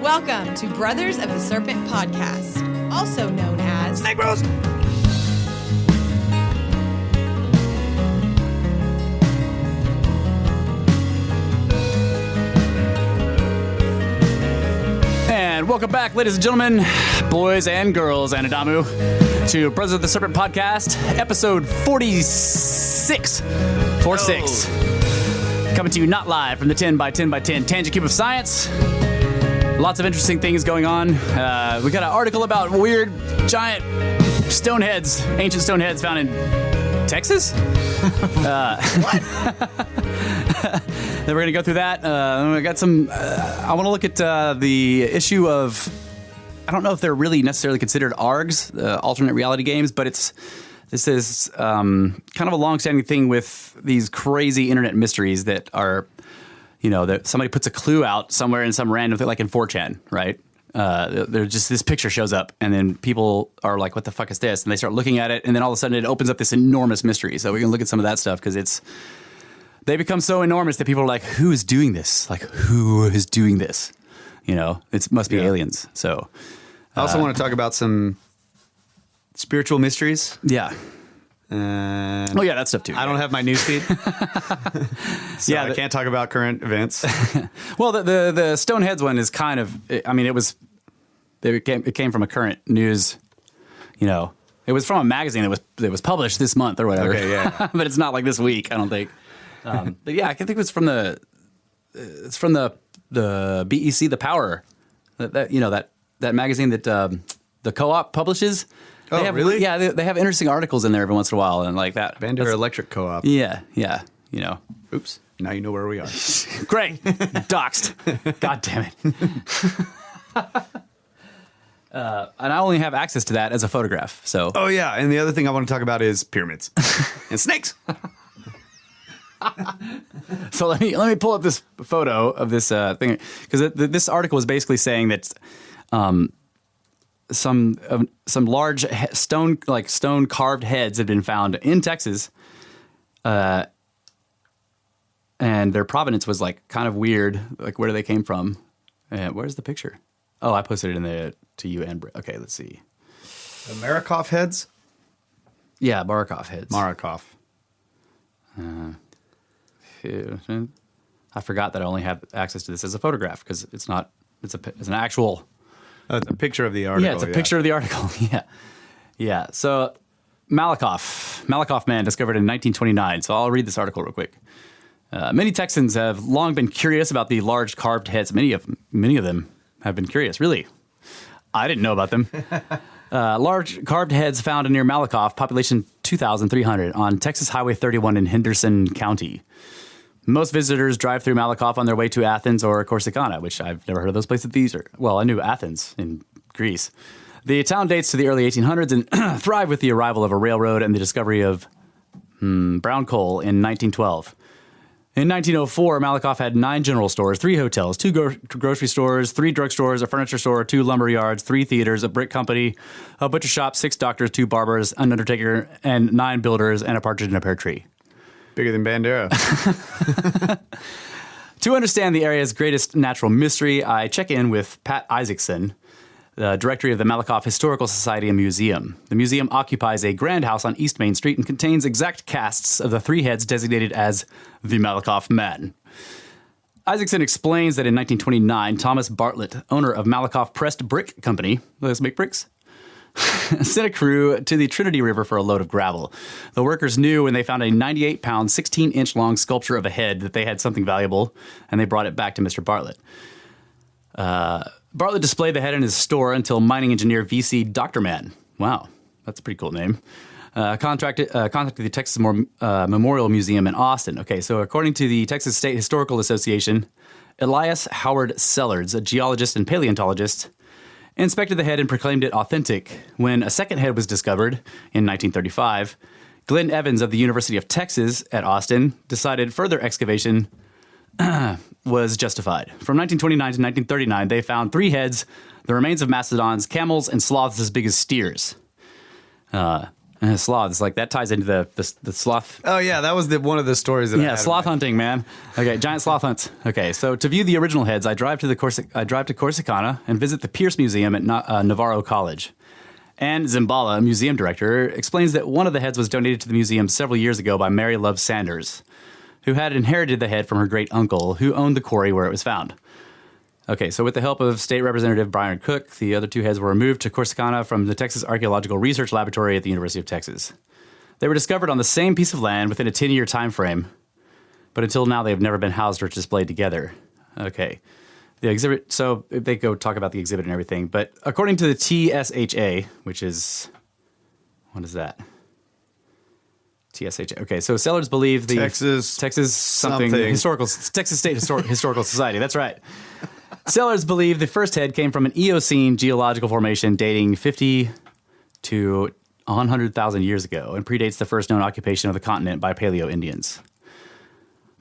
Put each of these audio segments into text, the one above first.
Welcome to Brothers of the Serpent podcast, also known as Snake Bros. And welcome back, ladies and gentlemen, boys and girls, and Adamu, to Brothers of the Serpent podcast, episode 46. 46. Coming to you not live from the 10 by 10 by 10 tangent cube of science. Lots of interesting things going on. We got an article about weird giant stone heads, ancient stone heads found in Texas. What? Then we're going to go through that. We got some. I want to look at the issue of. I don't know if they're really necessarily considered ARGs, alternate reality games, but this is kind of a long-standing thing with these crazy internet mysteries that are, you know, that somebody puts a clue out somewhere in some random thing, like in 4chan, right? There's just this picture shows up, and then people are like, "What the fuck is this?" And they start looking at it, and then all of a sudden it opens up this enormous mystery. So we can look at some of that stuff because they become so enormous that people are like, "Who is doing this? Like, who is doing this?" You know, it must be aliens. So I also want to talk about some spiritual mysteries. yeah. Oh yeah, that stuff too. I don't have my newsfeed, so I can't talk about current events. Well, the Stoneheads one is kind of. I mean, it came from a current news. You know, it was from a magazine that was published this month or whatever. Okay, yeah. But it's not like this week, I don't think. But yeah, I think it was from the. It's from the BEC, the Power, that magazine that the Co-op publishes. Oh, really? Yeah, they have interesting articles in there every once in a while, and like that. Bandera Electric Co-op. Yeah, you know. Oops. Now you know where we are. Great. Doxed. God damn it. And I only have access to that as a photograph. So. Oh yeah, and the other thing I want to talk about is pyramids and snakes. So let me pull up this photo of this thing, because this article is basically saying that some large stone carved heads had been found in Texas, and their provenance was like kind of weird. Like, where they came from? Where's the picture? Oh, I posted it to you and Britt. Okay, let's see. The Marikov heads. Yeah, Marikov heads. Marikov. I forgot that I only have access to this as a photograph because it's an actual. Oh, it's a picture of the article. Yeah, it's a picture of the article. Yeah. So Malakoff man discovered in 1929. So I'll read this article real quick. Many Texans have long been curious about the large carved heads. Many of them have been curious. Really, I didn't know about them. Large carved heads found near Malakoff, population 2,300 on Texas Highway 31 in Henderson County. Most visitors drive through Malakoff on their way to Athens or Corsicana, which I've never heard of those places either. Well, I knew Athens in Greece. The town dates to the early 1800s and thrived with the arrival of a railroad and the discovery of brown coal in 1912. In 1904, Malakoff had 9 general stores, 3 hotels, 2 grocery stores, 3 drugstores, a furniture store, 2 lumber yards, 3 theaters, a brick company, a butcher shop, 6 doctors, 2 barbers, an undertaker, and 9 builders, and a partridge in a pear tree. Bigger than Bandera. To understand the area's greatest natural mystery, I check in with Pat Isaacson, the director of the Malakoff Historical Society and Museum. The museum occupies a grand house on East Main Street and contains exact casts of the 3 heads designated as the Malakoff Man. Isaacson explains that in 1929, Thomas Bartlett, owner of Malakoff Pressed Brick Company, let's make bricks, sent a crew to the Trinity River for a load of gravel. The workers knew when they found a 98-pound, 16-inch long sculpture of a head that they had something valuable, and they brought it back to Mr. Bartlett. Bartlett displayed the head in his store until mining engineer V.C. Dr. Man, wow, that's a pretty cool name, contacted the Texas Memorial Museum in Austin. Okay, so according to the Texas State Historical Association, Elias Howard Sellards, a geologist and paleontologist, inspected the head and proclaimed it authentic. When a second head was discovered in 1935, Glenn Evans of the University of Texas at Austin decided further excavation was justified. From 1929 to 1939, they found 3 heads, the remains of mastodons, camels, and sloths as big as steers. Sloths, like that ties into the sloth. Oh yeah, that was one of the stories that I Yeah, had sloth in my- hunting, man. Okay, giant sloth hunts. Okay, so to view the original heads, I drive to Corsicana and visit the Pierce Museum at Navarro College. And Zimbala, museum director, explains that one of the heads was donated to the museum several years ago by Mary Love Sanders, who had inherited the head from her great uncle, who owned the quarry where it was found. Okay, so with the help of State Representative Brian Cook, the other two heads were removed to Corsicana from the Texas Archaeological Research Laboratory at the University of Texas. They were discovered on the same piece of land within a 10-year time frame, but until now they have never been housed or displayed together. Okay. The exhibit, so they go talk about the exhibit and everything, but according to the TSHA, which is, what is that? TSHA. Okay, so sellers believe the Texas something. Texas State Historical Society. That's right. Sellers believe the first head came from an Eocene geological formation dating 50 to 100,000 years ago and predates the first known occupation of the continent by Paleo-Indians.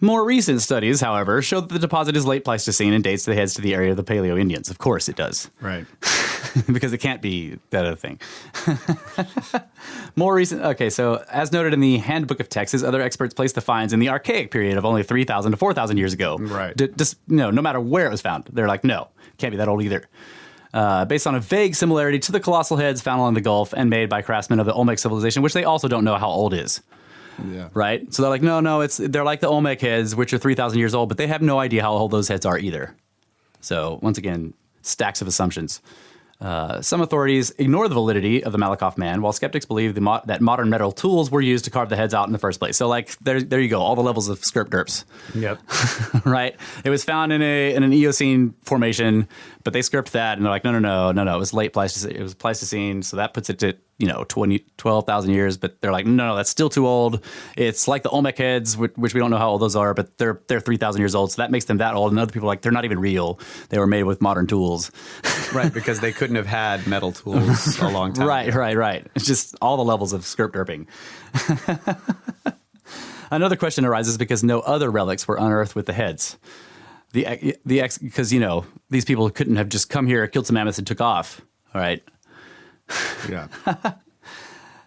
More recent studies, however, show that the deposit is late Pleistocene and dates the heads to the area of the Paleo-Indians. Of course it does. Right. Because it can't be that other thing. More recent, okay, so as noted in the Handbook of Texas, other experts place the finds in the Archaic period of only 3,000 to 4,000 years ago. Right. Just, no matter where it was found. They're like, no, can't be that old either. Based on a vague similarity to the colossal heads found along the Gulf and made by craftsmen of the Olmec civilization, which they also don't know how old is. Yeah. Right? So they're like, no, they're like the Olmec heads, which are 3,000 years old, but they have no idea how old those heads are either. So once again, stacks of assumptions. Some authorities ignore the validity of the Malakoff man, while skeptics believe that modern metal tools were used to carve the heads out in the first place. So, like, there you go, all the levels of skirp derps. Yep. Right? It was found in an Eocene formation, but they skirped that, and they're like, no, it was late Pleistocene. It was Pleistocene, so that puts it to 12,000 years. But they're like, no, that's still too old. It's like the Olmec heads, which we don't know how old those are, but they're 3,000 years old, so that makes them that old. And other people are like, they're not even real. They were made with modern tools. Right, because they couldn't have had metal tools a long time ago. Right. It's just all the levels of skirp derping. Another question arises because no other relics were unearthed with the heads. Because these people couldn't have just come here, killed some mammoths, and took off. All right. Yeah.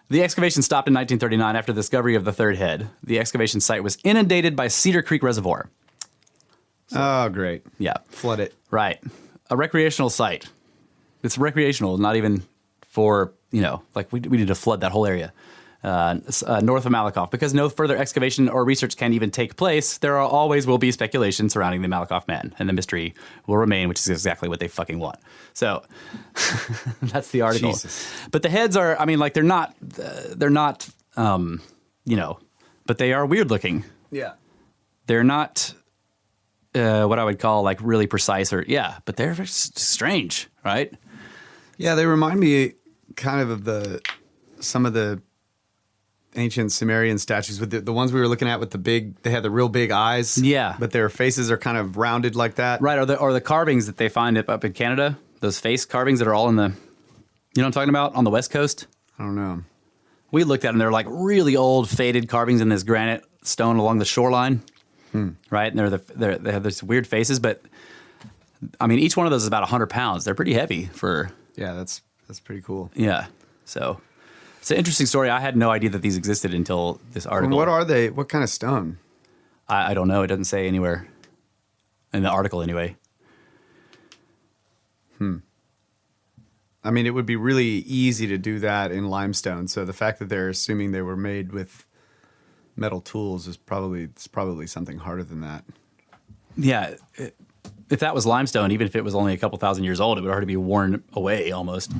The excavation stopped in 1939 after the discovery of the third head. The excavation site was inundated by Cedar Creek Reservoir. Oh, great. Yeah. Flood it. Right. A recreational site. It's recreational, not even for, like we need to flood that whole area. North of Malakoff. Because no further excavation or research can even take place, there always will be speculation surrounding the Malakoff man, and the mystery will remain, which is exactly what they fucking want. So that's the article. Jesus. But the heads are, they're not, but they are weird looking. Yeah. They're not what I would call like really precise but they're strange, right? Yeah, they remind me kind of some of the ancient Sumerian statues with the ones we were looking at with they had the real big eyes. Yeah. But their faces are kind of rounded like that. Right, or the carvings that they find up in Canada, those face carvings that are all in the, what I'm talking about, on the West Coast? I don't know. We looked at them, they're like really old faded carvings in this granite stone along the shoreline. Right? And they have these weird faces, but each one of those is about 100 pounds. They're pretty heavy for... Yeah, that's pretty cool. Yeah. So it's an interesting story. I had no idea that these existed until this article. And what are they? What kind of stone? I don't know. It doesn't say anywhere in the article anyway. It would be really easy to do that in limestone. So the fact that they're assuming they were made with metal tools is probably something harder than that. Yeah. If that was limestone, even if it was only a couple thousand years old, it would already be worn away almost,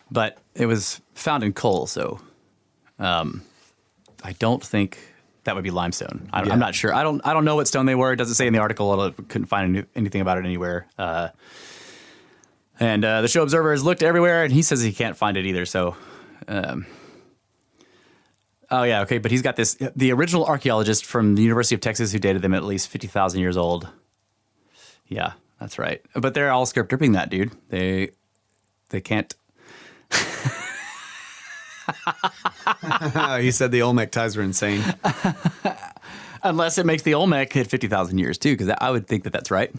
But it was found in coal, so I don't think that would be limestone. I'm not sure. I don't know what stone they were. It doesn't say in the article. I couldn't find anything about it anywhere. And the show observer has looked everywhere, and he says he can't find it either. So, oh yeah, okay. But he's got the original archaeologist from the University of Texas who dated them at least 50,000 years old. Yeah, that's right. But they're all skirp dripping that, dude. They can't. He said the Olmec ties were insane. Unless it makes the Olmec hit 50,000 years too, because I would think that's right.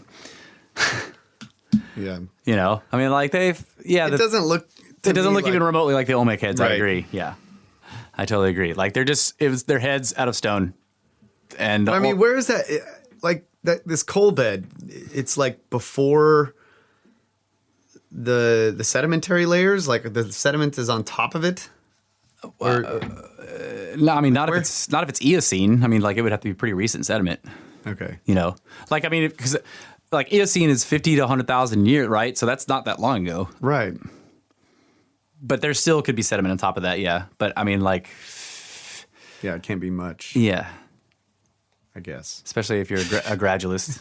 Yeah. It doesn't it doesn't look even remotely like the Olmec heads. I Right. agree. Yeah, I totally agree. Like it was their heads out of stone. And I mean, where is that? Like this coal bed, it's like before the sedimentary layers. Like the sediment is on top of it. no, I mean not if it's Eocene. I mean, like it would have to be pretty recent sediment. Okay. You know, like I mean, because like Eocene is 50 to 100,000 years, right? So that's not that long ago. Right. But there still could be sediment on top of that, yeah. But I mean, like, Yeah, it can't be much. yeah, I guess. especially if you're a gradualist.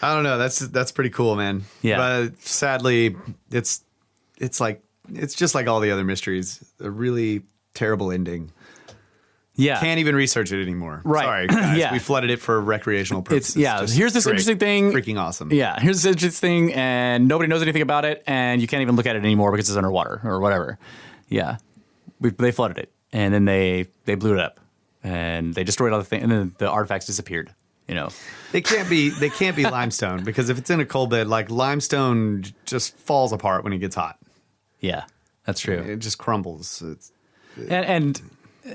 I don't know. That's pretty cool, man. Yeah. But sadly, it's just like all the other mysteries. A really terrible ending. Yeah, Can't even research it anymore. Right. Sorry, guys. Yeah. We flooded it for recreational purposes. It's Just here's this great. interesting thing. Freaking awesome. Yeah, here's this interesting thing, and nobody knows anything about it, and you can't even look at it anymore because it's underwater or whatever. Yeah, they flooded it, and then they blew it up, and they destroyed all the things, and then the artifacts disappeared. You know, They can't be limestone, because if it's in a coal bed, like limestone just falls apart when it gets hot. yeah, that's true. It just crumbles. And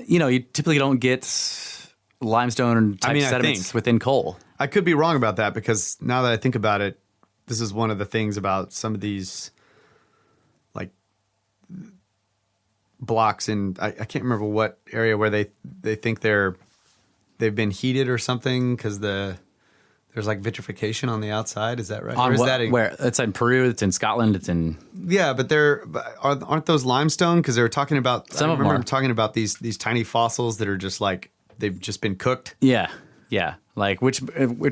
you know, you typically don't get limestone type I sediments think. within coal. I could be wrong about that, because now that I think about it, this is one of the things about some of these like blocks in I can't remember what area where they think they've been heated or something, because there's like vitrification on the outside. Is that right? On Or is what, that where it's in Peru, it's in Scotland, it's in Yeah, but aren't those limestone? Because they were talking about. Some I of them remember are. talking about these tiny fossils that are just like they've just been cooked. yeah, like which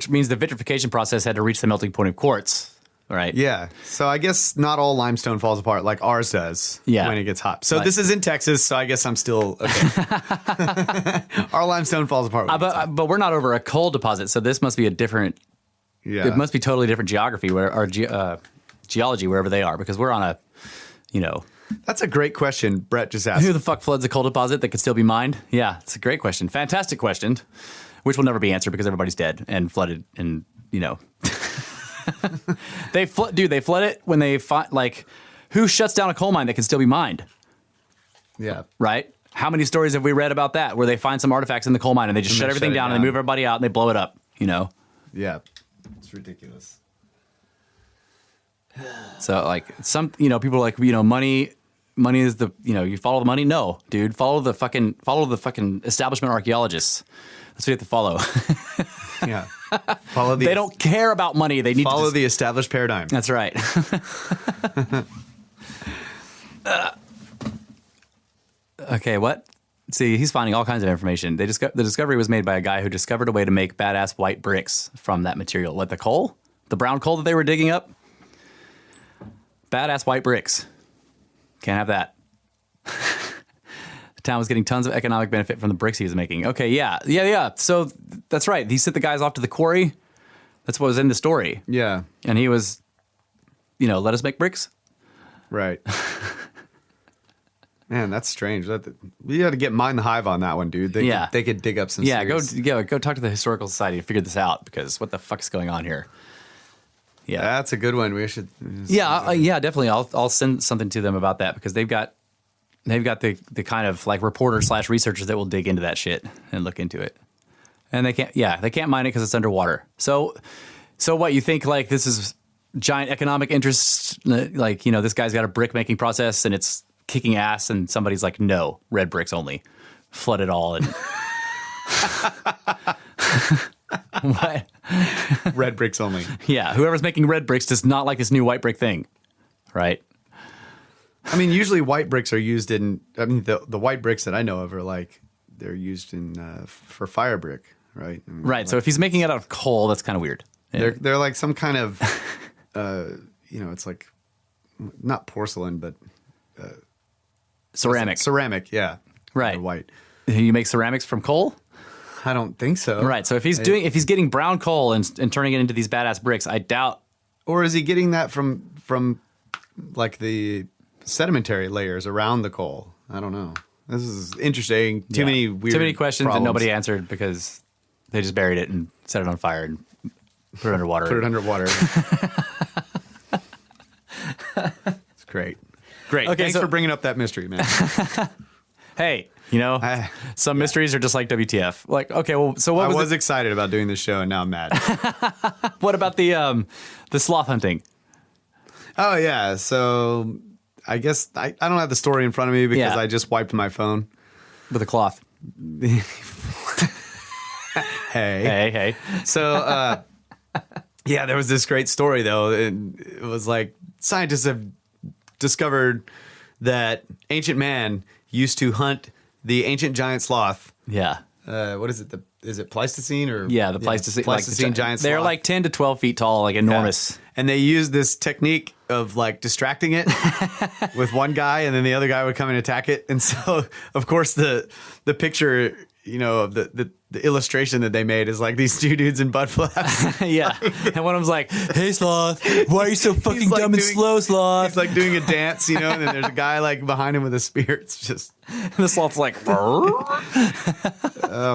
means the vitrification process had to reach the melting point of quartz, right? Yeah, so I guess not all limestone falls apart like ours does. Yeah. When it gets hot. So Like- this is in Texas, so I guess I'm still okay. Our limestone falls apart. When it gets hot. But we're not over a coal deposit, so this must be a different. Yeah, It must be totally different geography or geology wherever they are, because we're on a, you know, That's a great question. Brett just asked. who the fuck floods a coal deposit that could still be mined? Yeah, it's a great question, fantastic question, which will never be answered because everybody's dead and flooded, and you know, they flood it when they find, like, who shuts down a coal mine that can still be mined? Yeah, Right? How many stories have we read about that, where they find some artifacts in the coal mine and they just And shut they everything shut it down and they down. move everybody out and they blow it up? You know. yeah, it's ridiculous. So like people are like, money is the, you follow the money. No, dude, follow the fucking establishment archaeologists. That's what you have to follow. Yeah, follow the. They don't care about money. They need follow to just, the established paradigm. That's right. Okay, what? See, he's finding all kinds of information. The discovery was made by a guy who discovered a way to make badass white bricks from that material. Like the coal, the brown coal that they were digging up. Badass white bricks. Can't have that. The town was getting tons of economic benefit from the bricks he was making. Okay, yeah. So that's right. He sent the guys off to the quarry. That's what was in the story. Yeah, And he was, let us make bricks. right. Man, that's strange. We got to get Mind the Hive on that one, dude. They could dig up some. Yeah, serious- go talk to the Historical Society to figure this out, because what the fuck is going on here? Yeah. That's a good one. We should. Yeah, definitely. I'll send something to them about that, because they've got the kind of like reporter / researchers that will dig into that shit and look into it. And they can't mine it because it's underwater. So what, you think like this is giant economic interest? Like, this guy's got a brick making process and it's kicking ass, and somebody's like, no, red bricks only, flood it all. And what? Red bricks only. Yeah, whoever's making red bricks does not like this new white brick thing, right? I mean, usually white bricks are used in. I mean, the white bricks that I know of are like they're used in for fire brick, right? I mean, Right. So if he's making it out of coal, that's kind of weird. they're like some kind of, it's like not porcelain, but Ceramic. ceramic. Yeah, Right. They're white. You make ceramics from coal? I don't think so. Right. So if he's getting brown coal and turning it into these badass bricks, I doubt. Or is he getting that from like the sedimentary layers around the coal? I don't know. This is interesting. Too many questions problems. that nobody answered because they just buried it and set it on fire and put it underwater. Put it underwater. It's Great. Okay, Thanks for bringing up that mystery, man. Hey, some mysteries are just like WTF. Like, okay, well, so what I was was excited about doing this show, and now I'm mad. what about the sloth hunting? Oh, yeah. So I guess I don't have the story in front of me because Yeah. I just wiped my phone. With a cloth. Hey. So, yeah, there was this great story, though. And it was like scientists have discovered that ancient man used to hunt the ancient giant sloth. Yeah. What is it? Is it Pleistocene or? Yeah, the Pleistocene. Pleistocene giant sloth. They're like 10 to 12 feet tall, like enormous. Yeah. And they used this technique of like distracting it with one guy, and then the other guy would come and attack it. And so, of course, the picture, of the illustration that they made is like these two dudes in butt flaps. Yeah. And one of them's like, "Hey, sloth, why are you so fucking like dumb and slow, sloth?" He's like doing a dance, and then there's a guy like behind him with a spear. It's just, And the sloth's like, oh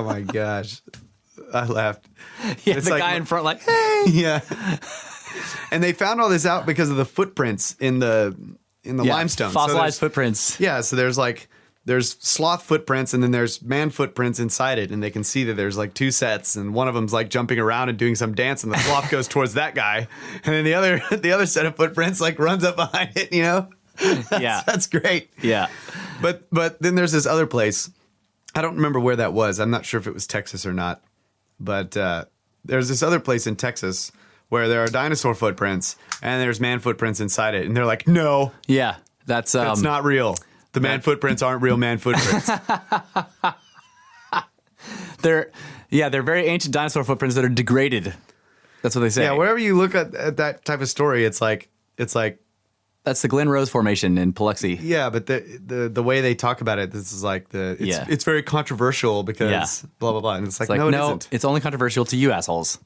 my gosh, I laughed. yeah, It's the like- guy in front like, "Hey." Yeah. And they found all this out because of the footprints in the limestone. Fossilized footprints. Yeah, so there's sloth footprints, and then there's man footprints inside it, and they can see that there's like two sets, and one of them's like jumping around and doing some dance, and the sloth goes towards that guy, and then the other set of footprints like runs up behind it. Yeah. That's great. Yeah. But then there's this other place. I don't remember where that was. I'm not sure if it was Texas or not, but there's this other place in Texas where there are dinosaur footprints and there's man footprints inside it, and they're like, no, Yeah. That's not real. The man footprints aren't real man footprints. they're very ancient dinosaur footprints that are degraded. That's what they say. Yeah, wherever you look at that type of story, it's like That's the Glen Rose Formation in Biloxi. yeah, but the way they talk about it, this is like Yeah. it's very controversial because Yeah. blah blah blah, and it's like, Like, no, it no, isn't. it's only controversial to you assholes.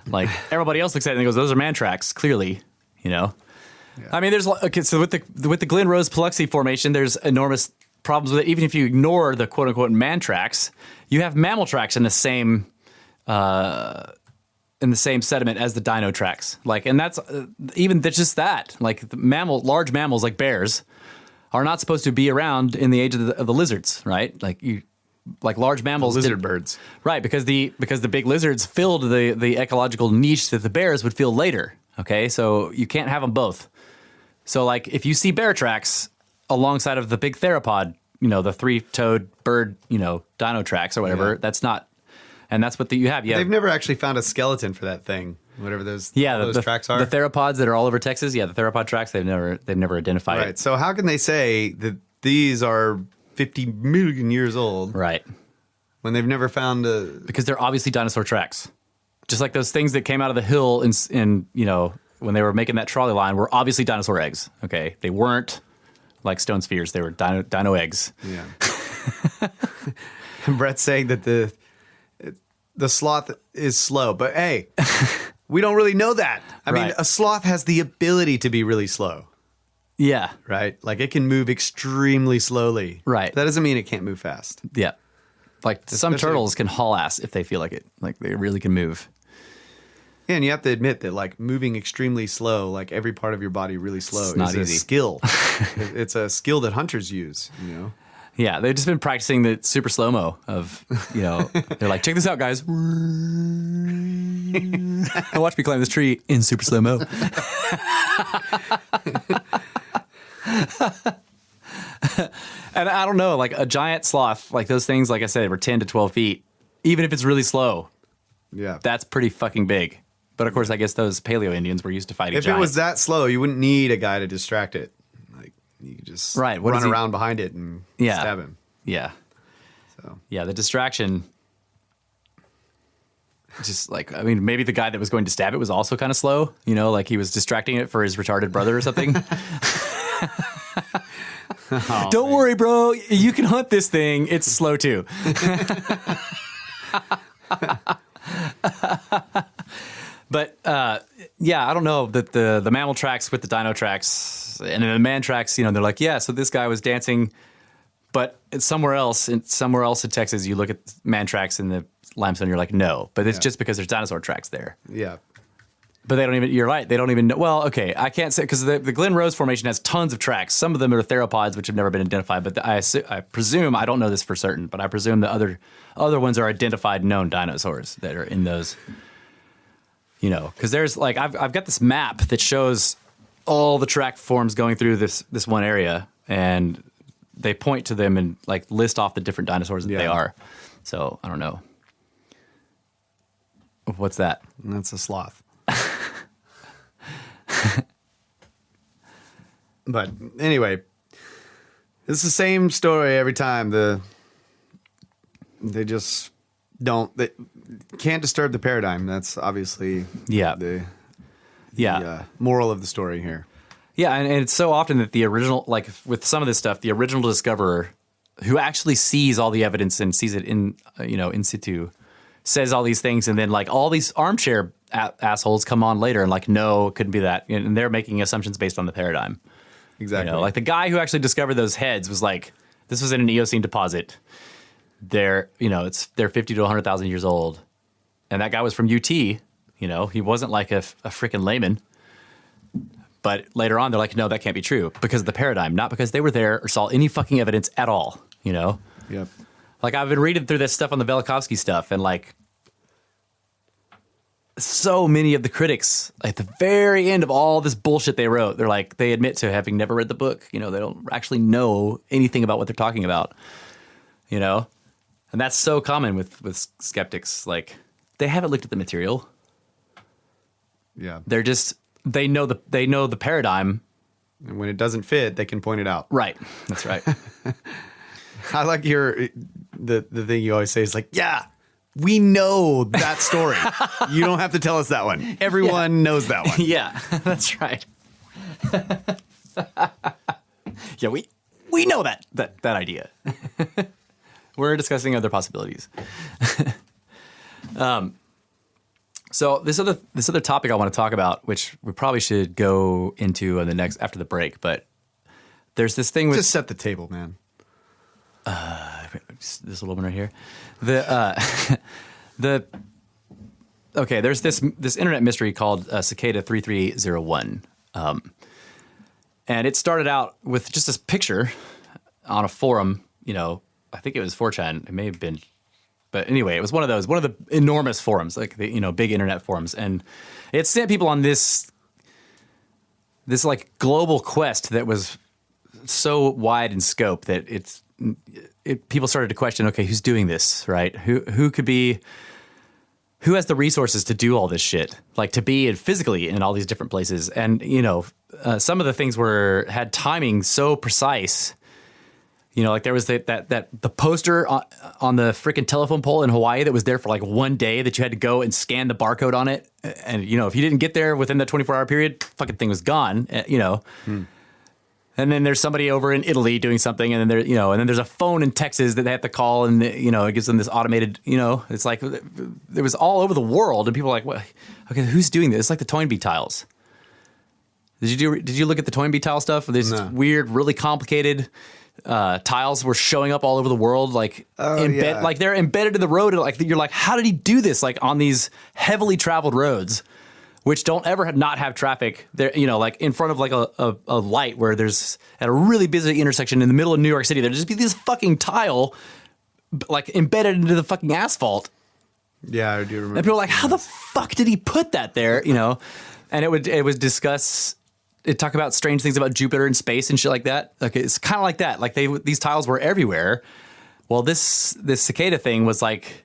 Like, everybody else looks at it and goes, "Those are man tracks," clearly, I mean, there's so with the Glen Rose Biloxi Formation, there's enormous problems with it. Even if you ignore the quote unquote man tracks, you have mammal tracks in the same sediment as the dino tracks. Like, and that's just that. Like, large mammals like bears are not supposed to be around in the age of the lizards, right? Like large mammals, lizard birds, right? Because the big lizards filled the ecological niche that the bears would fill later. Okay, so you can't have them both. So, like, if you see bear tracks alongside of the big theropod, the three-toed bird, dino tracks or whatever, Yeah. that's not, and that's what you have. Yeah, they've never actually found a skeleton for that thing, whatever those the tracks are. The theropods that are all over Texas, the theropod tracks, they've never identified Right. it. So how can they say that these are 50 million years old Right. when they've never found a? Because they're obviously dinosaur tracks. Just like those things that came out of the hill in when they were making that trolley line were obviously dinosaur eggs. Okay, they weren't like stone spheres; they were dino eggs. Yeah. And Brett's saying that the sloth is slow, but hey, we don't really know that. I mean, Right. a sloth has the ability to be really slow, Yeah, right? Like it can move extremely slowly. Right. That doesn't mean it can't move fast. yeah. Like some Especially- turtles can haul ass if they feel like it. Like they really can move. Yeah, and you have to admit that like moving extremely slow, like every part of your body really slow, It's not is a easy. skill. It's a skill that hunters use, Yeah, they've just been practicing the super slow mo of they're like, check this out, guys. Watch me climb this tree in super slow mo. And I don't know, like a giant sloth, like those things, like I said, were 10 to 12 feet. Even if it's really slow, Yeah. that's pretty fucking big. But of course, I guess those Paleo Indians were used to fighting If giants. it was that slow, you wouldn't need a guy to distract it. Like you could just Right, what run is he- around behind it and Yeah. stab him. Yeah. So Yeah, the distraction. Just like, I mean, maybe the guy that was going to stab it was also kind of slow, like he was distracting it for his retarded brother or something. Don't worry, bro. You can hunt this thing. It's slow too. But yeah, I don't know that the mammal tracks with the dino tracks and the man tracks, they're like, yeah, so this guy was dancing, but it's somewhere else in Texas, you look at man tracks in the limestone, you're like, no, but it's Yeah. just because there's dinosaur tracks there. yeah. But they don't even, you're right, they don't even know. Well, okay, I can't say, because the Glen Rose Formation has tons of tracks. Some of them are theropods, which have never been identified, but I presume, I don't know this for certain, but I presume the other ones are identified known dinosaurs that are in those, because there's like, I've got this map that shows all the track forms going through this one area, and they point to them and like list off the different dinosaurs that they are. So, I don't know. What's that? That's a sloth. But anyway, it's the same story every time. They just they can't disturb the paradigm. That's obviously the moral of the story here. Yeah, and it's so often that the original, like with some of this stuff, the original discoverer who actually sees all the evidence and sees it in situ says all these things, and then like all these armchair assholes come on later and like, no, it couldn't be that, and they're making assumptions based on the paradigm. Exactly. Like the guy who actually discovered those heads was like, this was in an Eocene deposit. They're 50 to 100,000 years old, and that guy was from UT. He wasn't like a freaking layman. But later on, they're like, no, that can't be true because of the paradigm, not because they were there or saw any fucking evidence at all. Yep. Like I've been reading through this stuff on the Velikovsky stuff, and like so many of the critics at the very end of all this bullshit they wrote, they're like, they admit to having never read the book. They don't actually know anything about what they're talking about. And that's so common with skeptics. Like they haven't looked at the material. Yeah. They know the paradigm. And when it doesn't fit, they can point it out. Right. That's right. I like the thing you always say is like, yeah, we know that story. You don't have to tell us that one. Everyone knows that one. Yeah, that's right. Yeah, we know that idea. We're discussing other possibilities. So this other topic I want to talk about, which we probably should go into after the break, but there's this thing with just set the table, man. This little one right here. There's this internet mystery called Cicada 3301, and it started out with just this picture on a forum. I think it was 4chan. It may have been. But anyway, it was one of the enormous forums, like the big internet forums, and it sent people on this like global quest that was so wide in scope that people started to question, okay, who's doing this, right? Who has the resources to do all this shit, like to be physically in all these different places, and some of the things had timing so precise. Like there was the poster on the freaking telephone pole in Hawaii that was there for like one day that you had to go and scan the barcode on it. And, if you didn't get there within that 24-hour period, fucking thing was gone, And then there's somebody over in Italy doing something. And then and then there's a phone in Texas that they have to call, and, it gives them this automated, it's like it was all over the world. And people are like, what? Okay, who's doing this? It's like the Toynbee tiles. Did you look at the Toynbee tile stuff? There's weird, really complicated tiles were showing up all over the world, like like they're embedded in the road. Like you're like, how did he do this? Like on these heavily traveled roads, which don't ever not have traffic. There, like in front of like a light where there's at a really busy intersection in the middle of New York City, there'd just be this fucking tile like embedded into the fucking asphalt. Yeah, I do remember. And people are like, how the fuck did he put that there? And it would discuss. It talk about strange things about Jupiter and space and shit like that. Like it's kind of like that. Like these tiles were everywhere. Well, this cicada thing was like,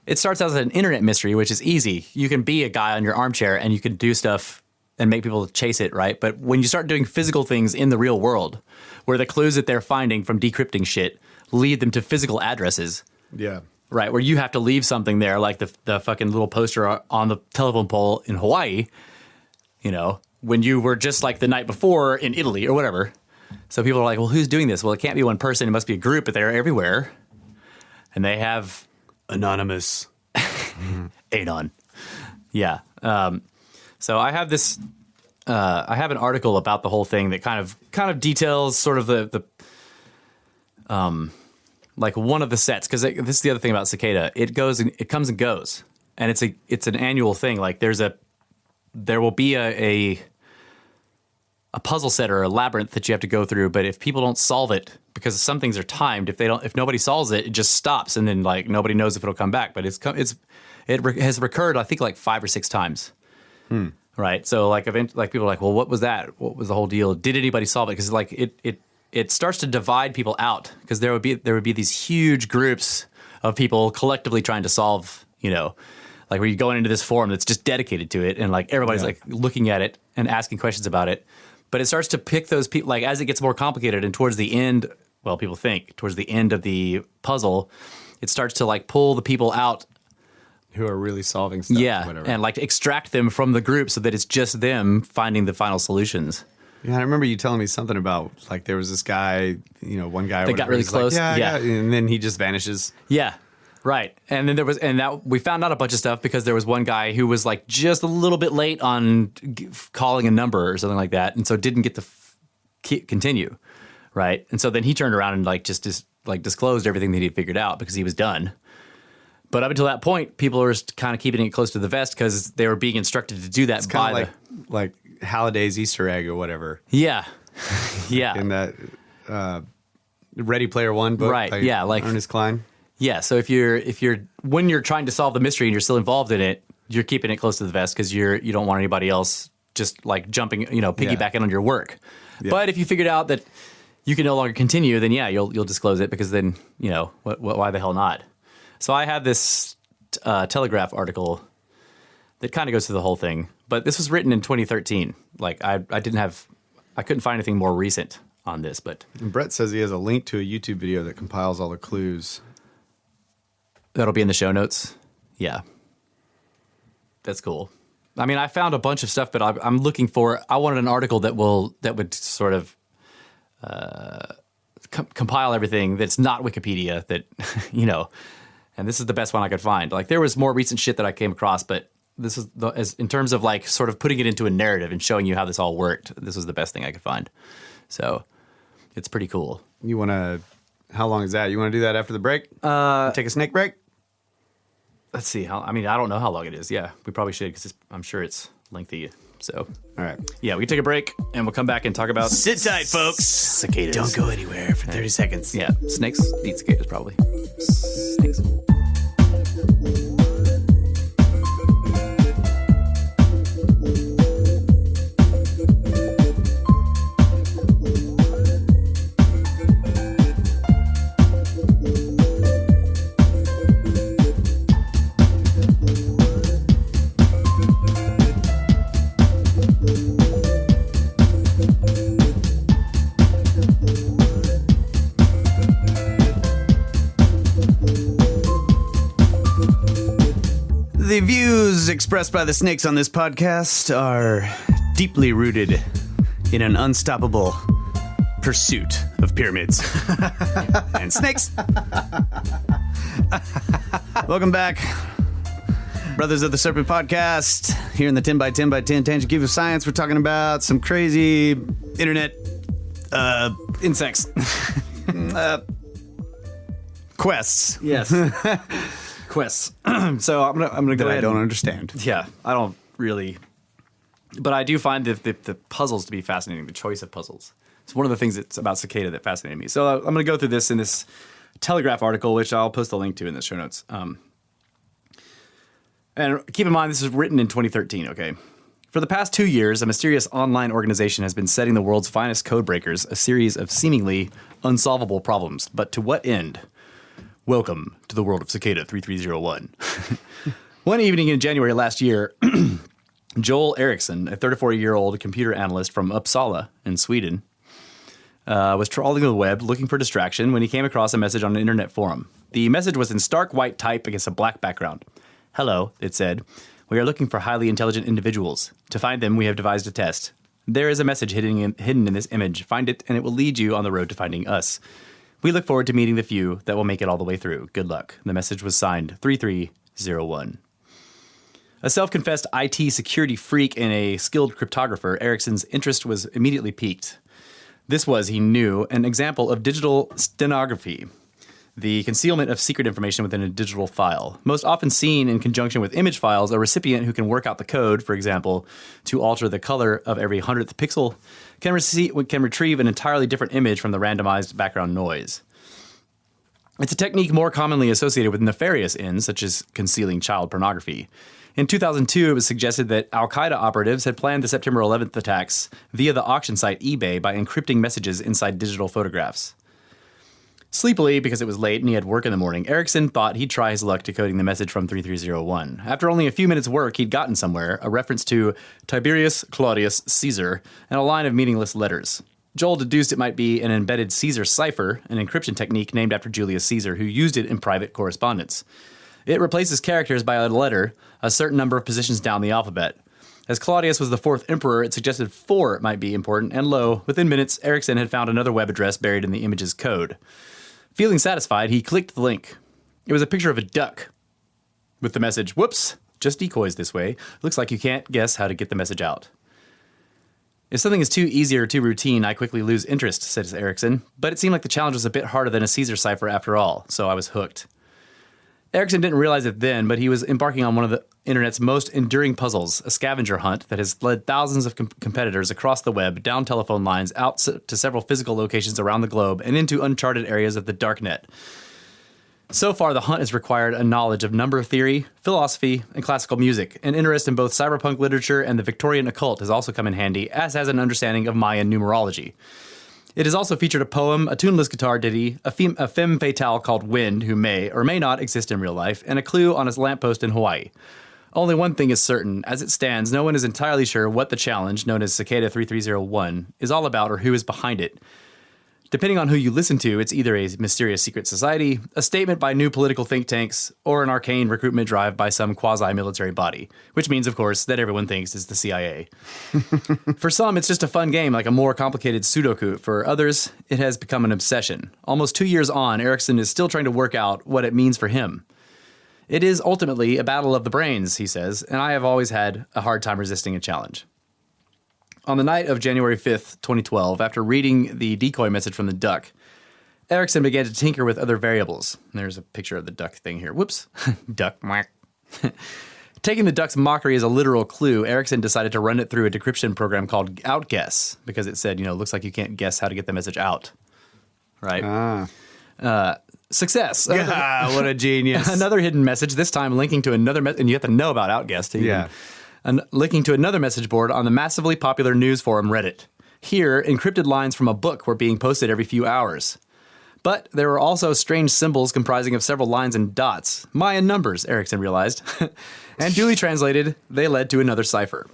it starts out as an internet mystery, which is easy. You can be a guy on your armchair and you can do stuff and make people chase it, right? But when you start doing physical things in the real world, where the clues that they're finding from decrypting shit lead them to physical addresses. Yeah. Right, where you have to leave something there, like the fucking little poster on the telephone pole in Hawaii, when you were just like the night before in Italy or whatever. So people are like, well, who's doing this? Well, it can't be one person. It must be a group, but they're everywhere. And they have... Anonymous. Anon. Yeah. So I have this... I have an article about the whole thing that kind of details sort of the like one of the sets, because this is the other thing about cicada. It comes and goes. And it's an annual thing. Like there's there will be a puzzle set or a labyrinth that you have to go through, but if people don't solve it, because some things are timed, if nobody solves it, it just stops, and then like nobody knows if it'll come back. But it has recurred, I think, like 5 or 6 times. Right. So like people are like, well, what was that? What was the whole deal? Did anybody solve it? Because like it starts to divide people out, because there would be these huge groups of people collectively trying to solve, like where you go into this forum that's just dedicated to it, and like everybody's like looking at it and asking questions about it. But it starts to pick those people, like as it gets more complicated, and towards the end, well, people think towards the end of the puzzle, it starts to like pull the people out who are really solving stuff. Yeah, or whatever. and like extract them from the group so that it's just them finding the final solutions. Yeah, I remember you telling me something about like there was this guy, one guy that got really close. Like, and then he just vanishes. Yeah. Right. And then we found out a bunch of stuff because there was one guy who was like just a little bit late on calling a number or something like that, and so didn't get to continue. Right. And so then he turned around and like just disclosed everything that he figured out because he was done. But up until that point, people were kind of keeping it close to the vest because they were being instructed to do that. It's kind of like Halliday's Easter egg or whatever. Yeah. Yeah. In that Ready Player One book. Right. Yeah. Like Ernest Cline. Yeah, so when you're trying to solve the mystery and you're still involved in it, you're keeping it close to the vest because you don't want anybody else just like jumping, piggybacking on your work. Yeah. But if you figured out that you can no longer continue, then you'll disclose it, because then why the hell not? So I have this Telegraph article that kind of goes through the whole thing, but this was written in 2013. Like I couldn't find anything more recent on this, but and Brett says he has a link to a YouTube video that compiles all the clues. That'll be in the show notes. Yeah. That's cool. I mean, I found a bunch of stuff, but I wanted an article that would sort of compile everything that's not Wikipedia, that, and this is the best one I could find. Like there was more recent shit that I came across, but this is as in terms of like sort of putting it into a narrative and showing you how this all worked. This was the best thing I could find. So it's pretty cool. How long is that? You want to do that after the break? Take a snake break? Let's see. I don't know how long it is. Yeah, we probably should, because I'm sure it's lengthy. So, all right. Yeah, we can take a break and we'll come back and talk about... Sit tight, folks. Cicadas. Don't go anywhere for 30 seconds. Yeah, snakes eat cicadas, probably. Snakes. The views expressed by the snakes on this podcast are deeply rooted in an unstoppable pursuit of pyramids and snakes. Welcome back, brothers of the Serpent podcast. Here in the 10 by 10 by 10 Tangent Cube of Science, we're talking about some crazy internet insects. Quests. Yes. Quests. So I'm gonna go ahead. I don't understand. Yeah, I don't really, but I do find the puzzles to be fascinating. The choice of puzzles. It's one of the things that's about cicada that fascinated me. So I'm gonna go through this in this Telegraph article, which I'll post a link to in the show notes. And keep in mind, this was written in 2013. Okay. For the past 2 years, a mysterious online organization has been setting the world's finest code breakers a series of seemingly unsolvable problems. But to what end? Welcome to the world of Cicada 3301. One evening in January last year, Joel Eriksson, a 34-year-old computer analyst from Uppsala in Sweden, was trawling the web looking for distraction when he came across a message on an internet forum. The message was in stark white type against a black background. Hello, it said. We are looking for highly intelligent individuals. To find them, we have devised a test. There is a message hidden in this image. Find it, and it will lead you on the road to finding us. We look forward to meeting the few that will make it all the way through. Good luck. The message was signed 3301. A self-confessed IT security freak and a skilled cryptographer, Ericsson's interest was immediately piqued. This was, he knew, an example of digital stenography. the concealment of secret information within a digital file. Most often seen in conjunction with image files, a recipient who can work out the code, for example, to alter the color of every 100th pixel, can retrieve an entirely different image from the randomized background noise. It's a technique more commonly associated with nefarious ends, such as concealing child pornography. In 2002, it was suggested that al-Qaeda operatives had planned the September 11th attacks via the auction site eBay by encrypting messages inside digital photographs. Sleepily, because it was late and he had work in the morning, Erickson thought he'd try his luck decoding the message from 3301. After only a few minutes' work, he'd gotten somewhere, a reference to Tiberius Claudius Caesar, and a line of meaningless letters. Joel deduced it might be an embedded Caesar cipher, an encryption technique named after Julius Caesar, who used it in private correspondence. It replaces characters by a letter a certain number of positions down the alphabet. As Claudius was the fourth emperor, it suggested 4 might be important, and lo, within minutes, Erickson had found another web address buried in the image's code. Feeling satisfied, he clicked the link. It was a picture of a duck with the message, "Whoops, just decoys this way. Looks like you can't guess how to get the message out." If something is too easy or too routine, I quickly lose interest, says Erickson. But it seemed like the challenge was a bit harder than a Caesar cipher after all, so I was hooked. Erickson didn't realize it then, but he was embarking on one of the internet's most enduring puzzles, a scavenger hunt that has led thousands of competitors across the web, down telephone lines, out to several physical locations around the globe, and into uncharted areas of the darknet. So far, the hunt has required a knowledge of number theory, philosophy, and classical music. An interest in both cyberpunk literature and the Victorian occult has also come in handy, as has an understanding of Mayan numerology. It has also featured a poem, a tuneless guitar ditty, a femme fatale called Wind, who may or may not exist in real life, and a clue on a lamppost in Hawaii. Only one thing is certain. As it stands, no one is entirely sure what the challenge, known as Cicada 3301, is all about or who is behind it. Depending on who you listen to, it's either a mysterious secret society, a statement by new political think tanks, or an arcane recruitment drive by some quasi-military body, which means, of course, that everyone thinks it's the CIA. For some, it's just a fun game, like a more complicated Sudoku. For others, it has become an obsession. Almost 2 years on, Erickson is still trying to work out what it means for him. It is ultimately a battle of the brains, he says, and I have always had a hard time resisting a challenge. On the night of January 5th, 2012, after reading the decoy message from the duck, Erickson began to tinker with other variables. There's a picture of the duck thing here. Whoops. Duck. Taking the duck's mockery as a literal clue, Erickson decided to run it through a decryption program called Outguess, because it said, looks like you can't guess how to get the message out. Right? Success. What a genius. Another hidden message, this time linking to another message, and you have to know about Outguess to even linking to another message board on the massively popular news forum Reddit. Here, encrypted lines from a book were being posted every few hours. But there were also strange symbols comprising of several lines and dots, Mayan numbers, Erickson realized. And duly translated, they led to another cipher.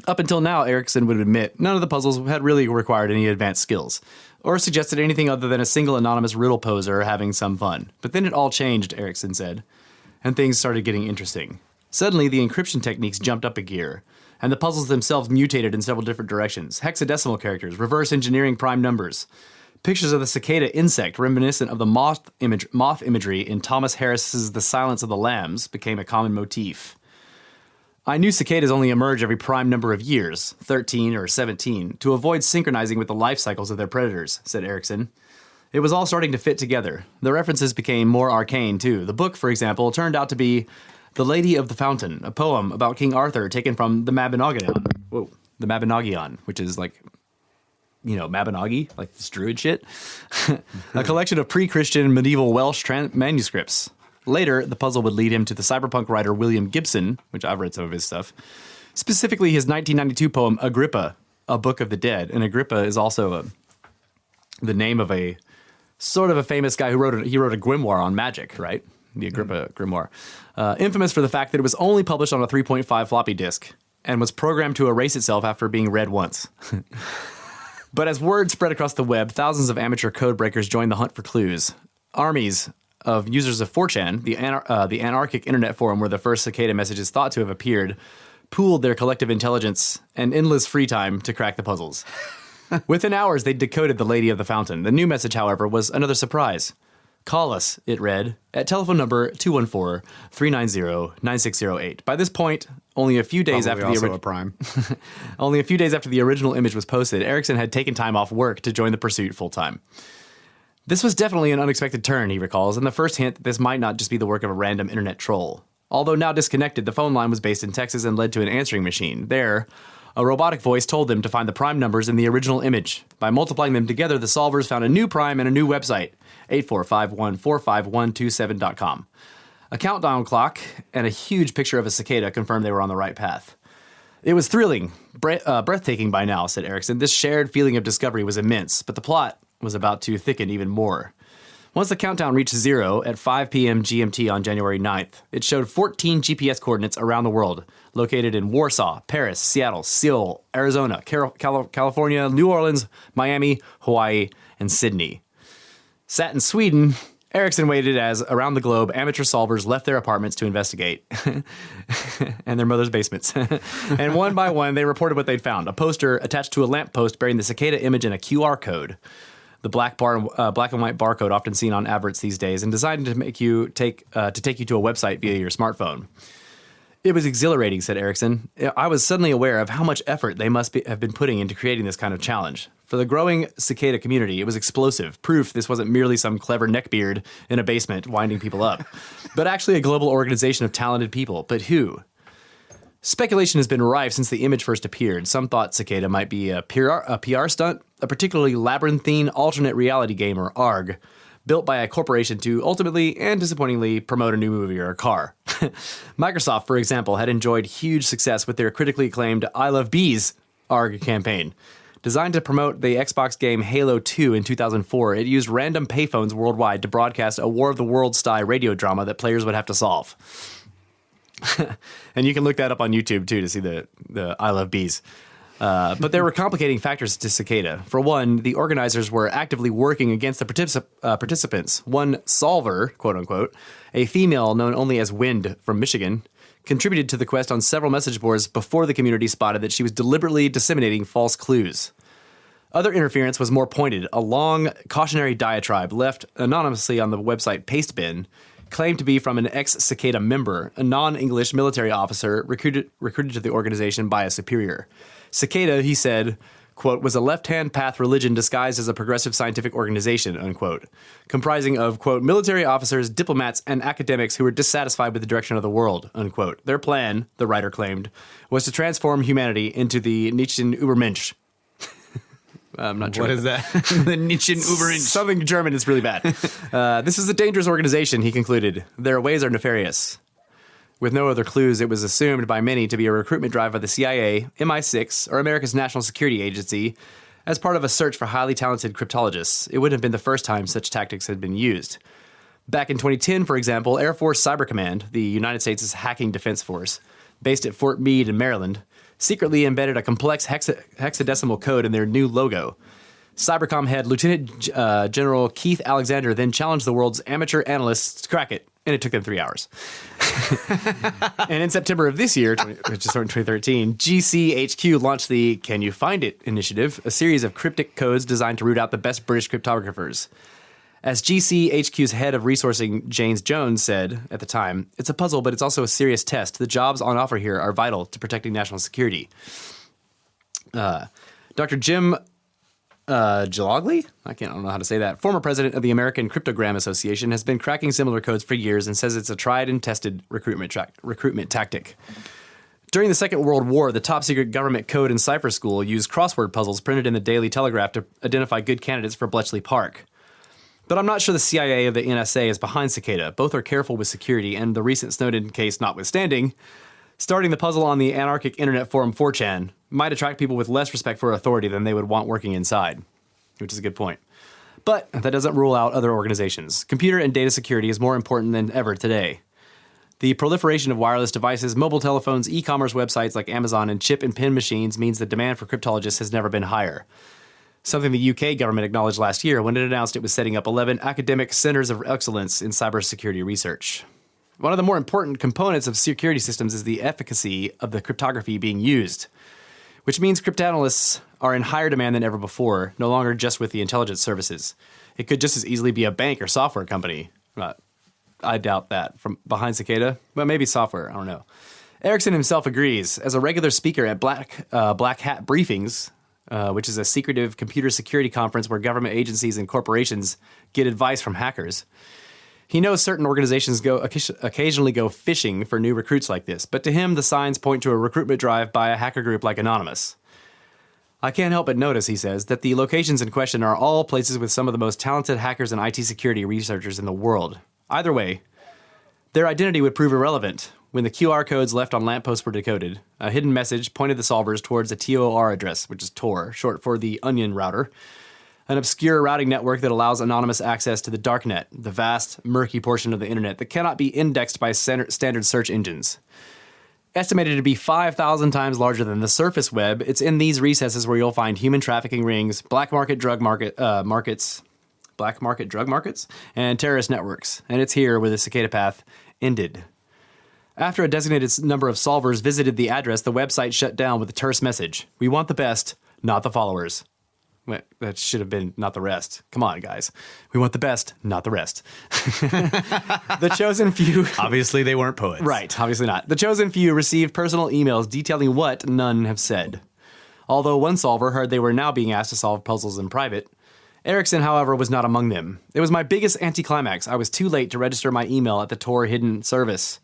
Up until now, Erickson would admit none of the puzzles had really required any advanced skills, or suggested anything other than a single anonymous riddle poser having some fun. But then it all changed, Erickson said, and things started getting interesting. Suddenly, the encryption techniques jumped up a gear, and the puzzles themselves mutated in several different directions. Hexadecimal characters, reverse engineering prime numbers, pictures of the cicada insect reminiscent of the moth imagery in Thomas Harris's The Silence of the Lambs became a common motif. I knew cicadas only emerge every prime number of years, 13 or 17, to avoid synchronizing with the life cycles of their predators, said Erickson. It was all starting to fit together. The references became more arcane, too. The book, for example, turned out to be The Lady of the Fountain, a poem about King Arthur taken from the Mabinogion. The Mabinogion, which is like, Mabinogi, like this druid shit. A collection of pre-Christian medieval Welsh manuscripts. Later, the puzzle would lead him to the cyberpunk writer William Gibson, which I've read some of his stuff. Specifically, his 1992 poem, Agrippa, A Book of the Dead. And Agrippa is also the name of a sort of a famous guy who wrote a grimoire on magic, right? The Agrippa grimoire. Infamous for the fact that it was only published on a 3.5 floppy disk and was programmed to erase itself after being read once. But as word spread across the web, thousands of amateur code breakers joined the hunt for clues. Armies of users of 4chan, the anarchic internet forum where the first cicada messages thought to have appeared, pooled their collective intelligence and endless free time to crack the puzzles. Within hours, they decoded the Lady of the Fountain. The new message, however, was another surprise. Call us, it read, at telephone number 214-390-9608. By this point, only a few days after only a few days after the original image was posted, Erickson had taken time off work to join the pursuit full time. This was definitely an unexpected turn, he recalls, and the first hint that this might not just be the work of a random internet troll. Although now disconnected, the phone line was based in Texas and led to an answering machine. There, a robotic voice told them to find the prime numbers in the original image. By multiplying them together, the solvers found a new prime and a new website, 845145127.com. A countdown clock and a huge picture of a cicada confirmed they were on the right path. It was thrilling, breathtaking by now, said Erickson. This shared feeling of discovery was immense, but the plot was about to thicken even more. Once the countdown reached 0 at 5 p.m. GMT on January 9th, it showed 14 GPS coordinates around the world, located in Warsaw, Paris, Seattle, Seoul, Arizona, California, New Orleans, Miami, Hawaii, and Sydney. Sat in Sweden, Erickson waited as, around the globe, amateur solvers left their apartments to investigate, and their mother's basements. And one by one, they reported what they'd found. A poster attached to a lamppost bearing the cicada image and a QR code. The black and white barcode often seen on adverts these days, and designed to take you to a website via your smartphone. It was exhilarating, said Erickson. I was suddenly aware of how much effort they have been putting into creating this kind of challenge. For the growing cicada community, it was explosive, proof this wasn't merely some clever neckbeard in a basement winding people up, but actually a global organization of talented people. But who? Speculation has been rife since the image first appeared. Some thought cicada might be a PR stunt, a particularly labyrinthine alternate reality game, or ARG, built by a corporation to ultimately and disappointingly promote a new movie or a car. Microsoft, for example, had enjoyed huge success with their critically acclaimed I Love Bees ARG campaign. Designed to promote the Xbox game Halo 2 in 2004, it used random payphones worldwide to broadcast a War of the Worlds-style radio drama that players would have to solve. And you can look that up on YouTube, too, to see the I Love Bees. But there were complicating factors to Cicada. For one, the organizers were actively working against the participants. One solver, quote-unquote, a female known only as Wind from Michigan, contributed to the quest on several message boards before the community spotted that she was deliberately disseminating false clues. Other interference was more pointed. A long cautionary diatribe left anonymously on the website Pastebin claimed to be from an ex-Cicada member, a non-English military officer recruited to the organization by a superior. Cicada, he said, quote, was a left-hand path religion disguised as a progressive scientific organization, unquote, comprising of, quote, military officers, diplomats, and academics who were dissatisfied with the direction of the world, unquote. Their plan, the writer claimed, was to transform humanity into the Nietzschean Übermensch. I'm not sure. What is that? The Nietzschean Übermensch. Something German is really bad. This is a dangerous organization, he concluded. Their ways are nefarious. With no other clues, it was assumed by many to be a recruitment drive by the CIA, MI6, or America's National Security Agency as part of a search for highly talented cryptologists. It wouldn't have been the first time such tactics had been used. Back in 2010, for example, Air Force Cyber Command, the United States' hacking defense force, based at Fort Meade in Maryland, secretly embedded a complex hexadecimal code in their new logo. Cybercom head Lieutenant General Keith Alexander then challenged the world's amateur analysts to crack it, and it took them 3 hours. And in September of this year, which is 2013, GCHQ launched the Can You Find It initiative, a series of cryptic codes designed to root out the best British cryptographers. As GCHQ's head of resourcing, James Jones, said at the time, it's a puzzle, but it's also a serious test. The jobs on offer here are vital to protecting national security. Dr. Jim Jalogly? I don't know how to say that. Former president of the American Cryptogram Association, has been cracking similar codes for years and says it's a tried and tested recruitment tactic. During the Second World War, the top-secret government code and cipher school used crossword puzzles printed in the Daily Telegraph to identify good candidates for Bletchley Park. But I'm not sure the CIA or the NSA is behind Cicada. Both are careful with security, and the recent Snowden case notwithstanding, starting the puzzle on the anarchic internet forum 4chan might attract people with less respect for authority than they would want working inside, which is a good point. But that doesn't rule out other organizations. Computer and data security is more important than ever today. The proliferation of wireless devices, mobile telephones, e-commerce websites like Amazon, and chip and pin machines means the demand for cryptologists has never been higher. Something the UK government acknowledged last year when it announced it was setting up 11 academic centers of excellence in cybersecurity research. One of the more important components of security systems is the efficacy of the cryptography being used, which means cryptanalysts are in higher demand than ever before, no longer just with the intelligence services. It could just as easily be a bank or software company. I doubt that. From behind Cicada, but maybe software, I don't know. Erickson himself agrees. As a regular speaker at Black Hat briefings, which is a secretive computer security conference where government agencies and corporations get advice from hackers. He knows certain organizations occasionally go fishing for new recruits like this, but to him, the signs point to a recruitment drive by a hacker group like Anonymous. I can't help but notice, he says, that the locations in question are all places with some of the most talented hackers and IT security researchers in the world. Either way, their identity would prove irrelevant. When the QR codes left on lampposts were decoded, a hidden message pointed the solvers towards a TOR address, which is Tor, short for the Onion Router, an obscure routing network that allows anonymous access to the darknet, the vast, murky portion of the internet that cannot be indexed by standard search engines. Estimated to be 5,000 times larger than the surface web, it's in these recesses where you'll find human trafficking rings, black market drug markets, and terrorist networks. And it's here where the Cicada Path ended. After a designated number of solvers visited the address, the website shut down with a terse message. We want the best, not the followers. Wait, that should have been not the rest. Come on, guys. We want the best, not the rest. The chosen few... Obviously, they weren't poets. Right, obviously not. The chosen few received personal emails detailing what none have said. Although one solver heard they were now being asked to solve puzzles in private, Erickson, however, was not among them. It was my biggest anticlimax. I was too late to register my email at the Tor hidden service.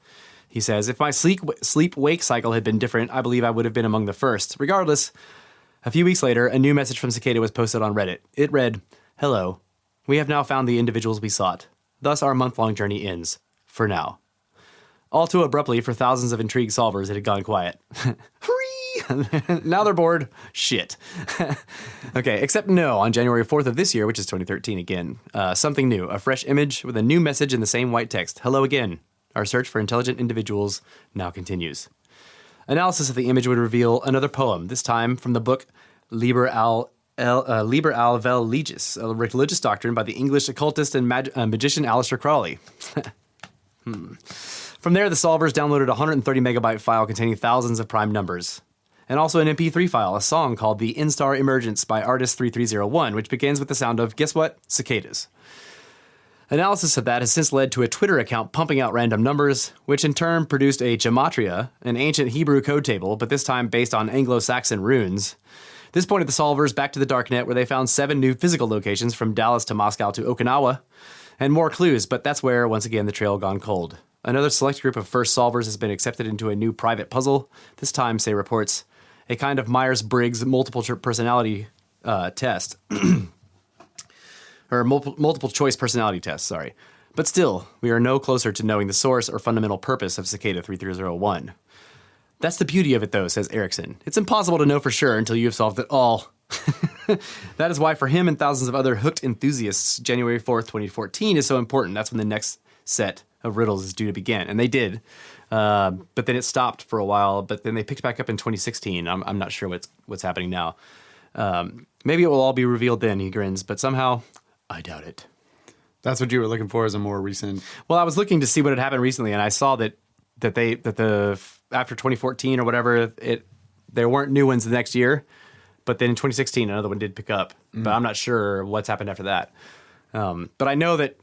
He says, if my sleep-wake cycle had been different, I believe I would have been among the first. Regardless... A few weeks later, a new message from Cicada was posted on Reddit. It read, "Hello. We have now found the individuals we sought. Thus, our month-long journey ends. For now." All too abruptly, for thousands of intrigued solvers, it had gone quiet. Now they're bored. Shit. Okay, except no, on January 4th of this year, which is 2013 again, something new. A fresh image with a new message in the same white text. Hello again. Our search for intelligent individuals now continues. Analysis of the image would reveal another poem, this time from the book Liber al Vel Legis, a religious doctrine by the English occultist and magician Aleister Crowley. From there, the solvers downloaded a 130 megabyte file containing thousands of prime numbers, and also an MP3 file, a song called The Instar Emergence by Artist 3301, which begins with the sound of, guess what? Cicadas. Analysis of that has since led to a Twitter account pumping out random numbers, which in turn produced a Gematria, an ancient Hebrew code table, but this time based on Anglo-Saxon runes. This pointed the solvers back to the darknet, where they found 7 new physical locations from Dallas to Moscow to Okinawa, and more clues, but that's where, once again, the trail gone cold. Another select group of first solvers has been accepted into a new private puzzle, this time, say reports, a kind of Myers-Briggs multiple personality test. Or multiple choice personality test, sorry. But still, we are no closer to knowing the source or fundamental purpose of Cicada 3301. That's the beauty of it, though, says Erickson. It's impossible to know for sure until you have solved it all. That is why for him and thousands of other hooked enthusiasts, January 4th, 2014 is so important. That's when the next set of riddles is due to begin. And they did. But then it stopped for a while, but then they picked back up in 2016. I'm not sure what's happening now. Maybe it will all be revealed then, he grins, but somehow... I doubt it. That's what you were looking for as a more recent... Well, I was looking to see what had happened recently, and I saw that after 2014 or whatever, there weren't new ones the next year, but then in 2016 another one did pick up. But I'm not sure what's happened after that. But I know that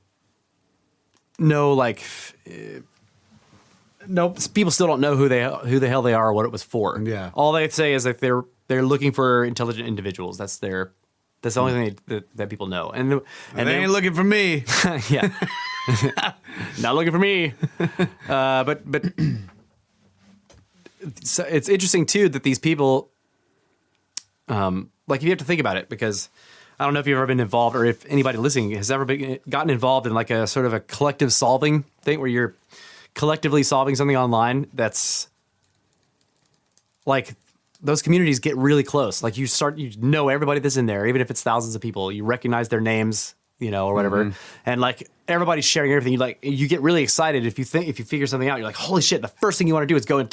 people still don't know who the hell they are or what it was for. Yeah. All they say is that they're looking for intelligent individuals. That's the only thing that people know. And they ain't looking for me. Yeah. Not looking for me. But so it's interesting, too, that these people, if you have to think about it, because I don't know if you've ever been involved or if anybody listening has ever gotten involved in like a sort of a collective solving thing where you're collectively solving something online that's like... Those communities get really close. Like you know everybody that's in there, even if it's thousands of people. You recognize their names, or whatever, and like everybody's sharing everything. You get really excited if you figure something out. You're like, holy shit! The first thing you want to do is go and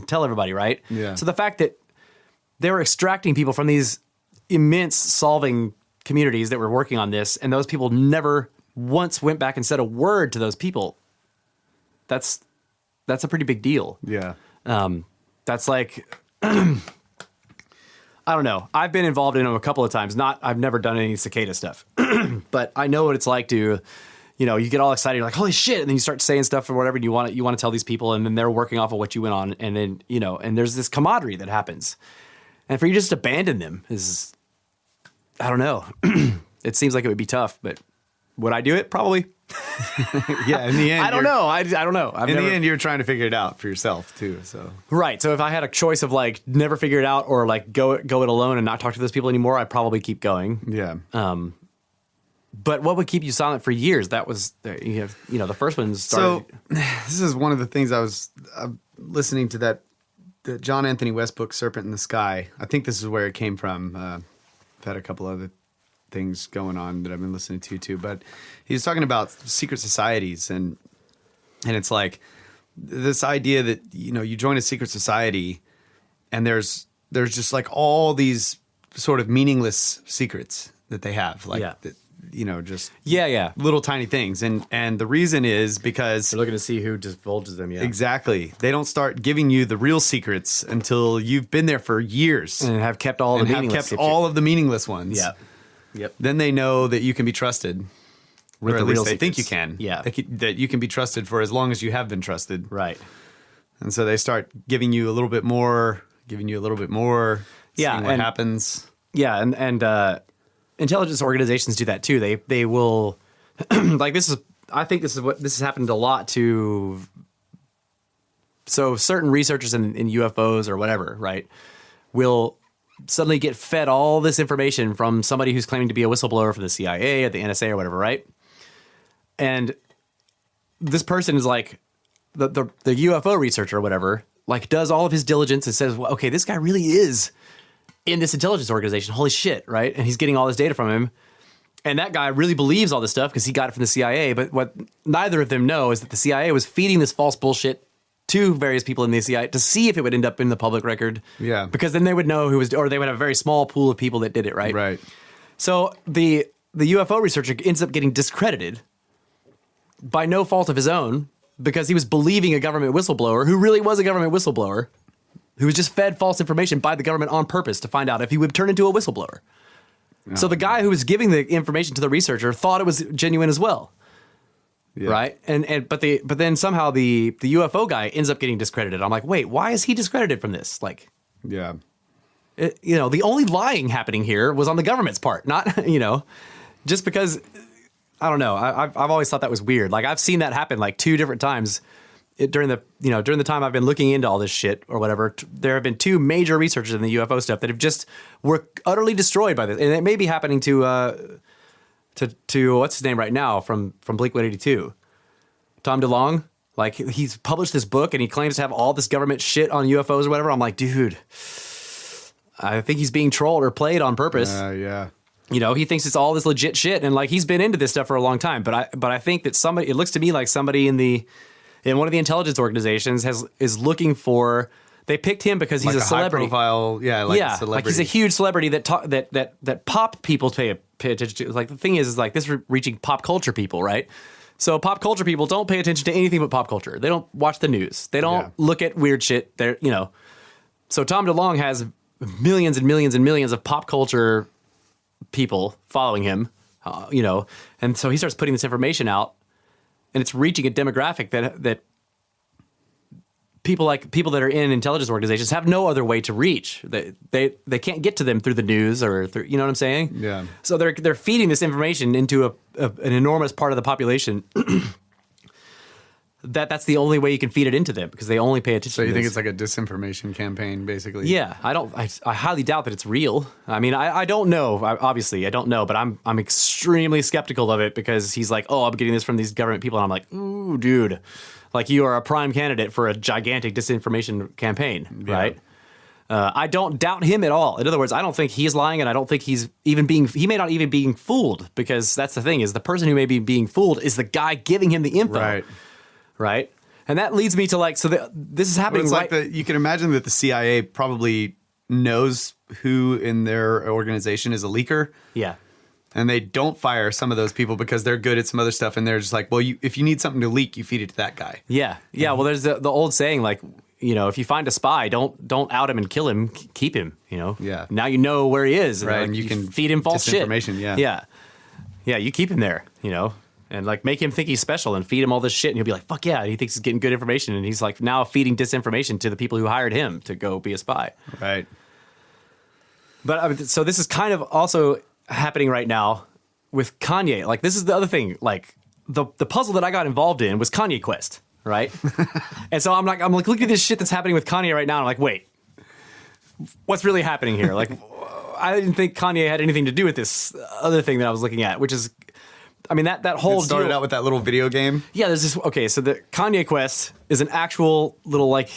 tell everybody, right? Yeah. So the fact that they were extracting people from these immense solving communities that were working on this, and those people never once went back and said a word to those people. That's a pretty big deal. Yeah. That's like. I don't know. I've been involved in them a couple of times. I've never done any cicada stuff, but I know what it's like to, you get all excited. You're like, holy shit. And then you start saying stuff or whatever. And you want to tell these people, and then they're working off of what you went on. And then, and there's this camaraderie that happens. And for you just to abandon them is, I don't know. It seems like it would be tough, but would I do it? Probably. Yeah, in the end, I don't know. I don't know. The end, you're trying to figure it out for yourself too. So right. So if I had a choice of like never figure it out or like go it alone and not talk to those people anymore, I'd probably keep going. yeah, But what would keep you silent for years? That was the first one started. So this is one of the things I was listening to the John Anthony West book, Serpent in the Sky. I think this is where it came from. I've had a couple other things going on that I've been listening to too, but he was talking about secret societies and it's like this idea that, you join a secret society and there's just like all these sort of meaningless secrets that they have, like, just little tiny things. And the reason is because they're looking to see who divulges them. Yeah, exactly. They don't start giving you the real secrets until you've been there for years and have kept all of the meaningless ones. Yeah. Yep. Then they know that you can be trusted. With or the at least real they think you secrets. can. Yeah. That you can be trusted for as long as you have been trusted. Right. And so they start giving you a little bit more, seeing what happens. Yeah, and intelligence organizations do that too. They will like I think this has happened a lot to certain researchers in UFOs or whatever, right? Will suddenly get fed all this information from somebody who's claiming to be a whistleblower from the CIA or the NSA or whatever, right? And this person is like the UFO researcher or whatever, like does all of his diligence and says, well, okay, this guy really is in this intelligence organization. Holy shit, right? And he's getting all this data from him. And that guy really believes all this stuff because he got it from the CIA. But what neither of them know is that the CIA was feeding this false bullshit to various people in the CIA to see if it would end up in the public record. Yeah. Because then they would know who was, or they would have a very small pool of people that did it, right? Right. So the UFO researcher ends up getting discredited by no fault of his own because he was believing a government whistleblower who really was a government whistleblower who was just fed false information by the government on purpose to find out if he would turn into a whistleblower. Oh. So the guy who was giving the information to the researcher thought it was genuine as well. Yeah. Right. But then somehow the UFO guy ends up getting discredited. I'm like, wait, why is he discredited from this? Like, yeah, the only lying happening here was on the government's part, not, just because, I don't know. I've always thought that was weird. Like I've seen that happen like 2 different times during the time I've been looking into all this shit or whatever. There have been 2 major researchers in the UFO stuff that have just were utterly destroyed by this. And it may be happening to what's his name right now from Blink-182, Tom DeLonge. Like he's published this book and he claims to have all this government shit on UFOs or whatever. I'm like, dude, I think he's being trolled or played on purpose. Yeah. He thinks it's all this legit shit and like he's been into this stuff for a long time. But I think that it looks to me like somebody in one of the intelligence organizations is looking for. They picked him because he's like a celebrity. High profile, a celebrity. Like he's a huge celebrity that pop people pay attention to. Like the thing is like this reaching pop culture people, right? So pop culture people don't pay attention to anything but pop culture. They don't watch the news. They don't look at weird shit. So Tom DeLonge has millions and millions and millions of pop culture people following him, and so he starts putting this information out, and it's reaching a demographic that people that are in intelligence organizations have no other way to reach. They can't get to them through the news or through, you know what I'm saying? Yeah. So they're feeding this information into an enormous part of the population. That's the only way you can feed it into them because they only pay attention. So you to think this. it's like a disinformation campaign, basically? Yeah, I highly doubt that it's real. I mean, I don't know. Obviously, I don't know, but I'm extremely skeptical of it because he's like, oh, I'm getting this from these government people, and I'm like, ooh, dude, like you are a prime candidate for a gigantic disinformation campaign, right? I don't doubt him at all. In other words, I don't think he's lying, and I don't think he may not even being fooled because that's the thing is the person who may be being fooled is the guy giving him the info, right? And that leads me to like, so this is happening. Well, it's like you can imagine that the CIA probably knows who in their organization is a leaker. Yeah. And they don't fire some of those people because they're good at some other stuff. And they're just like, well, if you need something to leak, you feed it to that guy. Yeah. Yeah. Well, there's the old saying, like, if you find a spy, don't out him and kill him, keep him, Yeah. Now you know where he is. Right. Like, and you can feed him false shit. Information. Yeah. Yeah. Yeah. You keep him there, and like make him think he's special and feed him all this shit. And he'll be like, fuck yeah. And he thinks he's getting good information. And he's like now feeding disinformation to the people who hired him to go be a spy. Right. But so this is kind of also happening right now with Kanye. Like, this is the other thing. Like, the puzzle that I got involved in was Kanye Quest, right? And so I'm like, look at this shit that's happening with Kanye right now. I'm like, wait, what's really happening here? Like, I didn't think Kanye had anything to do with this other thing that I was looking at, which is, I mean, that whole It started deal, out with that little video game. yeah, there's this. Okay, so the Kanye Quest is an actual little, like,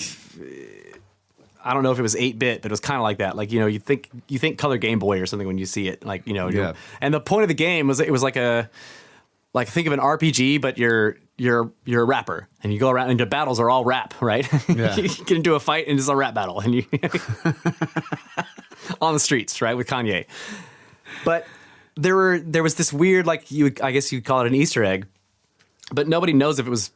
I don't know if it was 8-bit, but it was kind of like that. Like, you know, you think Color Game Boy or something when you see it. Like, you know, Yeah. and the point of the game was, it was like think of an RPG, but you're a rapper, and you go around, and the battles are all rap, right? Yeah. You get into a fight and it's a rap battle, and you on the streets, right, with Kanye. But there was this weird, like, I guess you'd call it an Easter egg, but nobody knows if it was.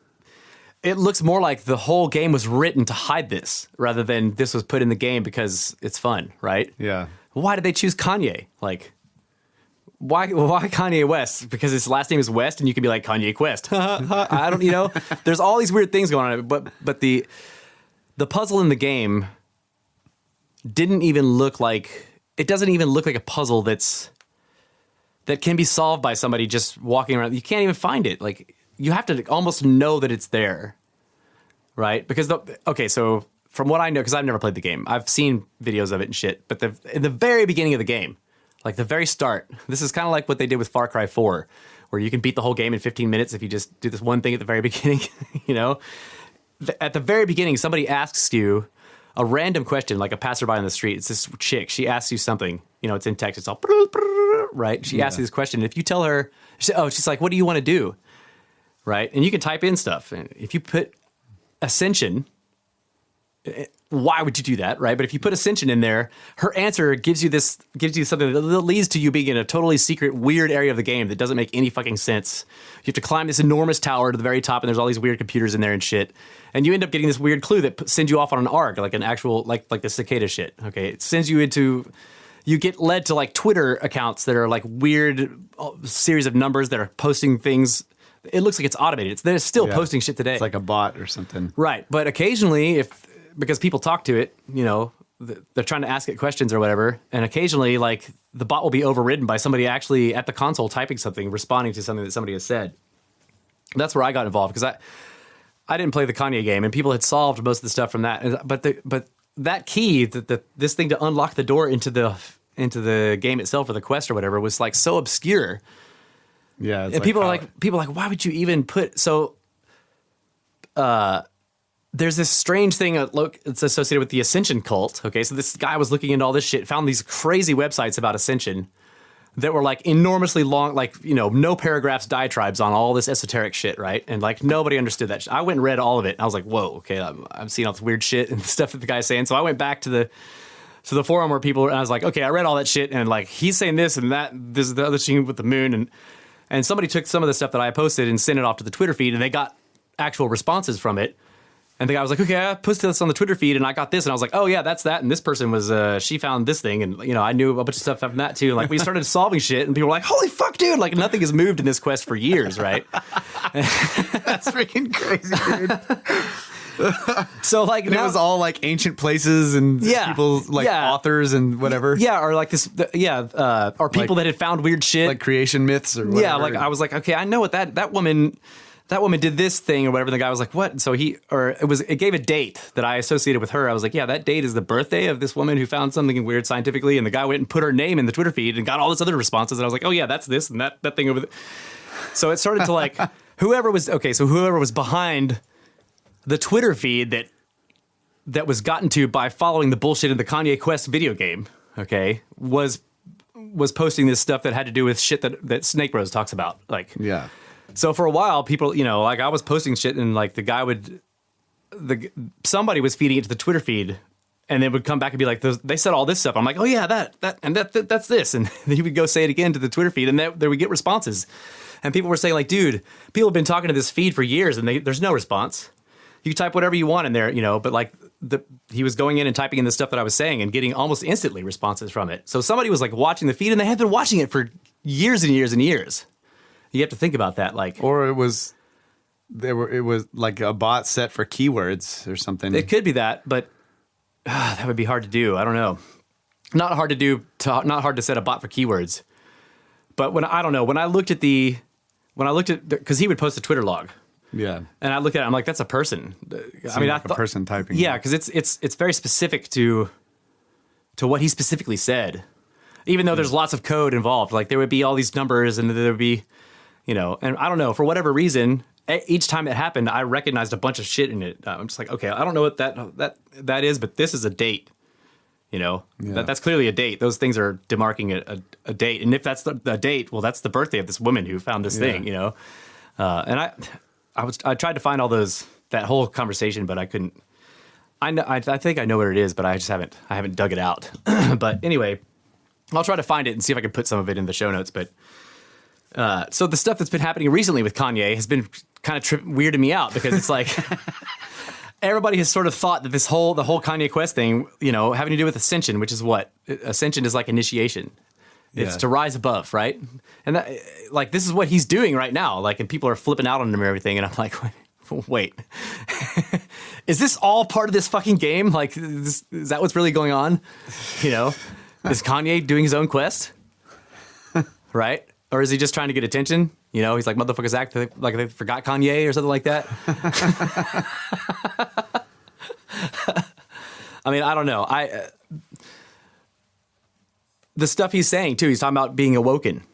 It looks more like the whole game was written to hide this, rather than this was put in the game because it's fun, right? Yeah. Why did they choose Kanye? Like, why Kanye West? Because his last name is West, and you can be like Kanye Quest. I don't, you know. There's all these weird things going on, but the puzzle in the game didn't even look like. It doesn't even look like a puzzle that can be solved by somebody just walking around. You can't even find it. Like, you have to almost know that it's there, right? Because so from what I know, because I've never played the game, I've seen videos of it and shit. But in the very beginning of the game, like the very start, this is kind of like what they did with Far Cry 4, where you can beat the whole game in 15 minutes if you just do this one thing at the very beginning. You know, at the very beginning, somebody asks you a random question, like a passerby on the street. It's this chick. She asks you something. You know, it's in text. It's all right. She asks you this question. If you tell her, she's like, "What do you want to do?" Right, and you can type in stuff. And if you put Ascension, why would you do that, right? But if you put Ascension in there, her answer gives you something that leads to you being in a totally secret, weird area of the game that doesn't make any fucking sense. You have to climb this enormous tower to the very top, and there's all these weird computers in there and shit. And you end up getting this weird clue that sends you off on an arc, like an actual, like the cicada shit. Okay, it sends you into. You get led to like Twitter accounts that are like weird series of numbers that are posting things. It looks like it's automated. They're still posting shit today. It's like a bot or something. Right. But occasionally, because people talk to it, you know, they're trying to ask it questions or whatever. And occasionally, like, the bot will be overridden by somebody actually at the console typing something, responding to something that somebody has said. That's where I got involved, because I didn't play the Kanye game, and people had solved most of the stuff from that. But that key, this thing to unlock the door into the game itself, or the quest or whatever, was like so obscure. Yeah, and people are like, why would you even put so? There's this strange thing. It's associated with the Ascension cult. Okay, so this guy was looking into all this shit, found these crazy websites about Ascension that were like enormously long, like, you know, no paragraphs, diatribes on all this esoteric shit, right? And like nobody understood that shit. I went and read all of it, and I was like, whoa, okay, I'm seeing all this weird shit and stuff that the guy's saying. So I went back to the forum where people, and I was like, okay, I read all that shit, and like he's saying this and that. This is the other thing with the moon, and somebody took some of the stuff that I posted and sent it off to the Twitter feed, and they got actual responses from it. And the guy was like, okay, I posted this on the Twitter feed, and I got this. And I was like, oh, yeah, that's that. And this person was, she found this thing. And, you know, I knew a bunch of stuff from that, too. And, like, we started solving shit, and people were like, holy fuck, dude. Like, nothing has moved in this quest for years, right? That's freaking crazy, dude. So, like, and it was all, like, ancient places and people, like, authors and whatever. Yeah, or, like, this, or people that had found weird shit. Like creation myths or whatever. Yeah, like, I was like, okay, I know what that woman did this thing or whatever. And the guy was like, what? And so it gave a date that I associated with her. I was like, yeah, that date is the birthday of this woman who found something weird scientifically. And the guy went and put her name in the Twitter feed and got all this other responses. And I was like, oh yeah, that's this and that thing over there. So it started to like, whoever was behind the Twitter feed that was gotten to by following the bullshit in the Kanye Quest video game, okay, was posting this stuff that had to do with shit that Snake Bros talks about. Like, yeah. So for a while, people, you know, like I was posting shit and like the guy somebody was feeding it to the Twitter feed, and they would come back and be like, they said all this stuff. I'm like, oh yeah, that's this. And then he would go say it again to the Twitter feed, and there we get responses. And people were saying like, dude, people have been talking to this feed for years and there's no response. You type whatever you want in there, you know, but like he was going in and typing in the stuff that I was saying and getting almost instantly responses from it. So somebody was like watching the feed, and they had been watching it for years and years and years. You have to think about that, like, or it was like a bot set for keywords or something. It could be that, but that would be hard to do. I don't know. not hard to do, not hard to set a bot for keywords. But when I looked at because he would post a Twitter log. Yeah. And I looked at it, I'm like, that's a person. I mean, like a person typing. Yeah, because it's very specific to what he specifically said. Even though there's lots of code involved, like there would be all these numbers, and there would be, and I don't know, for whatever reason, each time it happened, I recognized a bunch of shit in it. I'm just like, okay, I don't know what that is, but this is a date. That's clearly a date. Those things are demarking a date, and if that's the date, well, that's the birthday of this woman who found this thing. And I tried to find all that whole conversation, but I couldn't. I think I know what it is, but I haven't dug it out. But anyway, I'll try to find it and see if I can put some of it in the show notes. But so the stuff that's been happening recently with Kanye has been kind of weirding me out, because it's like everybody has sort of thought that the whole Kanye Quest thing, having to do with ascension, which is what ascension is, like initiation. It's to rise above, right? And that, like, this is what he's doing right now. Like, and people are flipping out on him and everything. And I'm like, wait, is this all part of this fucking game? Like, is that what's really going on? Is Kanye doing his own quest? Right? Or is he just trying to get attention? He's like, motherfuckers act like they forgot Kanye or something like that. I mean, I don't know. The stuff he's saying too, he's talking about being awoken.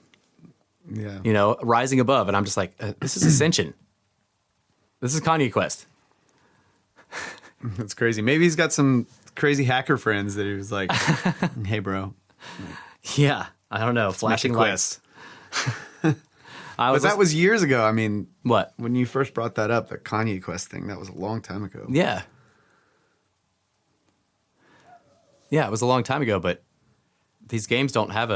Yeah. Rising above. And I'm just like, this is ascension. This is Kanye Quest. That's crazy. Maybe he's got some crazy hacker friends that he was like, hey, bro. Yeah. I don't know. Flashing lights. But that was years ago. I mean, what? When you first brought that up, the Kanye Quest thing, that was a long time ago. Yeah. Yeah, it was a long time ago, but these games don't have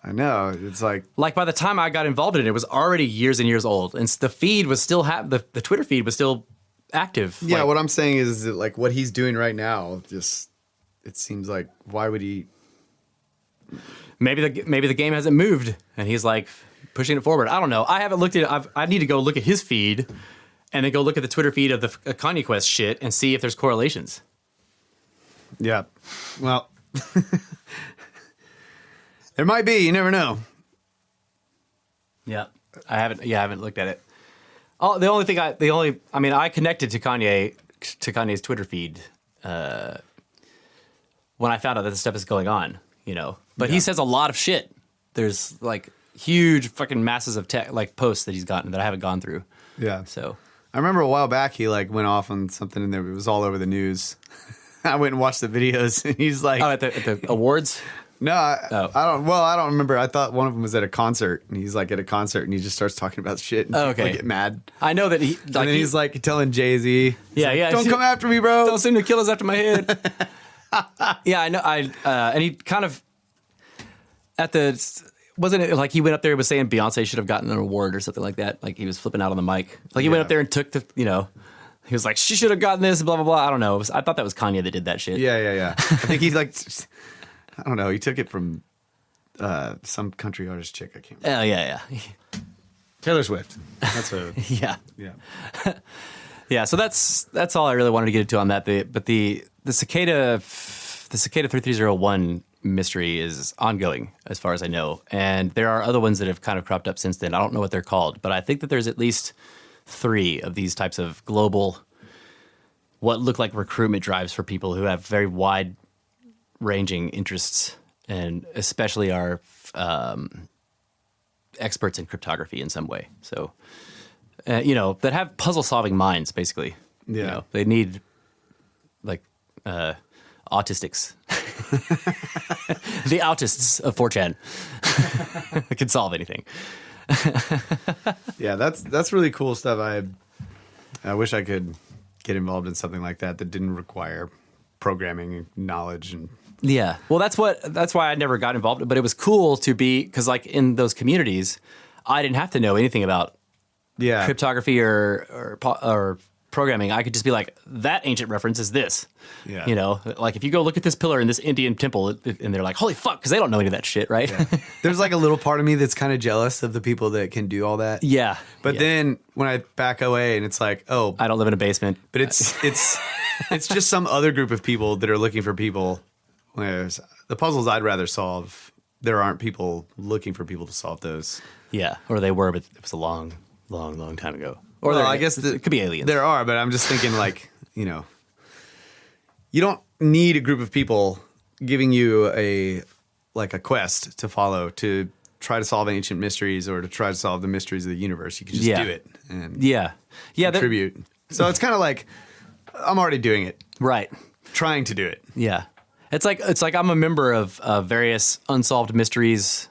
I know. It's like by the time I got involved in it, it was already years and years old, and the feed was still the Twitter feed was still active. Yeah, what I'm saying is that, like, what he's doing right now, just it seems like, why would he? Maybe the game hasn't moved, and he's like pushing it forward. I don't know. I haven't looked at it. I need to go look at his feed, and then go look at the Twitter feed of the Kanye Quest shit and see if there's correlations. Yeah. Well. There might be. You never know. Yeah, I haven't looked at it. I connected to Kanye's Twitter feed when I found out that this stuff is going on. But he says a lot of shit. There's like huge fucking masses of posts that he's gotten that I haven't gone through. Yeah. So I remember a while back he went off on something, and it was all over the news. I went and watched the videos, and he's like, at the awards. No, I don't. Well, I don't remember. I thought one of them was at a concert, and he's like at a concert, and he just starts talking about shit, and people get mad. I know that he. And then he's like telling Jay-Z, don't come after me, bro. Don't send me killers after my head. Yeah, I know. And he kind of wasn't it like he went up there and was saying Beyonce should have gotten an award or something like that? Like he was flipping out on the mic. Like he went up there and took he was like, she should have gotten this, blah blah blah. I don't know. I thought that was Kanye that did that shit. Yeah. I think he's like. I don't know. He took it from some country artist chick. I can't remember. Oh, yeah. Taylor Swift. That's a... Yeah. Yeah. Yeah, so that's all I really wanted to get into on that. But the Cicada 3301 mystery is ongoing, as far as I know. And there are other ones that have kind of cropped up since then. I don't know what they're called, but I think that there's at least 3 of these types of global, what look like recruitment drives for people who have very wide ranging interests, and especially are experts in cryptography in some way. So, that have puzzle solving minds, basically. Yeah. They need autistics. The autists of 4chan can solve anything. Yeah, that's really cool stuff. I wish I could get involved in something like that didn't require programming knowledge and. Yeah. Well, that's why I never got involved, but it was cool to be, because like in those communities, I didn't have to know anything about cryptography or programming. I could just be like, that ancient reference is this. Yeah. Like if you go look at this pillar in this Indian temple, and they're like, holy fuck, because they don't know any of that shit, right? Yeah. There's like a little part of me that's kind of jealous of the people that can do all that. Yeah. But then when I back away and it's like, oh, I don't live in a basement. But it's just some other group of people that are looking for people Whereas the puzzles I'd rather solve, there aren't people looking for people to solve those. Yeah, or they were, but it was a long, long, long time ago. Or Well, I guess it could be aliens. There are, but I'm just thinking like, you don't need a group of people giving you a quest to follow to try to solve ancient mysteries or to try to solve the mysteries of the universe. You can just do it and contribute. So it's kind of like I'm already doing it, right? Trying to do it. Yeah, it's like I'm a member of various unsolved mysteries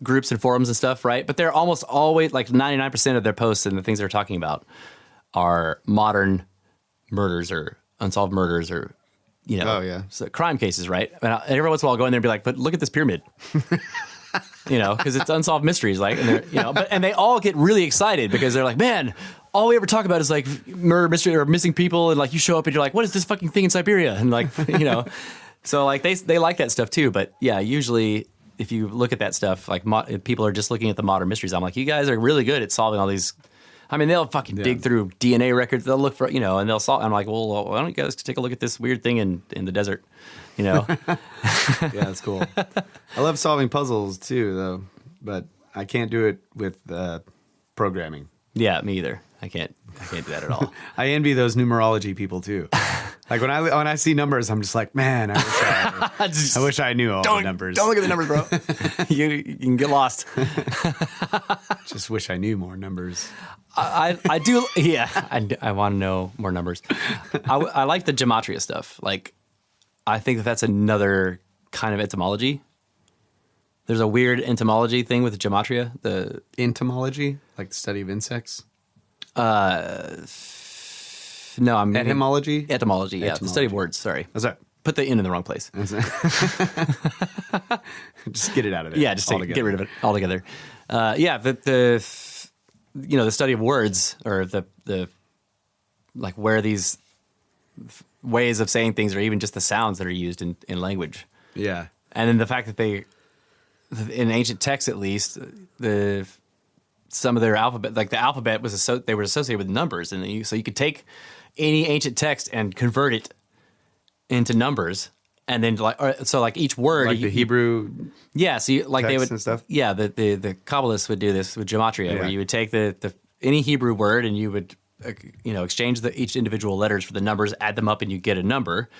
groups and forums and stuff, right? But they're almost always like 99% of their posts and the things they're talking about are modern murders or unsolved murders or so crime cases, right? And every once in a while I'll go in there and be like, but look at this pyramid. Because it's unsolved mysteries, like, and they're, and they all get really excited because they're like, man, all we ever talk about is like murder, mystery, or missing people, and like you show up and you're like, what is this fucking thing in Siberia? And like, so like they like that stuff too. But yeah, usually if you look at that stuff, like people are just looking at the modern mysteries. I'm like, you guys are really good at solving all these. I mean, they'll fucking dig through DNA records. They'll look for, and they'll solve. I'm like, well, why don't you guys take a look at this weird thing in the desert? Yeah, that's cool. I love solving puzzles too, though, but I can't do it with programming. Yeah, me either. I can't do that at all. I envy those numerology people too. Like when I see numbers, I'm just like, man, I wish I knew all the numbers. Don't look at the numbers, bro. you can get lost. Just wish I knew more numbers. I do. Yeah, I want to know more numbers. I like the Gematria stuff. Like, I think that's another kind of entomology. There's a weird entomology thing with Gematria. The entomology, like the study of insects. No, I'm etymology. Etymology, yeah, the study of words. Sorry, put the in the wrong place. Just get it out of there. Yeah, just get rid of it altogether. The study of words or the like where these ways of saying things or even just the sounds that are used in language. Yeah, and then the fact that they in ancient texts at least some of their alphabet, like the alphabet they were associated with numbers, and so you could take any ancient text and convert it into numbers, and then like each word, like the Hebrew, so they would and stuff. Yeah, the Kabbalists would do this with Gematria, where you would take the any Hebrew word and you would exchange each individual letters for the numbers, add them up, and you get a number.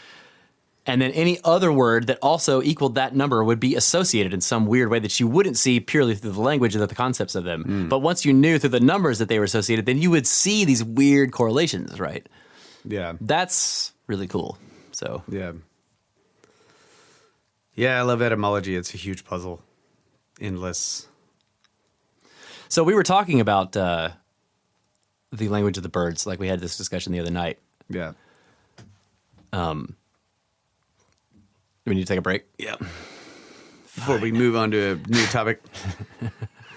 And then any other word that also equaled that number would be associated in some weird way that you wouldn't see purely through the language or the concepts of them. But once you knew through the numbers that they were associated, then you would see these weird correlations, right? Yeah. That's really cool. So yeah. Yeah, I love etymology. It's a huge puzzle. Endless. So we were talking about the language of the birds. Like we had this discussion the other night. Yeah. Do we need to take a break? Yeah. Before we move on to a new topic.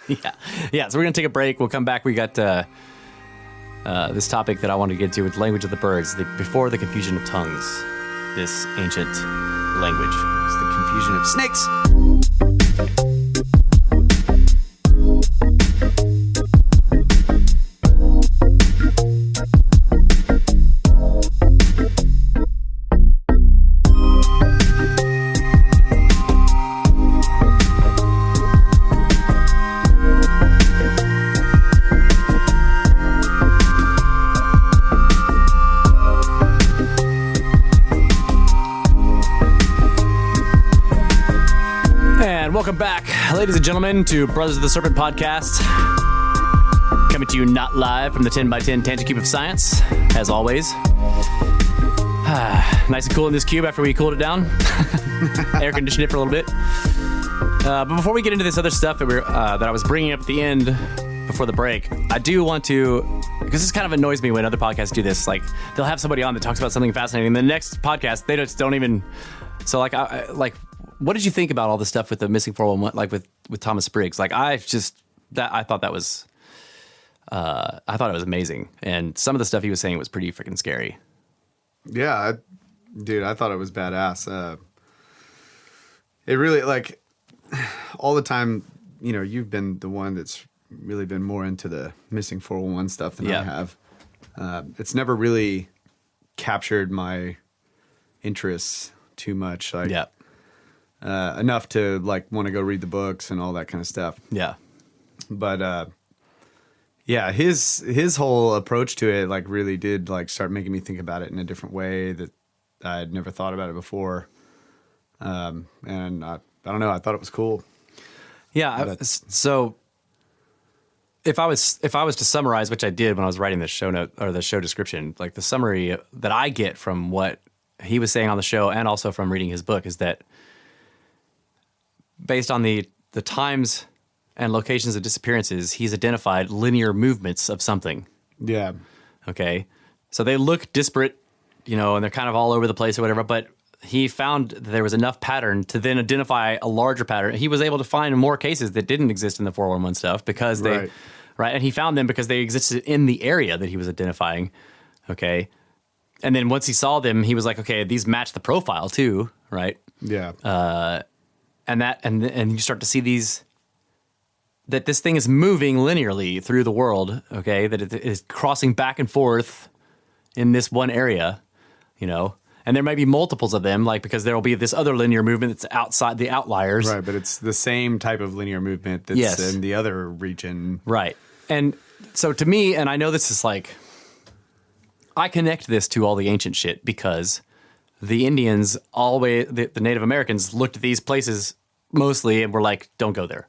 Yeah. So we're going to take a break. We'll come back. We got this topic that I want to get to with language of the birds, before the confusion of tongues, this ancient language. It's the confusion of snakes. Welcome back, ladies and gentlemen, to Brothers of the Serpent podcast. Coming to you not live from the 10x10 Tangent Cube of Science, as always. Nice and cool in this cube after we cooled it down. Air conditioned it for a little bit. But before we get into this other stuff that I was bringing up at the end before the break, I do want to, because this kind of annoys me when other podcasts do this. Like, they'll have somebody on that talks about something fascinating, and the next podcast, they just don't even. So, what did you think about all the stuff with the missing 411, like with Thomas Spriggs? Like, I thought it was amazing, and some of the stuff he was saying was pretty freaking scary. Yeah, dude, I thought it was badass. It really, like, all the time, you've been the one that's really been more into the missing 411 stuff than I have. It's never really captured my interests too much. Like, enough to like want to go read the books and all that kind of stuff. Yeah. But yeah, his whole approach to it like really did like start making me think about it in a different way that I'd never thought about it before. And I don't know, I thought it was cool. Yeah. So if I was to summarize, which I did when I was writing the show note or the show description, like the summary that I get from what he was saying on the show and also from reading his book is that based on the times and locations of disappearances, he's identified linear movements of something. Yeah. Okay. So they look disparate, you know, and they're kind of all over the place or whatever, but he found that there was enough pattern to then identify a larger pattern. He was able to find more cases that didn't exist in the 411 stuff because they, right. And he found them because they existed in the area that he was identifying. Okay. And then once he saw them, he was like, okay, these match the profile too. Right. Yeah. And you start to see these, that this thing is moving linearly through the world, okay, that it is crossing back and forth in this one area, you know, and there might be multiples of them, like because there will be this other linear movement that's outside the outliers. Right, but it's the same type of linear movement that's in the other region. Right. And so to me, and I know this is like, I connect this to all the ancient shit because the Indians always, the Native Americans looked at these places mostly and were like, don't go there.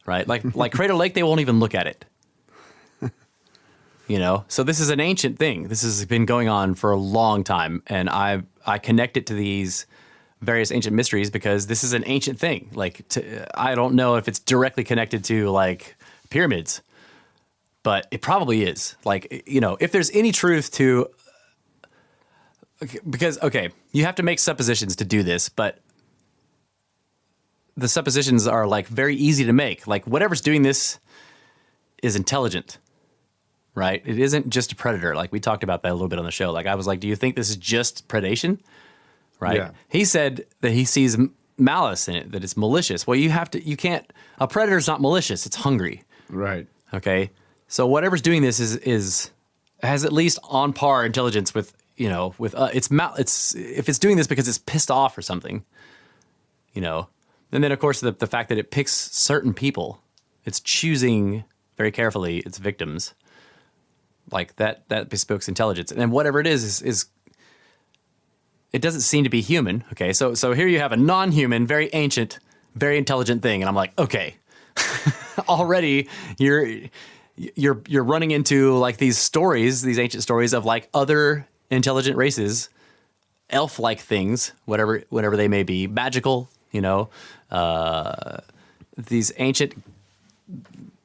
Right? Like Crater Lake, they won't even look at it. You know? So this is an ancient thing. This has been going on for a long time. And I connect it to these various ancient mysteries because this is an ancient thing. Like, I don't know if it's directly connected to like pyramids, but it probably is. Like, you know, if there's any truth to, because, okay, you have to make suppositions to do this, but the suppositions are like very easy to make. Like whatever's doing this is intelligent, right? It isn't just a predator. Like we talked about that a little bit on the show. Like I was like, do you think this is just predation? Right. Yeah. He said that he sees malice in it, that it's malicious. Well, you can't, a predator's not malicious. It's hungry. Right. Okay. So whatever's doing this has at least on par intelligence with, you know, with, if it's doing this because it's pissed off or something, you know. And then, of course, the fact that it picks certain people, it's choosing very carefully its victims, like that bespokes intelligence. And whatever it is it doesn't seem to be human. Okay, so here you have a non-human, very ancient, very intelligent thing, and I'm like, okay, already you're running into like these stories, these ancient stories of like other intelligent races, elf-like things, whatever they may be, magical. You know, these ancient,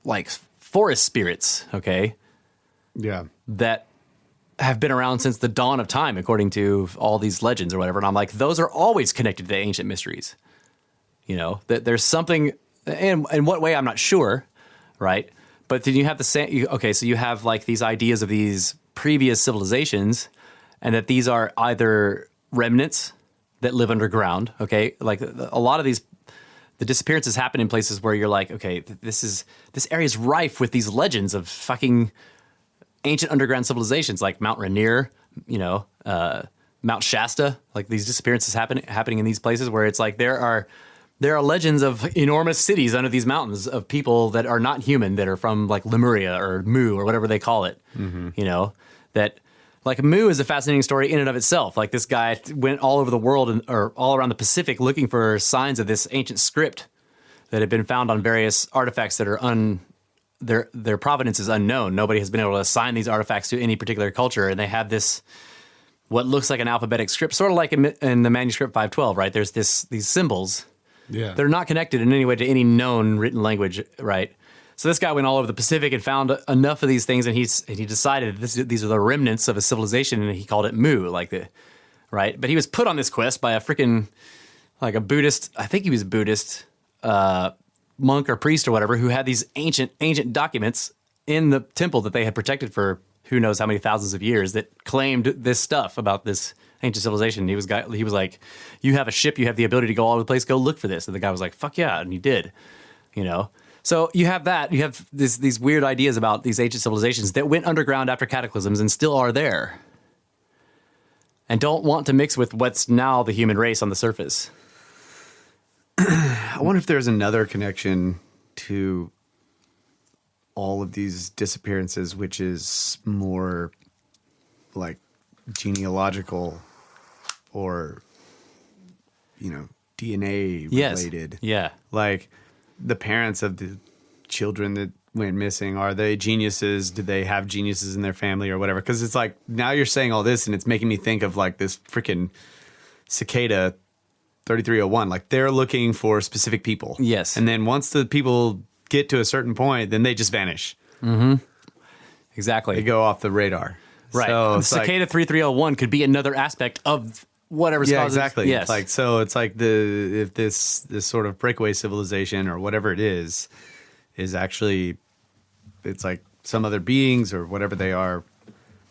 like, forest spirits, okay? Yeah. That have been around since the dawn of time, according to all these legends or whatever. And I'm like, those are always connected to the ancient mysteries. You know, that there's something, and in what way, I'm not sure, right? But then you have the same, so you have, like, these ideas of these previous civilizations, and that these are either remnants that live underground, okay? Like a lot of these, the disappearances happen in places where you're like, okay, this area is rife with these legends of fucking ancient underground civilizations, like Mount Rainier, you know, Mount Shasta. Like these disappearances happening in these places where it's like there are legends of enormous cities under these mountains of people that are not human, that are from like Lemuria or Mu or whatever they call it. Mm-hmm. You know, that. Like Mu is a fascinating story in and of itself. Like this guy went all over the world or all around the Pacific looking for signs of this ancient script that had been found on various artifacts that are their provenance is unknown. Nobody has been able to assign these artifacts to any particular culture, and they have this what looks like an alphabetic script, sort of like in the manuscript 512, right? There's these symbols. Yeah. They're not connected in any way to any known written language, right? So this guy went all over the Pacific and found enough of these things, and he decided these are the remnants of a civilization, and he called it Mu, right? But he was put on this quest by a freaking, like a Buddhist, I think he was a Buddhist monk or priest or whatever, who had these ancient documents in the temple that they had protected for who knows how many thousands of years that claimed this stuff about this ancient civilization. He was like, you have a ship, you have the ability to go all over the place, go look for this. And the guy was like, fuck yeah, and he did, you know? So you have that. You have these weird ideas about these ancient civilizations that went underground after cataclysms and still are there, and don't want to mix with what's now the human race on the surface. I wonder if there's another connection to all of these disappearances, which is more like genealogical or, DNA related. Yeah. Like the parents of the children that went missing, are they geniuses? Do they have geniuses in their family or whatever? Because it's like, now you're saying all this and it's making me think of like this freaking cicada 3301. Like they're looking for specific people. Yes. And then once the people get to a certain point, then they just vanish. Exactly. They go off the radar. Right. So it's Cicada like, 3301 could be another aspect of whatever's yeah, causing. exactly. Yes. Like, so it's like if this sort of breakaway civilization or whatever it is actually, it's like some other beings or whatever they are,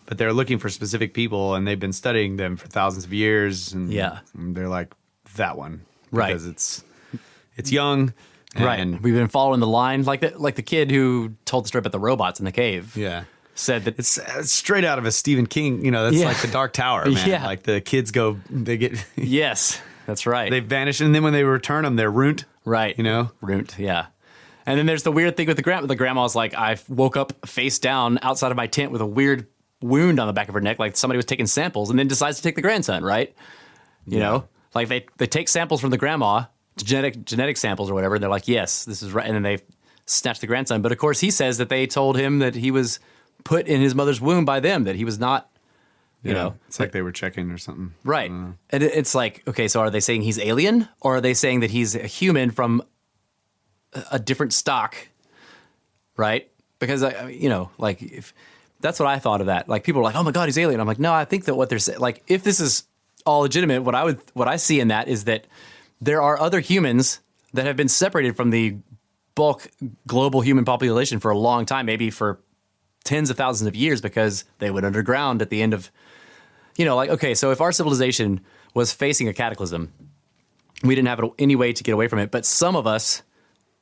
but they're looking for specific people and they've been studying them for thousands of years. And, Yeah. and they're like that one. Right. Because it's young. Right. And We've been following the line, like the kid who told the story about the robots in the cave. yeah. Said that It's straight out of a Stephen King, that's Yeah. like the Dark Tower, man. Yeah. Like the kids they get, yes, that's right. they vanish. And then when they return them, they're ruined. Right. Runt, yeah. And then there's the weird thing with the grandma. The grandma's like, I woke up face down outside of my tent with a weird wound on the back of her neck, like somebody was taking samples, and then decides to take the grandson, right? You know? Like they take samples from the grandma, genetic samples or whatever, and they're like, yes, this is right. And then they snatch the grandson. But of course, he says that they told him that he was put in his mother's womb by them, that he was not, you know. It's like they were checking or something. Right. And it's like, okay, so are they saying he's alien, or are they saying that he's a human from a different stock, right? Because, like, if that's what I thought of that. Like, people are like, oh my God, he's alien. I'm like, no, I think that what they're saying, like, if this is all legitimate, what I see in that is that there are other humans that have been separated from the bulk global human population for a long time, maybe for tens of thousands of years, because they went underground at the end of, like, okay, so if our civilization was facing a cataclysm, we didn't have any way to get away from it, but some of us,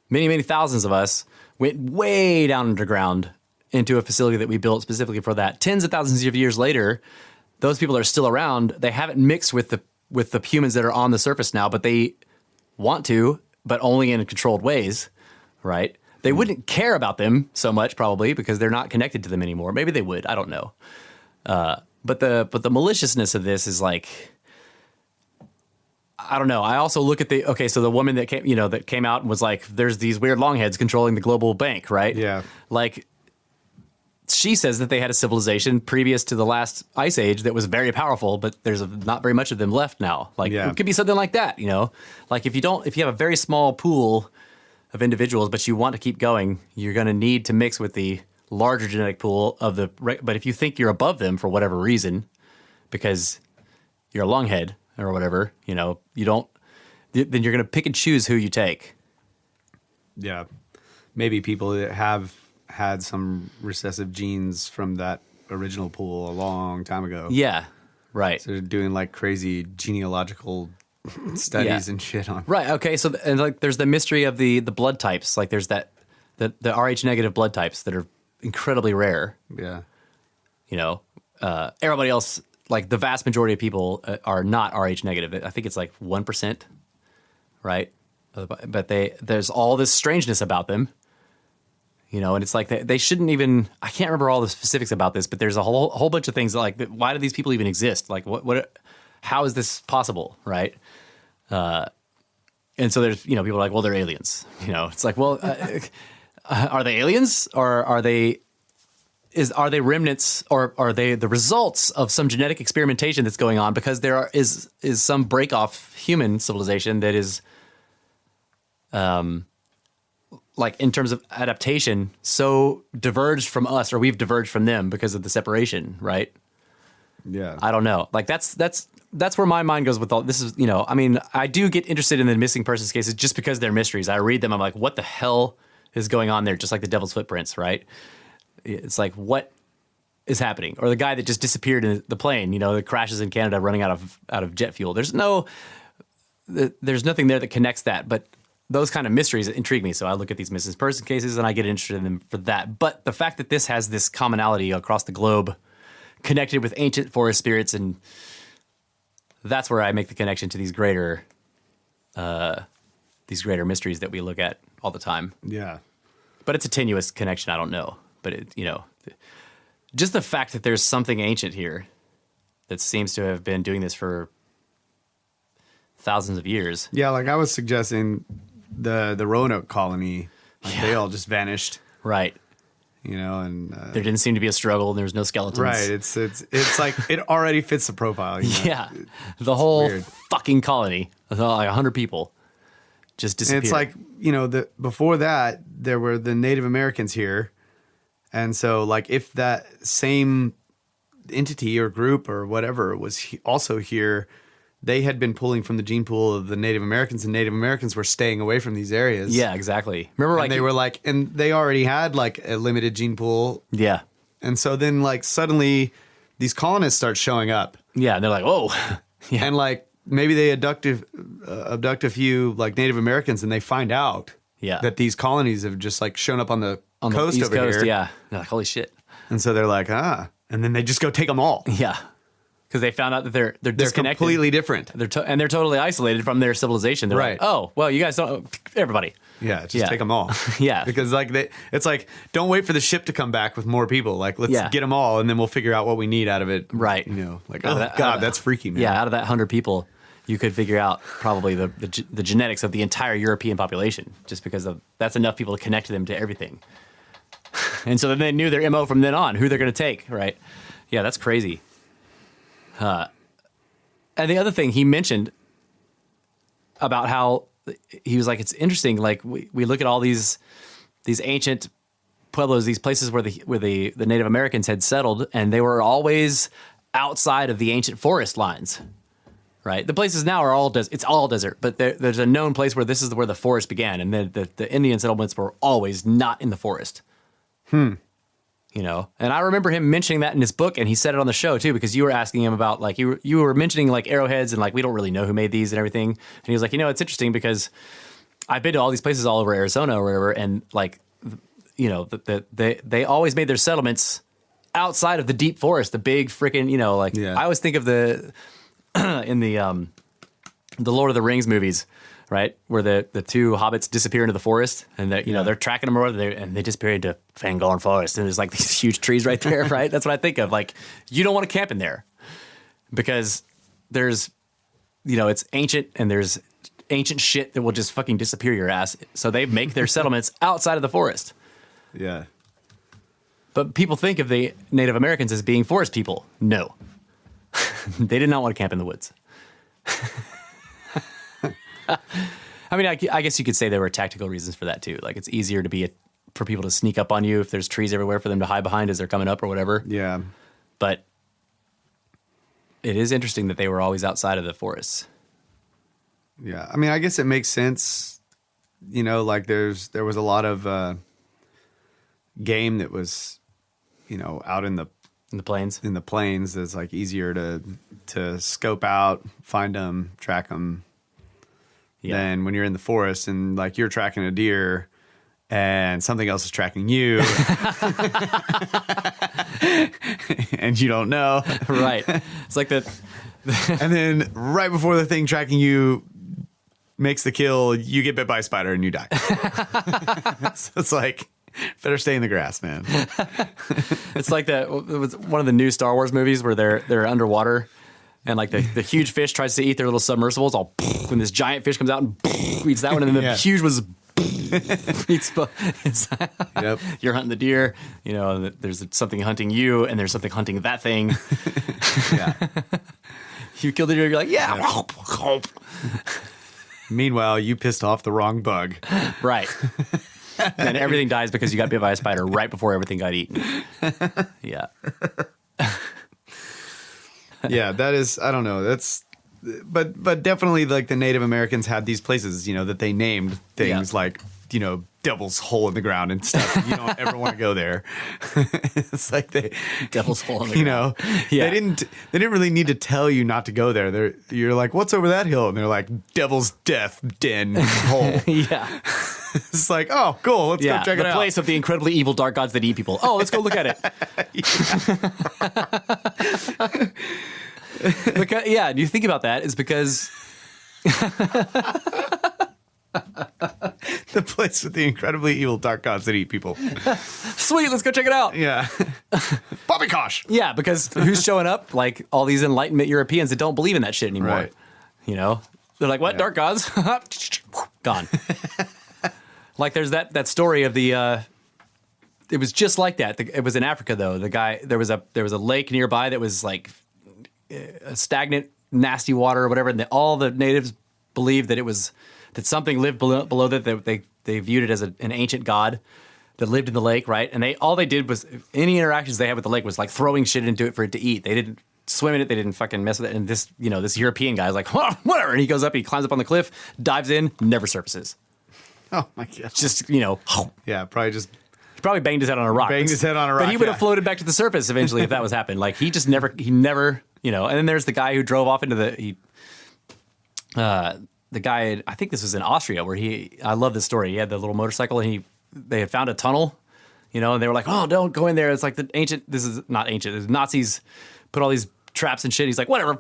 many, many thousands of us, went way down underground into a facility that we built specifically for that. Tens of thousands of years later, those people are still around. They haven't mixed with the humans that are on the surface now, but they want to, but only in controlled ways, right? They wouldn't care about them so much, probably, because they're not connected to them anymore. Maybe they would. I don't know. But the maliciousness of this is like, I don't know. I also look at so the woman that came out and was like, there's these weird longheads controlling the global bank, right? Yeah. Like, she says that they had a civilization previous to the last ice age that was very powerful, but there's not very much of them left now. Like, it could be something like that, Like, if you have a very small pool of individuals, but you want to keep going, you're going to need to mix with the larger genetic pool but if you think you're above them for whatever reason, because you're a longhead or whatever, then you're going to pick and choose who you take. Yeah. Maybe people that have had some recessive genes from that original pool a long time ago. Yeah. Right. So they're doing like crazy genealogical studies and shit on. Right. Okay. So, and like, there's the mystery of the blood types. Like, there's the Rh negative blood types that are incredibly rare. Yeah. Everybody else, like the vast majority of people are not Rh negative. I think it's like 1%, right? But there's all this strangeness about them, and it's like they shouldn't even. I can't remember all the specifics about this, but there's a whole bunch of things like, why do these people even exist? Like, how is this possible, right? And so there's, people are like, well, they're aliens. It's like, well, are they aliens, or are they remnants, or are they the results of some genetic experimentation that's going on? Because there is some break off human civilization that is, like, in terms of adaptation, so diverged from us, or we've diverged from them because of the separation, right? Yeah. I don't know. Like, that's where my mind goes with all this is, I mean, I do get interested in the missing persons cases just because they're mysteries. I read them, I'm like, what the hell is going on there? Just like the Devil's Footprints, right? It's like, what is happening? Or the guy that just disappeared in the plane, that crashes in Canada running out of jet fuel. There's nothing there that connects that, but those kind of mysteries intrigue me. So I look at these missing person cases and I get interested in them for that. But the fact that this has this commonality across the globe, connected with ancient forest spirits, and that's where I make the connection to these greater these greater mysteries that we look at all the time. Yeah. But it's a tenuous connection. I don't know. But, just the fact that there's something ancient here that seems to have been doing this for thousands of years. Yeah, like I was suggesting the Roanoke colony, like they all just vanished. Right. And there didn't seem to be a struggle and there was no skeletons. Right. It's like it already fits the profile. Yeah. The whole weird. fucking colony, like 100 people just disappeared. And it's like, before that, there were the Native Americans here. And so, like, if that same entity or group or whatever was also here, they had been pulling from the gene pool of the Native Americans, and Native Americans were staying away from these areas. Yeah, exactly. Remember, and they were like, and they already had like a limited gene pool. Yeah. And so then, like, suddenly these colonists start showing up. Yeah, and they're like, whoa. Yeah. And like, maybe they abduct a few like Native Americans, and they find out that these colonies have just like shown up on the coast East over Coast, here. yeah. They're like, holy shit. And so they're like, and then they just go take them all. Yeah. Because they found out that they're They're disconnected. completely different. They're totally isolated from their civilization. They're Right. like, oh, well, you guys don't, everybody. Yeah, just take them all. Yeah. Because like it's like, don't wait for the ship to come back with more people. Like, let's Yeah. get them all, and then we'll figure out what we need out of it. Right. Like, Out of oh that- God, that's freaky, man. Yeah, out of that 100 people, you could figure out probably the genetics of the entire European population, just because that's enough people to connect them to everything. And so then they knew their MO from then on, who they're going to take, right? Yeah, that's crazy. And the other thing he mentioned about how he was like, it's interesting, like we look at all these ancient pueblos, these places where the Native Americans had settled, and they were always outside of the ancient forest lines. Right, the places now are it's all desert, but there's a known place where this is where the forest began, and the Indian settlements were always not in the forest. And I remember him mentioning that in his book, and he said it on the show too, because you were asking him about like you were mentioning like arrowheads and like we don't really know who made these and everything, and he was like, it's interesting because I've been to all these places all over Arizona or wherever, and like they always made their settlements outside of the deep forest, the big freaking I always think of in the Lord of the Rings movies, right, where the two hobbits disappear into the forest, and they're tracking them around, and they disappear into Fangorn Forest, and there's like these huge trees right there, right? That's what I think of. Like, you don't want to camp in there because there's, it's ancient, and there's ancient shit that will just fucking disappear your ass. So they make their settlements outside of the forest. Yeah. But people think of the Native Americans as being forest people. No. They did not want to camp in the woods. I mean, I guess you could say there were tactical reasons for that too. Like, it's easier for people to sneak up on you if there's trees everywhere for them to hide behind as they're coming up or whatever. Yeah. But it is interesting that they were always outside of the forests. Yeah. I mean, I guess it makes sense. Like there was a lot of game that was, out in the plains. In the plains, it's like easier to scope out, find them, track them. Yeah. Than when you're in the forest and like you're tracking a deer and something else is tracking you and you don't know. Right. It's like that. And then right before the thing tracking you makes the kill, you get bit by a spider and you die. So it's like, better stay in the grass, man. It's like it was one of the new Star Wars movies where they're underwater, and like the huge fish tries to eat their little submersibles, all when this giant fish comes out and eats that one, and then the huge was eats. Yep. You're hunting the deer, there's something hunting you, and there's something hunting that thing. Yeah. You killed the deer, you're like, yeah. Meanwhile, you pissed off the wrong bug. Right. And everything dies because you got bit by a spider right before everything got eaten. Yeah. Yeah, that is, I don't know. That's, but definitely like the Native Americans had these places, that they named things like, Devil's Hole in the Ground and stuff. You don't ever want to go there. It's like Devil's Hole in the Ground. Yeah. They didn't really need to tell you not to go there. You're like, what's over that hill? And they're like, Devil's Death Den Hole. Yeah. It's like, oh, cool. Let's go check it out. The place of the incredibly evil dark gods that eat people. Oh, let's go look at it. Do you think about that? It's because The place with the incredibly evil dark gods that eat people. Sweet, let's go check it out. Yeah. Poppycosh. Yeah, because who's showing up? Like all these Enlightenment Europeans that don't believe in that shit anymore. Right. You know, they're like, "What dark gods?" Gone. Like there's that story of the. It was just like that. It was in Africa though. The guy there was a lake nearby that was like a stagnant, nasty water or whatever, and all the natives believed that something lived below that. They viewed it as an ancient god that lived in the lake, right? And all they did was any interactions they had with the lake was like throwing shit into it for it to eat. They didn't swim in it. They didn't fucking mess with it. And this European guy is like, whatever. And he goes up, he climbs up on the cliff, dives in, never surfaces. Oh my God. Just, Yeah, probably just he probably banged his head on a rock. Banged his head on a rock. But he would have yeah. floated back to the surface eventually if that was happened. Like he never, And then there's the guy who drove off into the guy, I think this was in Austria, where I love this story. He had the little motorcycle and they had found a tunnel, and they were like, "Oh, don't go in there. It's like this is not ancient. The Nazis put all these traps and shit." He's like, "Whatever."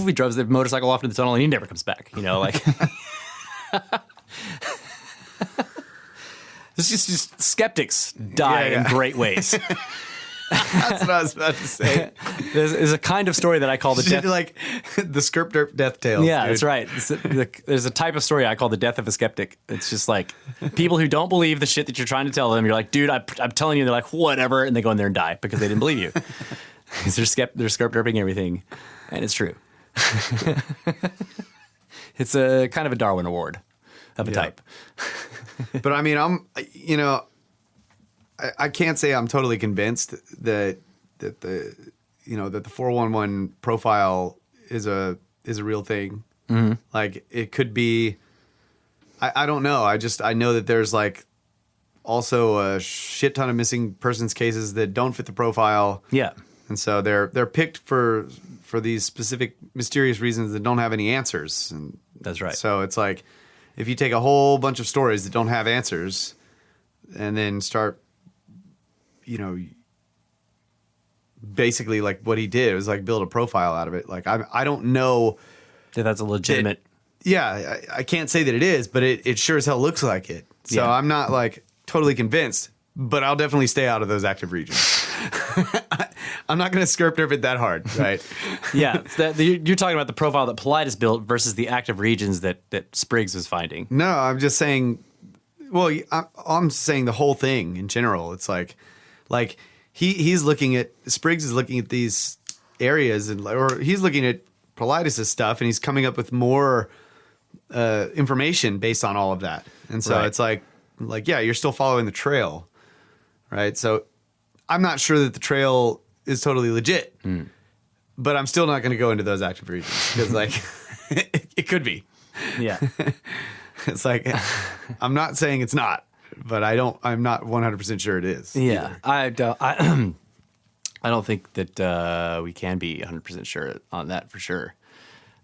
He drives the motorcycle off into the tunnel and he never comes back, like. It's just skeptics die in great ways. That's what I was about to say. There's a kind of story that I call the death. Like the script death tales. Yeah, dude. that's right. There's a type of story I call the death of a skeptic. It's just like people who don't believe the shit that you're trying to tell them. You're like, dude, I'm telling you. They're like, whatever, and they go in there and die because they didn't believe you. Because they're script derping everything, and it's true. It's a kind of a Darwin Award of a type. But I mean, I can't say I'm totally convinced that the 411 profile is a real thing. Mm-hmm. Like it could be. I don't know. I know that there's like also a shit ton of missing persons cases that don't fit the profile. Yeah, and so they're picked for these specific mysterious reasons that don't have any answers. And that's right. So it's like if you take a whole bunch of stories that don't have answers, and then start. Basically like what he did was like build a profile out of it. Like I don't know that that's a legitimate. I can't say that it is, but it sure as hell looks like it. So I'm not like totally convinced, but I'll definitely stay out of those active regions. I'm not going to script it that hard, right? Yeah, you're talking about the profile that Paulides built versus the active regions that Spriggs was finding. No, I'm just saying. Well, I'm saying the whole thing in general. It's like he's looking at Spriggs is looking at these areas or he's looking at Paulides' stuff and he's coming up with more information based on all of that. And so it's like yeah, you're still following the trail, right? So I'm not sure that the trail is totally legit, but I'm still not going to go into those active regions because like it could be. Yeah. It's like I'm not saying it's not, but I'm not 100% sure it is. Yeah, either. I don't think that we can be 100% sure on that for sure.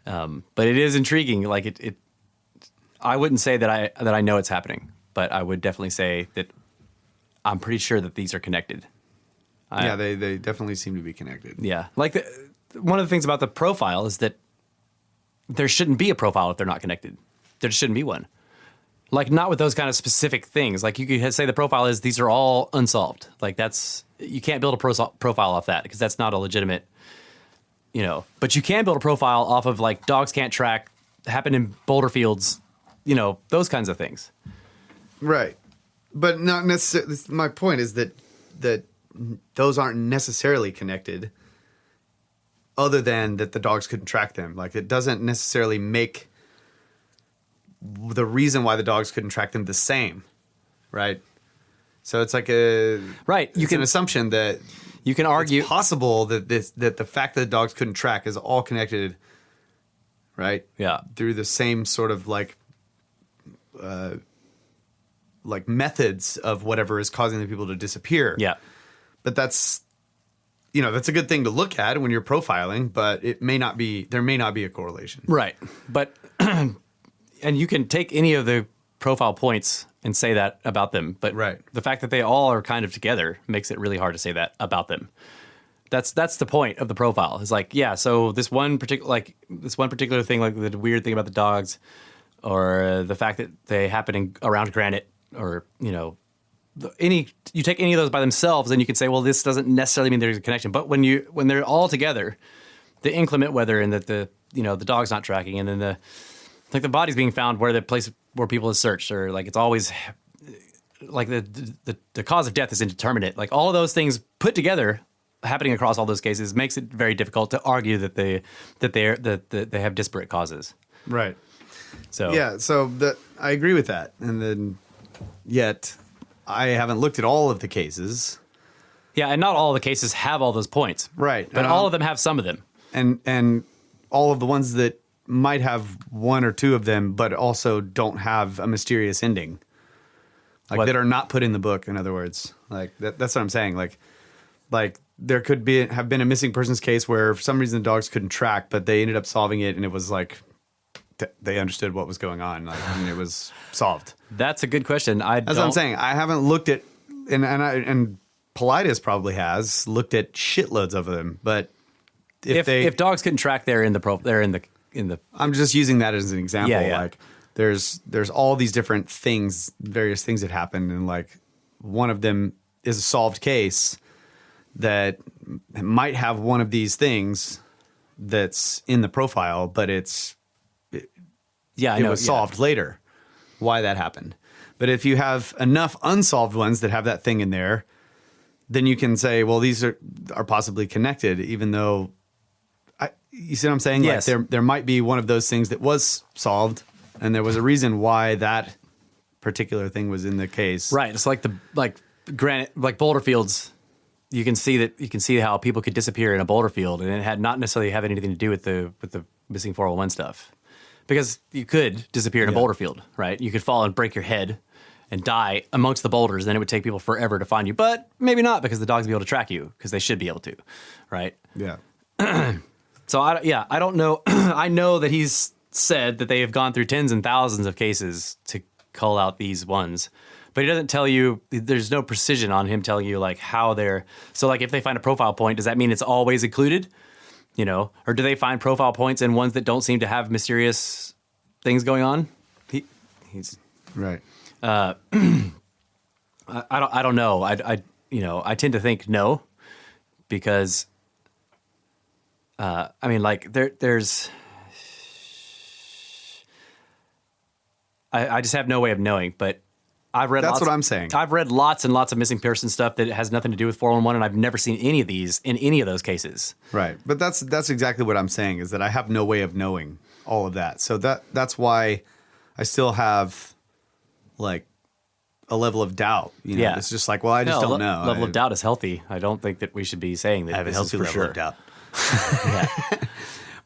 But it is intriguing. Like it I wouldn't say that I know it's happening, but I would definitely say that I'm pretty sure that these are connected. They definitely seem to be connected. Yeah, like one of the things about the profile is that there shouldn't be a profile if they're not connected. There shouldn't be one. Like not with those kind of specific things. Like you could say the profile is these are all unsolved. Like you can't build a profile off that because that's not a legitimate, But you can build a profile off of like dogs can't track, happened in boulder fields, those kinds of things. Right, but not necessarily. My point is that those aren't necessarily connected. Other than that, the dogs couldn't track them. Like it doesn't necessarily make the reason why the dogs couldn't track them the same, right? So it's like an assumption that you can argue it's possible that the fact that the dogs couldn't track is all connected, right? Yeah, through the same sort of like methods of whatever is causing the people to disappear. Yeah, but that's a good thing to look at when you're profiling, but it may not be. There may not be a correlation, right? But and you can take any of the profile points and say that about them, but the fact that they all are kind of together makes it really hard to say that about them. That's the point of the profile. It's like, yeah, so this one particular thing, like the weird thing about the dogs, or the fact that they happen around granite, or you take any of those by themselves, and you could say, well, this doesn't necessarily mean there's a connection. But when they're all together, the inclement weather and that the dog's not tracking, and then the body's being found where the place where people have searched, or like it's always like the cause of death is indeterminate. Like all of those things put together, happening across all those cases, makes it very difficult to argue that they have disparate causes. Right. So yeah, so I agree with that, and then yet I haven't looked at all of the cases. Yeah, and not all of the cases have all those points. Right. But all of them have some of them. And all of the ones that might have one or two of them, but also don't have a mysterious ending, like that are not put in the book. In other words, like that's what I'm saying. Like there could have been a missing persons case where for some reason the dogs couldn't track, but they ended up solving it, and it was like they understood what was going on, and it was solved. That's a good question. That's what I'm saying. I haven't looked at, and Paulides probably has looked at shitloads of them, but if dogs couldn't track, they're in the. I'm just using that as an example. Yeah. Like there's all these different things, various things that happen, and like one of them is a solved case that might have one of these things that's in the profile, but it was solved later. Why that happened. But if you have enough unsolved ones that have that thing in there, then you can say, well, these are possibly connected, even though you see what I'm saying? Yes. Like there might be one of those things that was solved, and there was a reason why that particular thing was in the case. Right. It's like granite, like boulder fields. You can see how people could disappear in a boulder field, and it had not necessarily have anything to do with the missing 401 stuff. Because you could disappear in a boulder field, right? You could fall and break your head and die amongst the boulders, then it would take people forever to find you. But maybe not, because the dogs will be able to track you, because they should be able to, right? Yeah. So, I don't know. I know that he's said that they have gone through tens and thousands of cases to cull out these ones. But he doesn't tell you, there's no precision on him telling you, like, how they're... So, like, if they find a profile point, does that mean it's always included? Or do they find profile points in ones that don't seem to have mysterious things going on? He's right. I don't know. I tend to think no, because there's I just have no way of knowing. But I've read. That's what I'm saying. I've read lots and lots of missing person stuff that has nothing to do with 411, and I've never seen any of these in any of those cases. Right. But that's exactly what I'm saying, is that I have no way of knowing all of that. So that's why I still have like a level of doubt. Yeah. It's just like, well, I just don't know. Level of doubt is healthy. I don't think that we should be saying that. I have a healthy level of doubt. Yeah.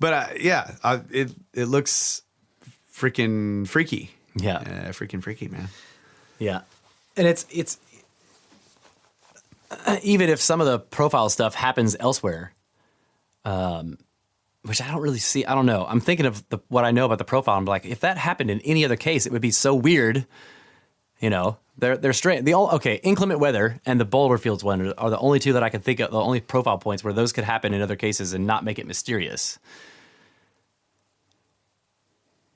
But it looks freaking freaky. Yeah. Freaking freaky, man. Yeah. And it's even if some of the profile stuff happens elsewhere, which I don't really see. I don't know. I'm thinking of what I know about the profile. I'm like, if that happened in any other case, it would be so weird. They're straight. Inclement weather and the boulder fields one are the only two that I can think of, the only profile points where those could happen in other cases and not make it mysterious.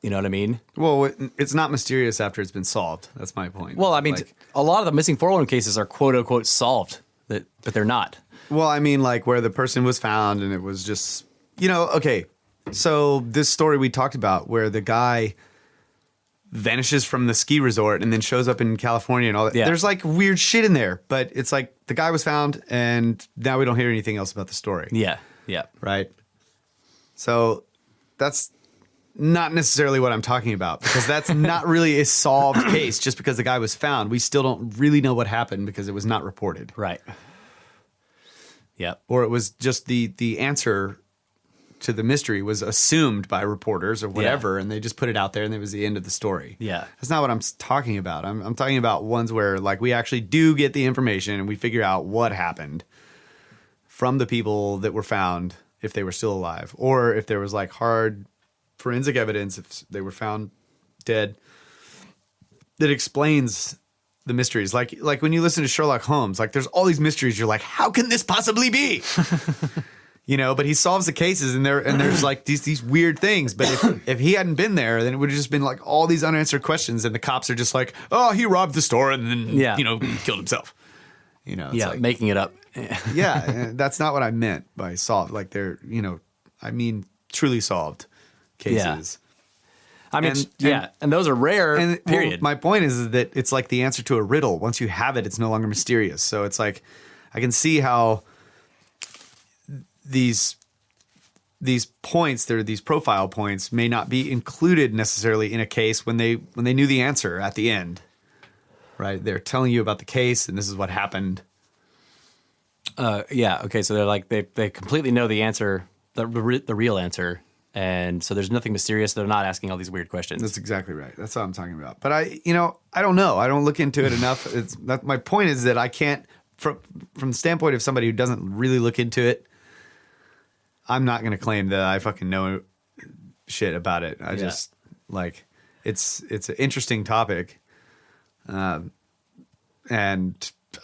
You know what I mean? Well, it's not mysterious after it's been solved. That's my point. Well, I mean, a lot of the missing 401 cases are quote unquote solved, but they're not. Well, I mean, like where the person was found and it was just, okay. So this story we talked about where the guy vanishes from the ski resort and then shows up in California and all that. Yeah. There's like weird shit in there, but it's like the guy was found and now we don't hear anything else about the story. Yeah. Yeah. Right. So that's not necessarily what I'm talking about, because that's not really a solved case. Just because the guy was found, we still don't really know what happened because it was not reported. Right. Yep. Or it was just the answer to the mystery was assumed by reporters or whatever, and they just put it out there and it was the end of the story. Yeah. That's not what I'm talking about. I'm talking about ones where like we actually do get the information and we figure out what happened from the people that were found, if they were still alive, or if there was like hard forensic evidence, if they were found dead, that explains the mysteries. Like when you listen to Sherlock Holmes, like there's all these mysteries. You're like, how can this possibly be? but he solves the cases and there's like these weird things. But if he hadn't been there, then it would have just been like all these unanswered questions, and the cops are just like, oh, he robbed the store and then killed himself. It's like, making it up. yeah, that's not what I meant by solved. Like they're, I mean truly solved cases. I mean, and those are rare. And period. my point is that it's like the answer to a riddle. Once you have it, it's no longer mysterious. So it's like I can see how these points, these profile points, may not be included necessarily in a case when they knew the answer at the end. Right? They're telling you about the case, and this is what happened. Okay. So they're like they completely know the answer, the real answer, and so there's nothing mysterious. They're not asking all these weird questions. That's exactly right. That's what I'm talking about. But I don't know. I don't look into it enough. My point is that I can't, from the standpoint of somebody who doesn't really look into it, I'm not going to claim that I fucking know shit about it. I just like it's an interesting topic, and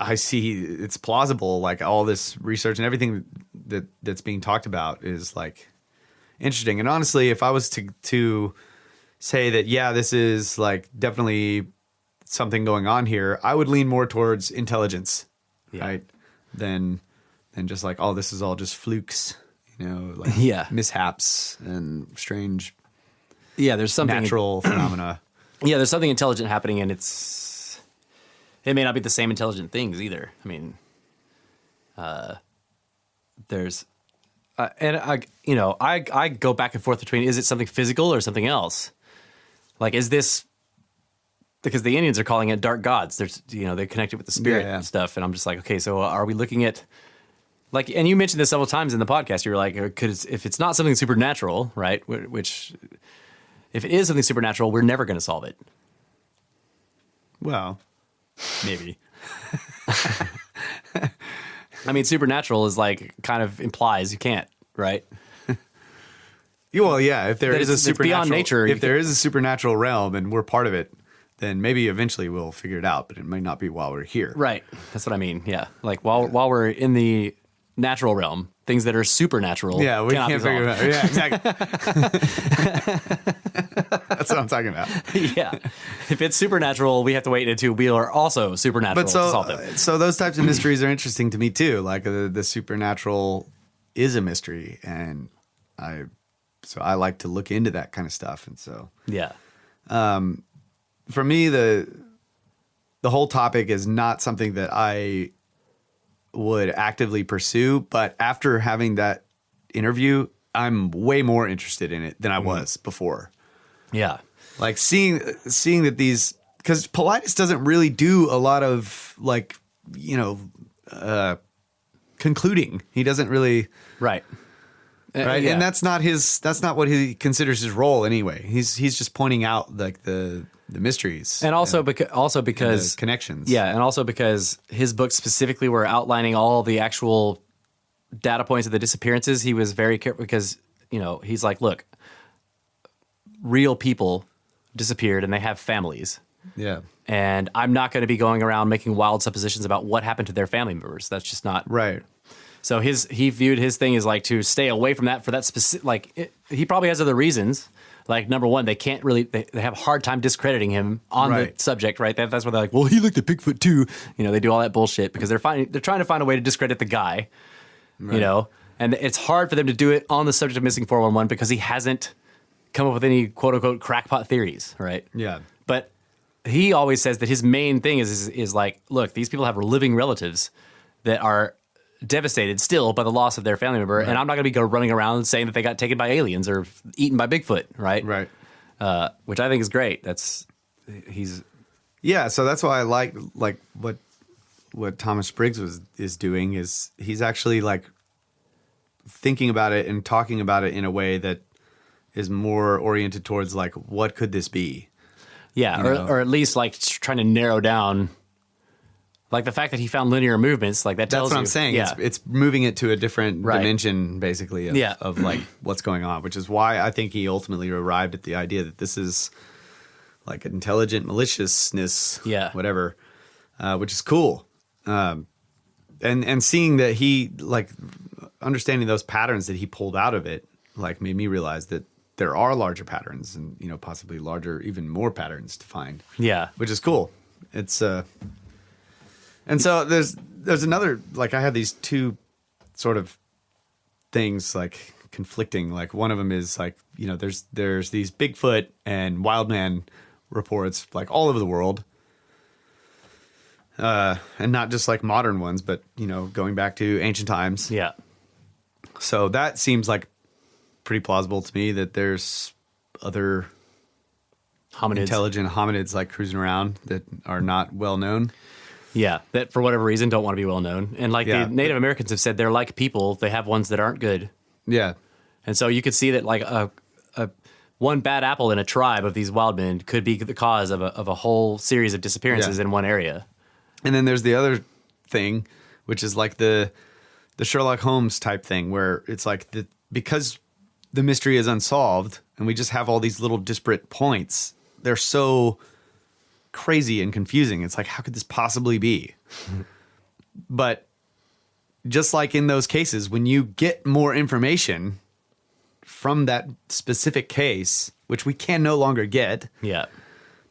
I see it's plausible. Like all this research and everything that's being talked about is like interesting. And honestly, if I was to say that, this is like definitely something going on here, I would lean more towards intelligence, right? Than just like, oh, this is all just flukes, like mishaps and strange, there's something natural phenomena. There's something intelligent happening, and it may not be the same intelligent things either. I mean, there's, and I go back and forth between, is it something physical or something else? Like, is this, because the Indians are calling it dark gods. There's, they connect it with the spirit and stuff. And I'm just like, okay, so are we looking at, like, and you mentioned this several times in the podcast, you were like, if it's not something supernatural, right? Which, if it is something supernatural, we're never going to solve it. Well, maybe. I mean, supernatural is like kind of implies you can't, right? Well, yeah. If there is a it's supernatural, beyond nature, if there is a supernatural realm and we're part of it, then maybe eventually we'll figure it out. But it might not be while we're here. Right. That's what I mean. Yeah. Like while we're in the natural realm, things that are supernatural. Yeah, we can't figure it out. Yeah, exactly. That's what I'm talking about. Yeah. If it's supernatural, we have to wait until we are also supernatural to solve them. So those types of mysteries are interesting to me too. Like the supernatural is a mystery, and I like to look into that kind of stuff. And so for me, the whole topic is not something that I would actively pursue, but after having that interview, I'm way more interested in it than I was before. Yeah. Like seeing that these, because Paulides doesn't really do a lot of like, concluding. He doesn't really. Right. Right. Yeah. And that's not what he considers his role anyway. He's just pointing out like the mysteries. And also because the connections. Yeah. And also because his books specifically were outlining all the actual data points of the disappearances. He was very careful because, he's like, look, real people disappeared and they have families. Yeah. And I'm not going to be going around making wild suppositions about what happened to their family members. That's just not right. So he viewed his thing as like to stay away from that for that specific, he probably has other reasons. Like number one, they can't really, they have a hard time discrediting him on the subject, right? That's where they're like, well, he looked at Bigfoot too. They do all that bullshit because they're trying to find a way to discredit the guy, and it's hard for them to do it on the subject of missing 411 because he hasn't come up with any quote unquote crackpot theories, right? Yeah. But he always says that his main thing is like, look, these people have living relatives that are devastated still by the loss of their family member, and I'm not going to be running around saying that they got taken by aliens or eaten by Bigfoot, right? Right. Which I think is great. So that's why I like what Thomas Spriggs is doing is he's actually like thinking about it and talking about it in a way that is more oriented towards like what could this be? Yeah, or at least like trying to narrow down. Like the fact that he found linear movements, like that tells you. That's what I'm saying. Yeah. It's moving it to a different dimension, basically, of like what's going on, which is why I think he ultimately arrived at the idea that this is like intelligent maliciousness, whatever, which is cool. And seeing that he like understanding those patterns that he pulled out of it, like made me realize that there are larger patterns and, you know, possibly larger, even more patterns to find. Yeah. Which is cool. It's, and so there's another, like I have these two sort of things like conflicting. Like one of them is like, you know, there's these Bigfoot and Wildman reports like all over the world. And not just like modern ones, but, you know, going back to ancient times. Yeah. So that seems like pretty plausible to me that there's other intelligent hominids like cruising around that are not well known. Yeah, that for whatever reason don't want to be well known. And like Yeah. the Native Americans have said, they're like people. They have ones that aren't good. Yeah. And so you could see that like a one bad apple in a tribe of these wild men could be the cause of a whole series of disappearances Yeah. in one area. And then there's the other thing, which is like the Sherlock Holmes type thing where it's like because the mystery is unsolved and we just have all these little disparate points, they're so crazy and confusing. It's like, how could this possibly be? But just like in those cases, when you get more information from that specific case, which we can no longer get, Yeah.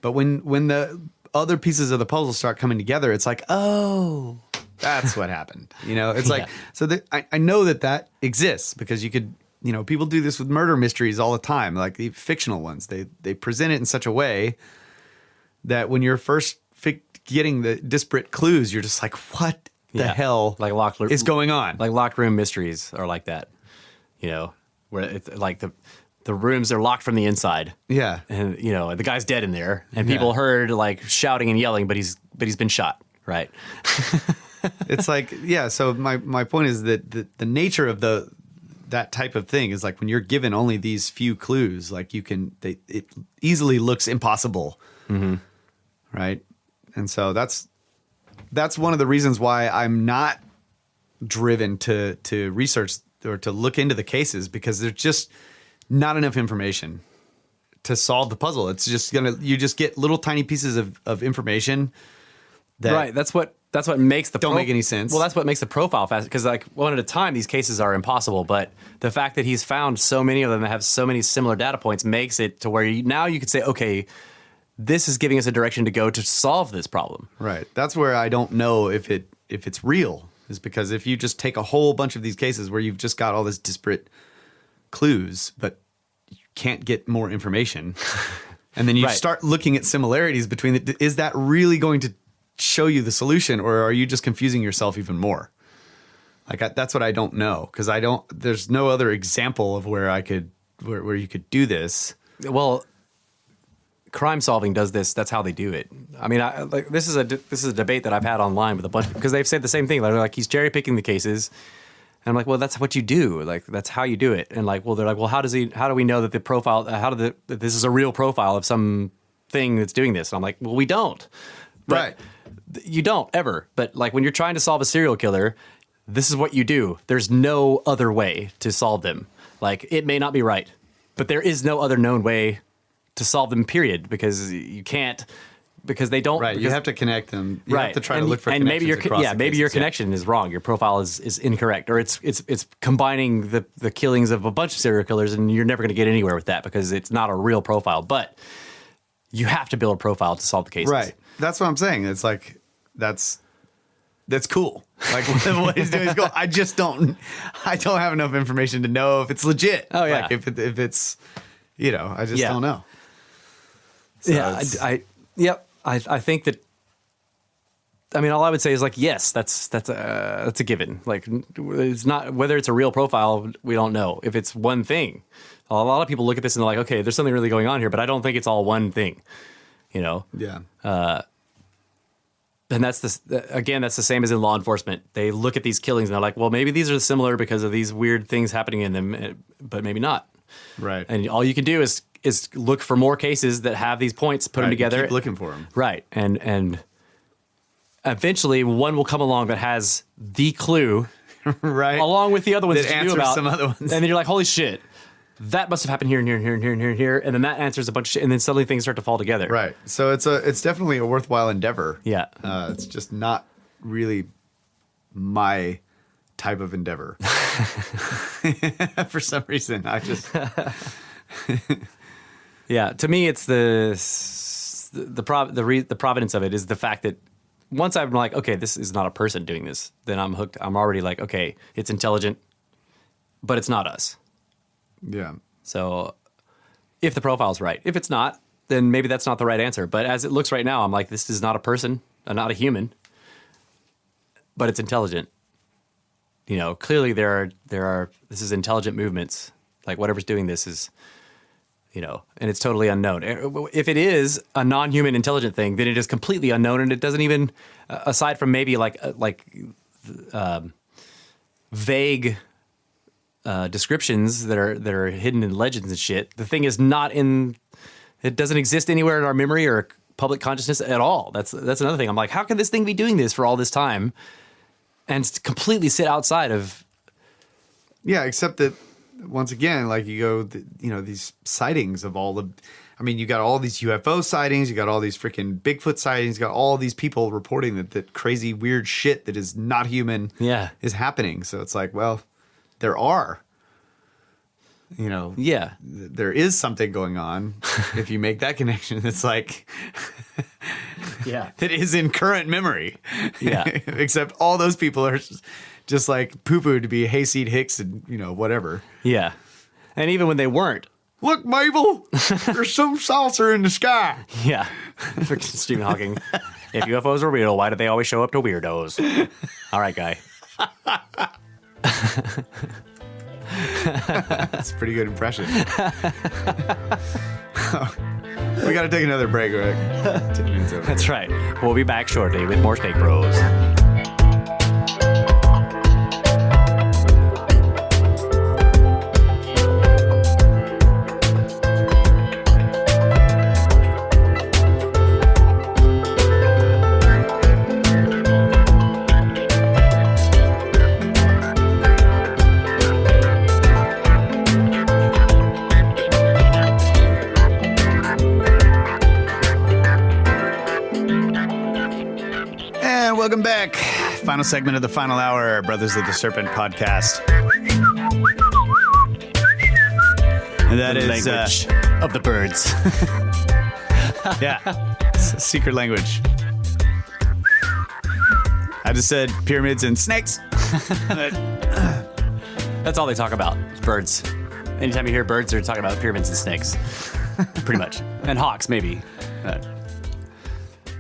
but when the other pieces of the puzzle start coming together, it's like, oh, that's what happened. You know, it's like, Yeah. so I know that exists because you could, you know, people do this with murder mysteries all the time, like the fictional ones. They present it in such a way that when you're first getting the disparate clues, you're just like, what the Yeah. hell Like is going on? Like locked room mysteries are like that, you know, where it's like the rooms are locked from the inside. Yeah. And, you know, the guy's dead in there and people heard like shouting and yelling, but he's been shot. Right. It's like, yeah. So my point is that the nature of that type of thing is like when you're given only these few clues, like it easily looks impossible. Mm-hmm. Right. And so that's one of the reasons why I'm not driven to research or to look into the cases, because there's just not enough information to solve the puzzle. It's just you just get little tiny pieces of information that Right. That's what makes the don't make any sense. Well, that's what makes the profile fast, because like one at a time, these cases are impossible. But the fact that he's found so many of them that have so many similar data points makes it to where now you could say, okay, this is giving us a direction to go to solve this problem. Right. That's where I don't know if it's real, is because if you just take a whole bunch of these cases where you've just got all this disparate clues, but you can't get more information, and then you Right. start looking at similarities between is that really going to show you the solution, or are you just confusing yourself even more? Like that's what I don't know, because there's no other example of where you could do this. Well, crime solving does this. That's how they do it. I mean, this is a debate that I've had online with a bunch, because they've said the same thing. They're like, he's cherry picking the cases, and I'm like, well, that's what you do. Like that's how you do it. And like, well, they're like, well, how do we know that the profile? That this is a real profile of some thing that's doing this? And I'm like, well, we don't. But you don't ever. But like when you're trying to solve a serial killer, this is what you do. There's no other way to solve them. Like it may not be right, but there is no other known way to solve them, period, because you can't, because they don't. Right. Because, you have to connect them. You have to try to look for and maybe connections maybe your connection is wrong. Your profile is incorrect, or it's combining the killings of a bunch of serial killers, and you're never going to get anywhere with that because it's not a real profile. But you have to build a profile to solve the cases. Right. That's what I'm saying. It's like that's cool. Like what he's doing is cool. I don't have enough information to know if it's legit. Oh yeah. Like if it's, you know, I just Yeah. don't know. So Yeah, I think that. I mean, all I would say is like, yes, that's a given. Like, it's not whether it's a real profile. We don't know if it's one thing. A lot of people look at this and they're like, okay, there's something really going on here, but I don't think it's all one thing. You know. Yeah. And that's that's the same as in law enforcement. They look at these killings and they're like, well, maybe these are similar because of these weird things happening in them, but maybe not. Right. And all you can do is look for more cases that have these points, put them together. Keep looking for them. Right. And eventually one will come along that has the clue Right. along with the other ones That that you knew answers about. some other ones. And then you're like, holy shit, that must have happened here and here and here and here and here and here. And then that answers a bunch of shit. And then suddenly things start to fall together. Right. So it's definitely a worthwhile endeavor. Yeah. It's just not really my type of endeavor. For some reason, I just Yeah, to me, it's the providence of it is the fact that once I'm like, okay, this is not a person doing this, then I'm hooked. I'm already like, okay, it's intelligent, but it's not us. yeah. So if the profile's right, if it's not, then maybe that's not the right answer. But as it looks right now, I'm like, this is not a person, not a human, but it's intelligent. You know, clearly there are this is intelligent movements. Like whatever's doing this is, you know, and it's totally unknown. If it is a non-human intelligent thing, then it is completely unknown, and it doesn't even, aside from maybe vague descriptions that are hidden in legends and shit. The thing is not in. It doesn't exist anywhere in our memory or public consciousness at all. That's another thing. I'm like, how can this thing be doing this for all this time, and completely sit outside of? Yeah, except that once again, like you go, these sightings of all the. I mean, you got all these UFO sightings, you got all these freaking Bigfoot sightings, you got all these people reporting that crazy weird shit that is not human is happening. So it's like, well, there are. There is something going on. If you make that connection, it's like, it is in current memory. Yeah. Except all those people are just like poo-poo to be hayseed Hicks and, whatever. Yeah. And even when they weren't. Look, Mabel, there's some saucer in the sky. Yeah. Freaking Stephen Hawking. If UFOs are real, why do they always show up to weirdos? All right, guy. That's a pretty good impression. We got to take another break, Rick. 10 minutes over. That's right. We'll be back shortly with more Steak Bros. Welcome back. Final segment of the final hour, Brothers of the Serpent podcast. And that is language of the birds. Yeah, it's a secret language. I just said pyramids and snakes. That's all they talk about, is birds. Anytime you hear birds, they're talking about pyramids and snakes. Pretty much. And hawks, maybe.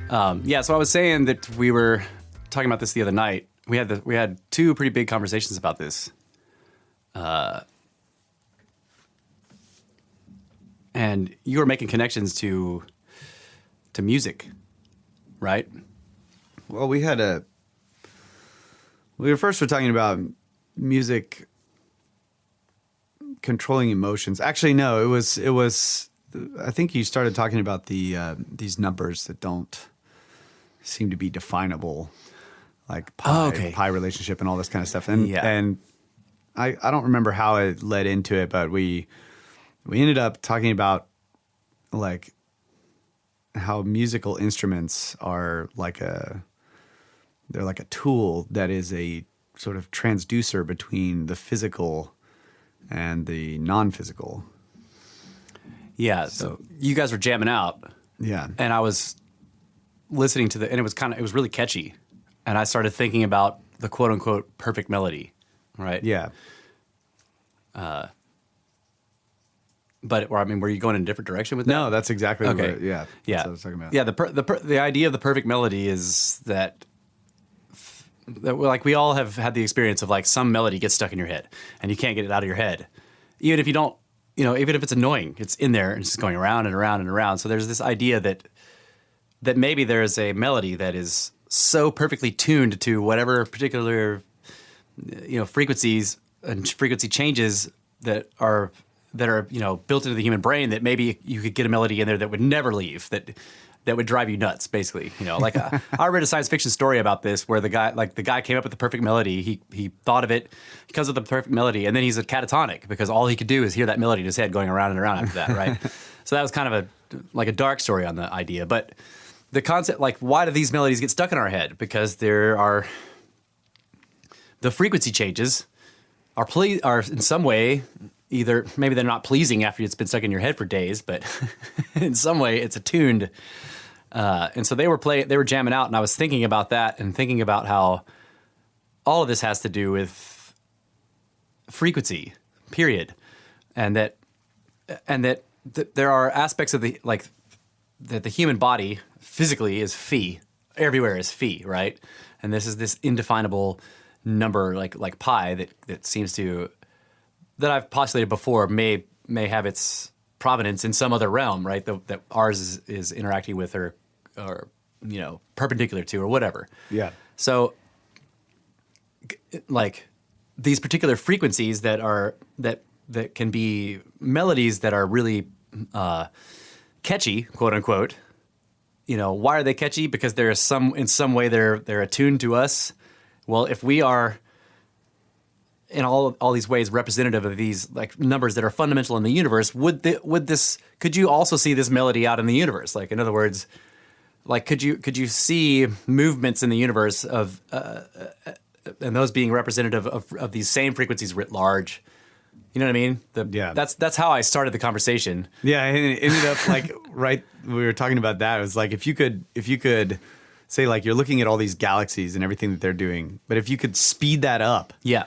So I was saying that we were talking about this the other night. We had two pretty big conversations about this. And you were making connections to music, right? Well, we were talking about music controlling emotions. Actually, no, it was. I think you started talking about these numbers that don't seem to be definable, like pi relationship and all this kind of stuff. And I don't remember how it led into it, but we ended up talking about like how musical instruments are they're like a tool that is a sort of transducer between the physical and the non-physical. Yeah. So you guys were jamming out. Yeah. And I was listening to and it was really catchy. And I started thinking about the quote unquote perfect melody. Right. Yeah. Were you going in a different direction with that? No, that's exactly okay. That's what I was talking about. Yeah. The idea of the perfect melody is that like we all have had the experience of like some melody gets stuck in your head and you can't get it out of your head. Even if you don't, even if it's annoying, it's in there and it's just going around and around and around. So there's this idea that maybe there's a melody that is so perfectly tuned to whatever particular, frequencies and frequency changes that are built into the human brain that maybe you could get a melody in there that would never leave, that would drive you nuts, basically. I read a science fiction story about this where the guy came up with the perfect melody. He thought of it because of the perfect melody, and then he's a catatonic because all he could do is hear that melody in his head going around and around after that, right? So that was kind of a dark story on the idea. But the concept, like, why do these melodies get stuck in our head? Because there are the frequency changes are in some way either maybe they're not pleasing after it's been stuck in your head for days, but in some way it's attuned. And so they were jamming out, and I was thinking about that and thinking about how all of this has to do with frequency, period, and that there are aspects of that the human body physically is phi, everywhere is phi, right? And this is this indefinable number like pi that seems to, that I've postulated before, may have its provenance in some other realm, right? That ours is interacting with or perpendicular to or whatever. Yeah. So like these particular frequencies that can be melodies that are really catchy, quote unquote. Why are they catchy? Because in some way they're attuned to us. Well, if we are in all these ways representative of these like numbers that are fundamental in the universe, could you also see this melody out in the universe? Like, in other words, like could you see movements in the universe of and those being representative of these same frequencies writ large? You know what I mean? Yeah. That's how I started the conversation. Yeah, and it ended up like right. We were talking about that. It was like if you could say like you're looking at all these galaxies and everything that they're doing, but if you could speed that up, Yeah.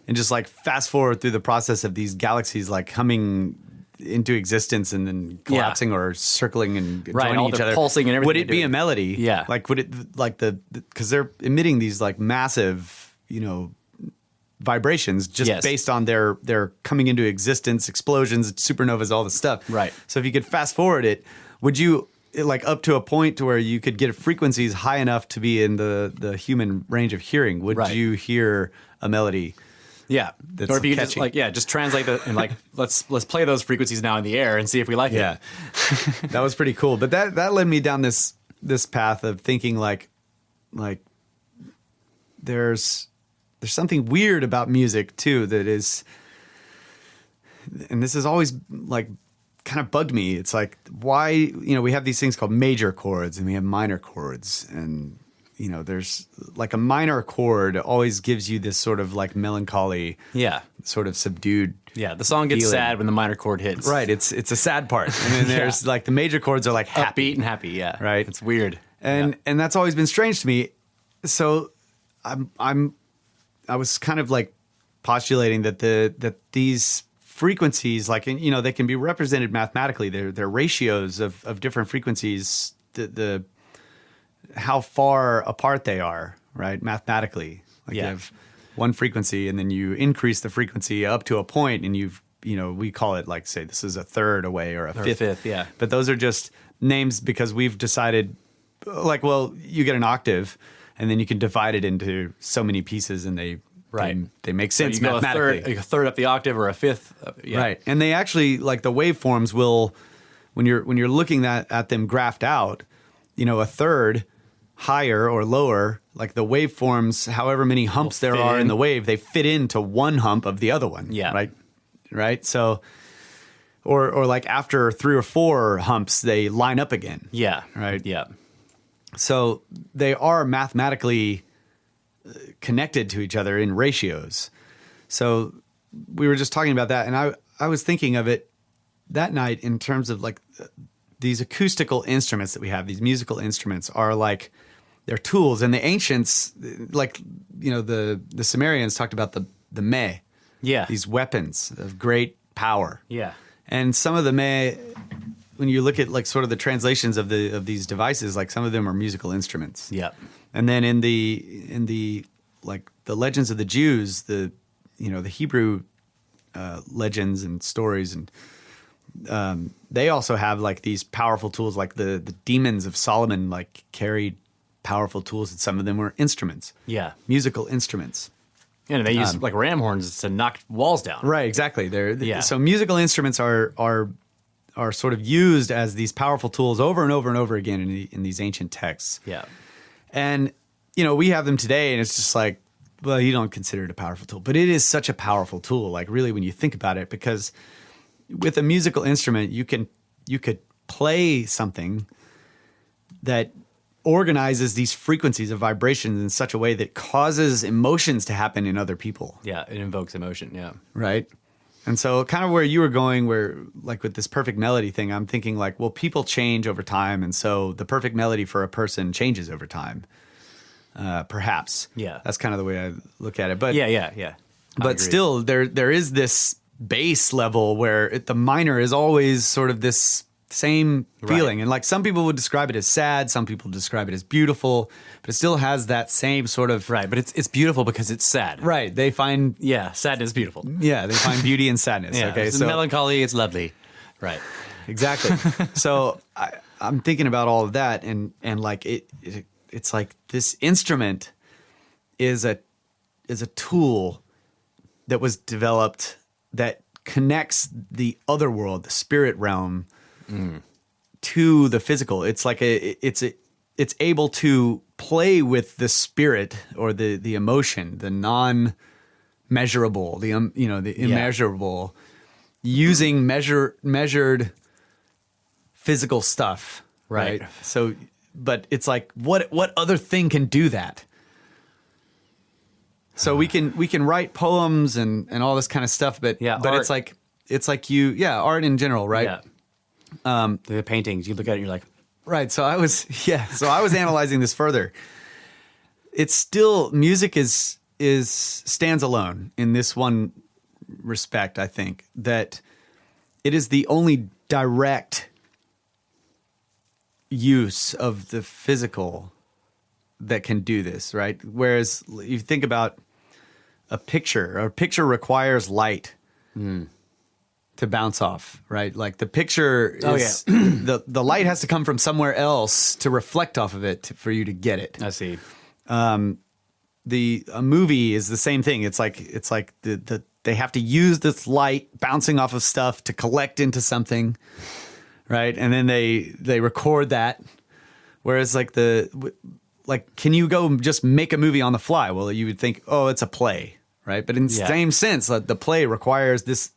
and just like fast forward through the process of these galaxies like coming into existence and then collapsing or circling and joining all each their other, pulsing and everything would it they're be doing. a melody? Yeah. Like would it like because they're emitting these like massive vibrations just Yes. based on their coming into existence, explosions, supernovas, all this stuff. Right. So if you could fast forward it, would you like up to a point to where you could get frequencies high enough to be in the human range of hearing? Would Right. you hear a melody? Yeah. That's Or if you catchy. just translate that and like let's play those frequencies now in the air and see if we like Yeah, it. that was pretty cool. But that led me down this path of thinking like there's something weird about music too that is, and this has always like kind of bugged me. It's like why we have these things called major chords and we have minor chords, and there's like a minor chord always gives you this sort of like melancholy, Yeah. sort of subdued. Yeah. The song gets Feeling. sad when the minor chord hits. It's a sad part, and then there's like the major chords are like happy. Upbeat and happy. Yeah. Right. It's weird. And that's always been strange to me. So I was kind of like postulating that these frequencies, like they can be represented mathematically. They're ratios of different frequencies. The how far apart they are, right? Mathematically, like you have one frequency, and then you increase the frequency up to a point, and we call it like say this is a third away or a fifth. Yeah. But those are just names because we've decided, like, well, you get an octave, and then you can divide it into so many pieces, and they make sense You go mathematically. a third up the octave or a fifth. Right. And they actually, like the waveforms will, when you're looking at them graphed out, a third higher or lower, like the waveforms, however many humps there fit are in in. the wave, they fit into one hump of the other one. Yeah. Right. Right. So, or like after 3 or 4 humps, they line up again. Yeah. Right. Yeah. So they are mathematically connected to each other in ratios. So we were just talking about that, and I was thinking of it that night in terms of like these acoustical instruments that we have. These musical instruments are like they're tools, and the ancients, like the Sumerians talked about the meh, these weapons of great power. Yeah. And some of the meh, when you look at like sort of the translations of these devices, like some of them are musical instruments. Yeah. And then in the like the legends of the Jews, the Hebrew legends and stories, and they also have like these powerful tools, like the demons of Solomon like carried powerful tools, and some of them were instruments. Yeah. Musical instruments. And they use like ram horns to knock walls down. Right, exactly. Yeah. So musical instruments are sort of used as these powerful tools over and over and over again in these ancient texts. Yeah. And, we have them today, and it's just like, well, you don't consider it a powerful tool. But it is such a powerful tool, like really when you think about it, because with a musical instrument, you could play something that organizes these frequencies of vibrations in such a way that causes emotions to happen in other people. Yeah, it invokes emotion. Yeah. Right. And so kind of where you were going, where like with this perfect melody thing, I'm thinking like, well, people change over time. And so the perfect melody for a person changes over time. Perhaps. Yeah. That's kind of the way I look at it. But Yeah. But still there is this base level where the minor is always sort of this same feeling. Right. And like some people would describe it as sad, some people describe it as beautiful, but it still has that same sort of Right, but it's beautiful because it's sad. Right. They find Sadness is beautiful. they find beauty in sadness. Okay. It's melancholy, it's lovely. Right. Exactly. So I'm thinking about all of that, and like it's like this instrument is a tool that was developed that connects the other world, the spirit realm, to the physical. It's like it's able to play with the spirit or the emotion, the non-measurable, the immeasurable, using measured physical stuff. Right. So, but it's like what other thing can do that? So we can write poems and all this kind of stuff, but art. it's like art in general, right? Yeah. The paintings, you look at it and you're like, Right. So I was analyzing this further. It's still music stands alone in this one respect, I think, that it is the only direct use of the physical that can do this, right? Whereas you think about a picture requires light to bounce off, right? Like the picture is the light has to come from somewhere else to reflect off of it for you to get it. I see. A movie is the same thing. It's like they have to use this light bouncing off of stuff to collect into something, right? And then they record that. Whereas can you go just make a movie on the fly? Well, you would think, oh, it's a play, right? But in the same sense, the play requires this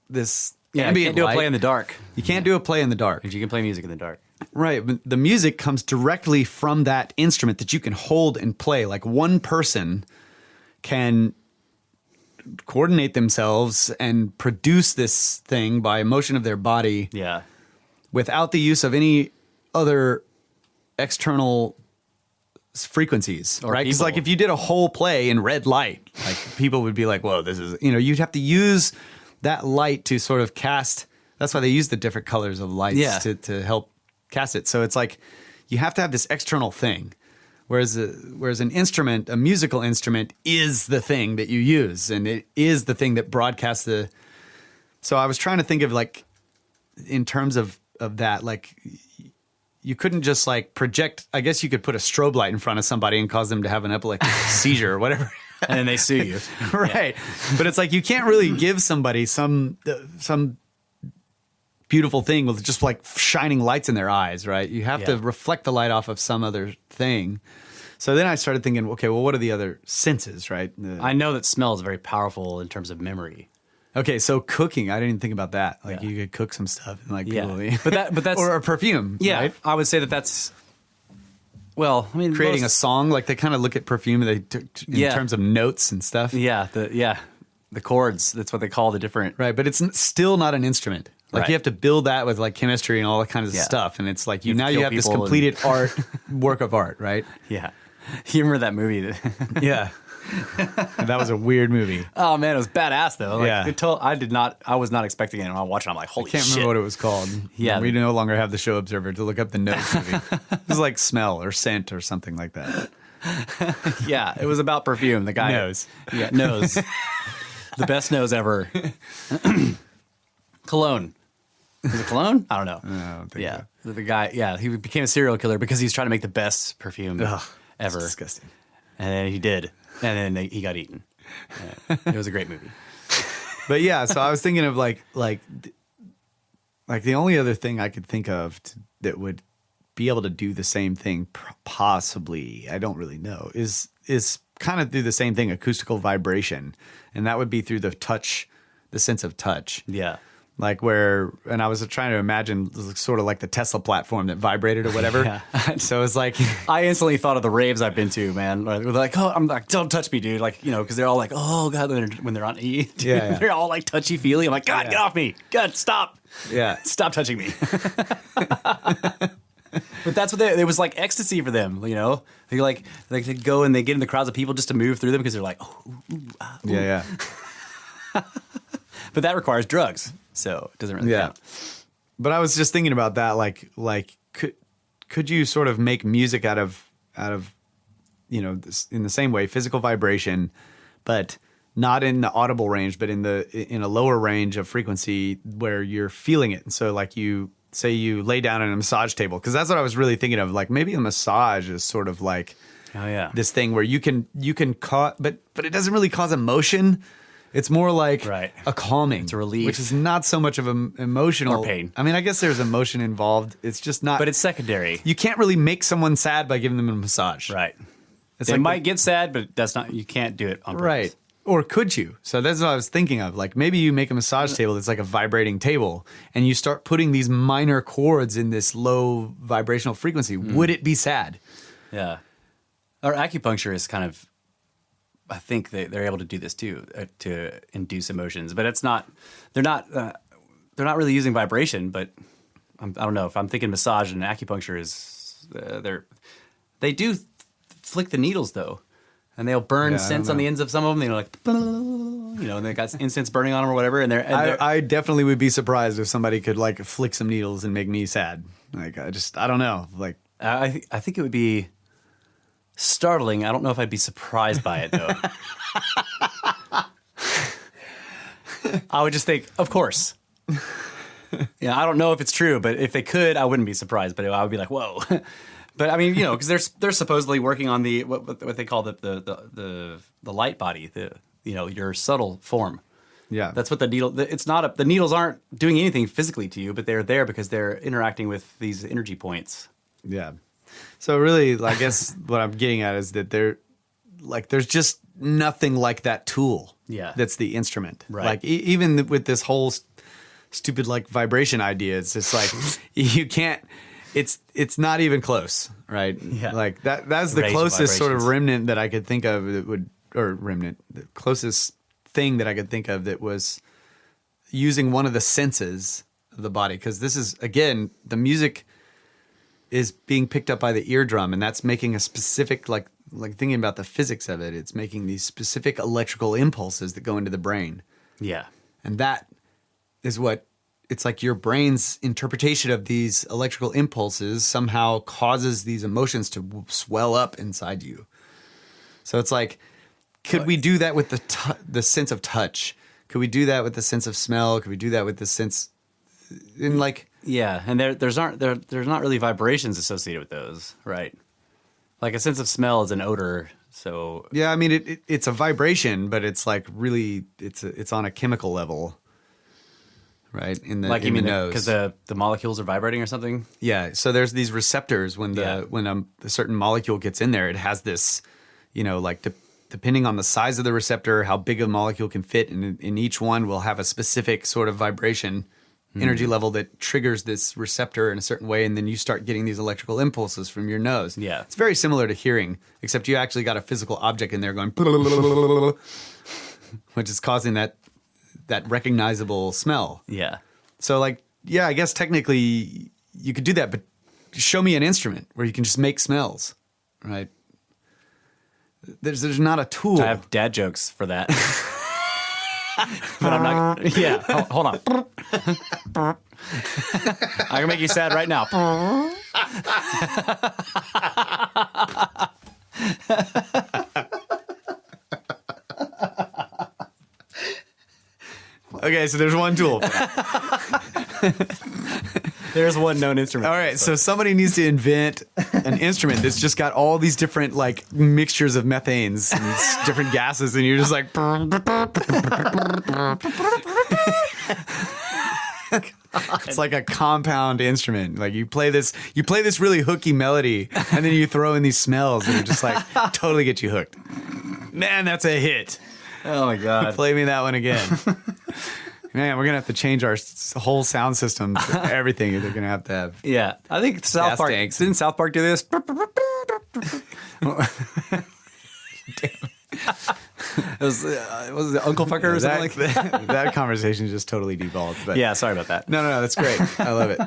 ambient you can't do light. a play in the dark. You can't do a play in the dark. But you can play music in the dark. Right. But the music comes directly from that instrument that you can hold and play. Like one person can coordinate themselves and produce this thing by motion of their body without the use of any other external frequencies, right? Because like if you did a whole play in red light, like people would be like, whoa, this is, you'd have to use that light to sort of cast. That's why they use the different colors of lights to help cast it. So it's like you have to have this external thing. Whereas an instrument, a musical instrument, is the thing that you use, and it is the thing that broadcasts the. So I was trying to think of like, in terms of that, like you couldn't just like project. I guess you could put a strobe light in front of somebody and cause them to have an epileptic seizure or whatever. And then they sue you. Right. But it's like you can't really give somebody some beautiful thing with just like shining lights in their eyes, right? You have to reflect the light off of some other thing. So then I started thinking, okay, well, what are the other senses, right? I know that smell is very powerful in terms of memory. Okay, so cooking, I didn't think about that. Like you could cook some stuff and like people, but that's or a perfume, right? I would say that's. Well, I mean, creating a song, like they kind of look at perfume in terms of notes and stuff. Yeah, the chords. That's what they call the different. Right, but it's still not an instrument. Like you have to build that with like chemistry and all that kind of stuff, and it's like you have this completed work of art, right? Yeah, you remember that movie? Yeah, that was a weird movie. Oh man, it was badass though. Like, yeah, I was not expecting it, and I watched it. I'm like, holy shit! I can't remember what it was called. Yeah, we no longer have the Show Observer to look up the notes movie. It was like smell or scent or something like that. Yeah, it was about perfume. The guy knows. Yeah, knows. The best nose ever. Cologne. Was it cologne? I don't know. No, I don't think so. The guy, he became a serial killer because he was trying to make the best perfume ever. That's disgusting. And then he did. And then he got eaten. It was a great movie. But yeah, so I was thinking of like the only other thing I could think of that would be able to do the same thing, possibly, I don't really know, is kind of do the same thing, acoustical vibration. And that would be through the touch, the sense of touch. Yeah. Like and I was trying to imagine sort of like the Tesla platform that vibrated or whatever. Yeah. So it's like, I instantly thought of the raves I've been to, man. They're like, oh, I'm like, don't touch me, dude. Like, because they're all like, oh god, when they're on E, dude, Yeah. they're all like touchy feely. I'm like, God, get off me, God, stop, yeah, stop touching me. But that's what it was like ecstasy for them, They like they go and they get in the crowds of people just to move through them because they're like, oh, ooh, ah, ooh. yeah. But that requires drugs, so it doesn't really count. But I was just thinking about that, like could you sort of make music out of this, in the same way, physical vibration, but not in the audible range, but in a lower range of frequency where you're feeling it. And so like you lay down on a massage table, because that's what I was really thinking of. Like maybe a massage is sort of like this thing where you can cause, but it doesn't really cause emotion. It's more like a calming. It's a relief. Which is not so much of an emotional Or pain. I mean, I guess there's emotion involved. It's just not. But it's secondary. You can't really make someone sad by giving them a massage. Right. It's They like might get sad, but that's not. You can't do it on purpose. Right. Or could you? So that's what I was thinking of. Like maybe you make a massage table that's like a vibrating table and you start putting these minor chords in this low vibrational frequency. Would it be sad? Yeah. Or acupuncture is kind of, I think they're able to do this too, to induce emotions, but they're not really using vibration, but I don't know if I'm thinking massage and acupuncture is, they do flick the needles though. And they'll burn scents on the ends of some of them. And they got incense burning on them or whatever. And I definitely would be surprised if somebody could like flick some needles and make me sad. Like I don't know. Like I think it would be startling. I don't know if I'd be surprised by it though. I would just think, of course. Yeah, I don't know if it's true, but if they could, I wouldn't be surprised. But I would be like, whoa. But I mean, because they're supposedly working on the what they call the light body, your subtle form. Yeah, that's what the needle. It's not the needles aren't doing anything physically to you, but they're there because they're interacting with these energy points. Yeah. So really, I guess what I'm getting at is that there's just nothing like that tool. Yeah. That's the instrument. Right. Like even with this whole stupid like vibration idea, it's just like you can't. It's not even close, right? Yeah. Like that's the Raise closest sort of vibrations. remnant that I could think of the closest thing that I could think of that was using one of the senses of the body. Because this is, again, the music is being picked up by the eardrum, and that's making a specific, like thinking about the physics of it, it's making these specific electrical impulses that go into the brain. Yeah. And that is what, it's like your brain's interpretation of these electrical impulses somehow causes these emotions to swell up inside you. So it's like, could we do that with the sense of touch? Could we do that with the sense of smell? Could we do that with the sense in like... Yeah, and there's not really vibrations associated with those, right? Like a sense of smell is an odor, so... Yeah, I mean, it's a vibration, but it's like really, it's on a chemical level. Right in the like in you mean the nose because the molecules are vibrating or something. Yeah, so there's these receptors when a certain molecule gets in there, it has this, like depending on the size of the receptor, how big a molecule can fit, and in each one will have a specific sort of vibration energy level that triggers this receptor in a certain way, and then you start getting these electrical impulses from your nose. Yeah, it's very similar to hearing, except you actually got a physical object in there going, which is causing that recognizable smell. Yeah. So I guess technically you could do that, but show me an instrument where you can just make smells, right? There's not a tool. I have dad jokes for that. But I'm not. Yeah. Hold on. I can make you sad right now. Okay, so there's one tool. There's one known instrument. All right, so somebody needs to invent an instrument that's just got all these different like mixtures of methanes and different gases, and you're just like. It's like a compound instrument. Like you play this really hooky melody, and then you throw in these smells, and it just like totally get you hooked. Man, that's a hit. Oh my god! Play me that one again. Man, we're gonna have to change our whole sound system, everything. They're gonna have to have. Yeah, I think South Gas Park. tanks. Didn't South Park do this? was it Uncle Fucker or something like that? That conversation just totally devolved. But Yeah, sorry about that. no, that's great. I love it.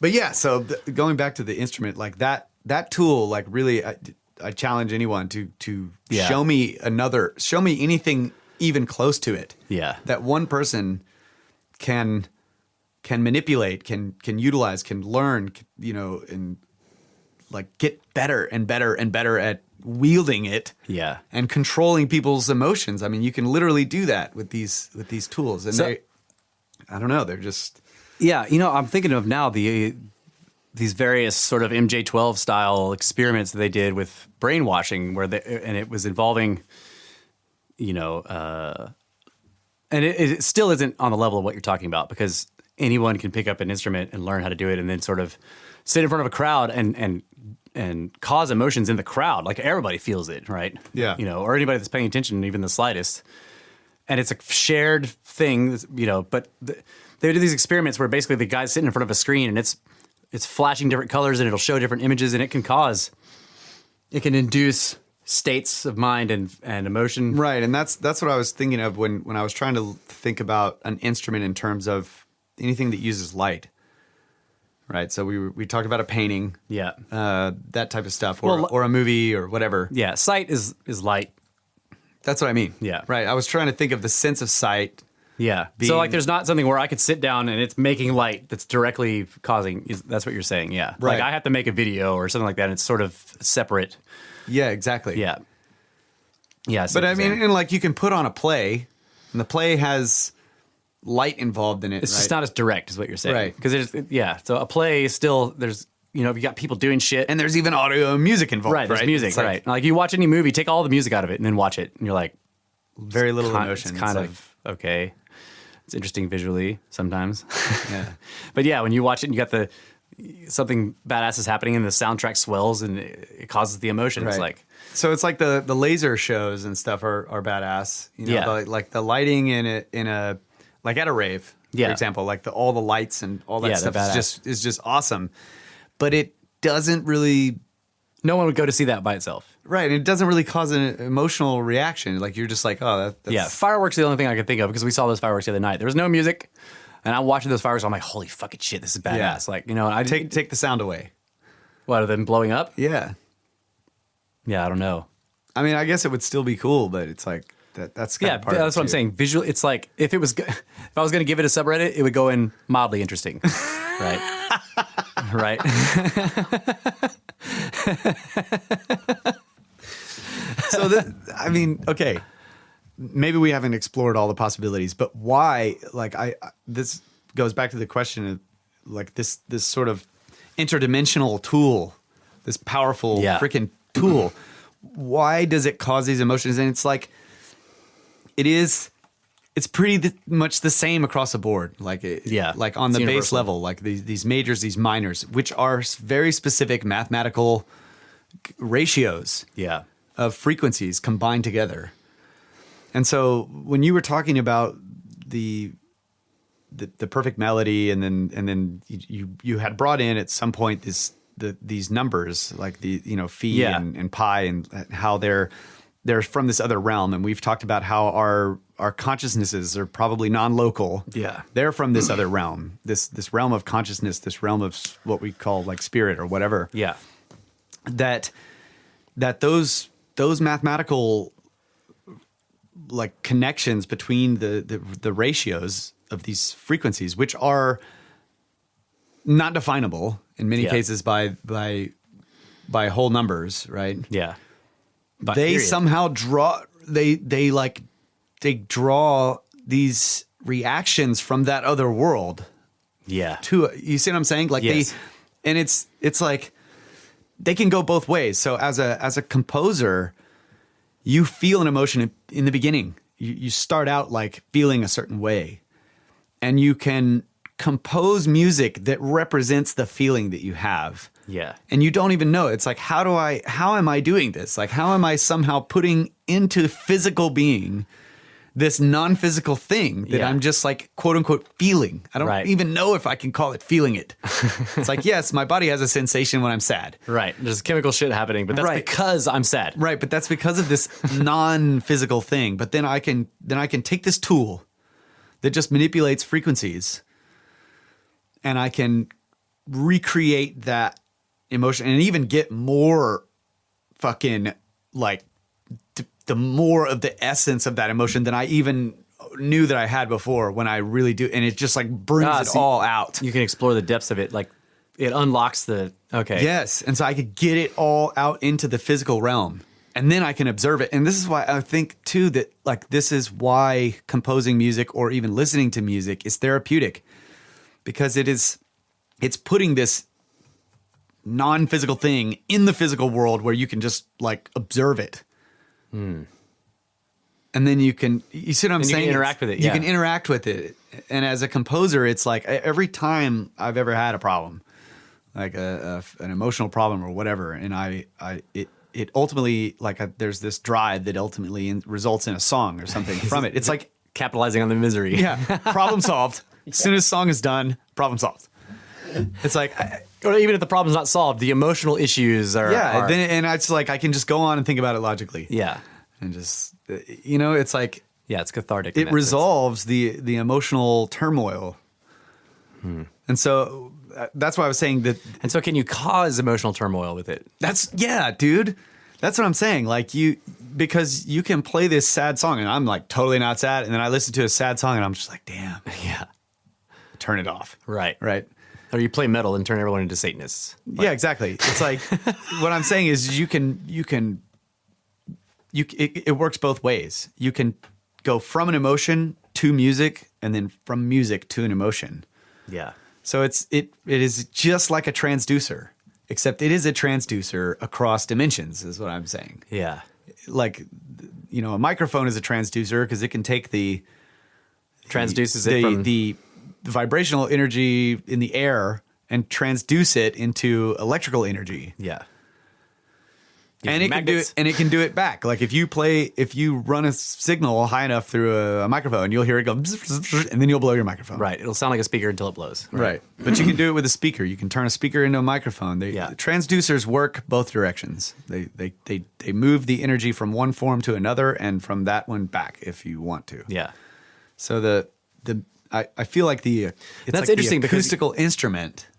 But yeah, so going back to the instrument, like that tool, like really, I challenge anyone to Yeah. show me anything even close to it. Yeah. That one person can manipulate, can utilize, can learn, and like get better and better and better at wielding it. Yeah. And controlling people's emotions. I mean, you can literally do that with these tools. And I don't know, they're just. Yeah, I'm thinking of now these various sort of MJ12 style experiments that they did with brainwashing, and it was involving, and it still isn't on the level of what you're talking about, because anyone can pick up an instrument and learn how to do it, and then sort of sit in front of a crowd and cause emotions in the crowd, like everybody feels it, right? Yeah. Or anybody that's paying attention, even the slightest. And it's a shared thing, but they do these experiments where basically the guy's sitting in front of a screen and it's flashing different colors and it'll show different images, and it can induce states of mind and emotion. Right. And that's what I was thinking of when I was trying to think about an instrument in terms of anything that uses light. Right. So we talked about a painting. Yeah. That type of stuff, or a movie or whatever. Yeah. Sight is light. That's what I mean. Yeah. Right. I was trying to think of the sense of sight. Yeah. So like there's not something where I could sit down and it's making light that's directly causing, that's what you're saying. Yeah. Right. Like I have to make a video or something like that, and it's sort of separate. Yeah, exactly. Yeah. Yeah. But I mean, and like you can put on a play, and the play has light involved in it. it's right? just not as direct as what you're saying. Right. Because so a play is still, there's, you got people doing shit. And there's even audio and music involved. Right. There's right? music. It's like Right. Like you watch any movie, take all the music out of it and then watch it. And you're like, very little emotion. It's kind of okay. It's interesting visually sometimes. Yeah. But yeah, when you watch it and you got something badass is happening and the soundtrack swells and it causes the emotions. Right. Like, so it's like the laser shows and stuff are badass. Yeah. Like the lighting in a like at a rave, Yeah. for example, like all the lights and all that Yeah, stuff they're is just awesome. But it doesn't really. no one would go to see that by itself. Right, and it doesn't really cause an emotional reaction. Like you're just like, oh, that's Yeah, fireworks are the only thing I could think of because we saw those fireworks the other night. There was no music, and I'm watching those fireworks. I'm like, holy fucking shit, this is badass. Yeah. Like, I Take the sound away. what are them blowing up? Yeah, Yeah, I don't know. I mean, I guess it would still be cool, but it's like that's kind Yeah, of part of that's it what I'm too. saying. Visual, it's like if I was going to give it a subreddit, it would go in mildly interesting, right? Right. So, I mean, okay, maybe we haven't explored all the possibilities, but why? Like, this goes back to the question of like this sort of interdimensional tool, this powerful freaking tool. Why does it cause these emotions? And it's like, it's pretty much the same across the board. Like, like on the It's base universal. level, like these majors, these minors, which are very specific mathematical ratios. Yeah. Of frequencies combined together. And so when you were talking about the perfect melody, and then you had brought in at some point these numbers like the phi and pi, and how they're from this other realm, and we've talked about how our consciousnesses are probably non-local. Yeah. They're from this other realm, this realm of consciousness, this realm of what we call like spirit or whatever. Yeah. That those mathematical like connections between the ratios of these frequencies, which are not definable in many cases by whole numbers, right? Yeah. But They period. somehow draw they draw these reactions from that other world Yeah. to you see what I'm saying? Like Yes. it's like they can go both ways. So as a composer, you feel an emotion in the beginning. You start out like feeling a certain way, and you can compose music that represents the feeling that you have. Yeah. And you don't even know. It's like, how am I doing this? Like, how am I somehow putting into physical being this non-physical thing that Yeah. I'm just like quote unquote feeling. I don't Right. even know if I can call it feeling it. It's like, yes, my body has a sensation when I'm sad. Right. There's chemical shit happening, but that's Right. because I'm sad. Right, but that's because of this non-physical thing. But then I can take this tool that just manipulates frequencies, and I can recreate that emotion and even get more fucking like the more of the essence of that emotion than I even knew that I had before when I really do. And it just like brings it so all out. You can explore the depths of it. Like it unlocks the, okay. Yes. And so I could get it all out into the physical realm, and then I can observe it. And this is why I think too that like this is why composing music or even listening to music is therapeutic, because it's putting this non-physical thing in the physical world where you can just like observe it. And then you see what I'm And you saying? can interact with it, You yeah. can interact with it. And as a composer, it's like every time I've ever had a problem, like an emotional problem or whatever, and it ultimately there's this drive that ultimately results in a song or something from it. It's like, Capitalizing on the misery. yeah, problem solved. As soon as song is done, problem solved. It's like, Or even if the problem's not solved, the emotional issues are. yeah, and it's like I can just go on and think about it logically. Yeah. And just it's like Yeah, it's cathartic. in it that resolves the emotional turmoil. And so that's why I was saying that. sense. And so, can you cause emotional turmoil with it? Dude. That's what I'm saying. Like because you can play this sad song and I'm like totally not sad, and then I listen to a sad song and I'm just like, damn, Yeah. turn it off. Right. Right. Or you play metal and turn everyone into Satanists. Yeah, exactly. It's like what I'm saying is it works both ways. You can go from an emotion to music, and then from music to an emotion. Yeah. So it is just like a transducer, except it is a transducer across dimensions, is what I'm saying. Yeah. Like, a microphone is a transducer because it can take the Transduces it from. the vibrational energy in the air and transduce it into electrical energy. Yeah. And it can do it back. Like if you run a signal high enough through a microphone, you'll hear it go, bzz, bzz, bzz, and then you'll blow your microphone. Right. It'll sound like a speaker until it blows. Right. But you can do it with a speaker. You can turn a speaker into a microphone. Yeah. Transducers work both directions. They move the energy from one form to another, and from that one back if you want to. Yeah. So I feel like it's That's like interesting the because- acoustical instrument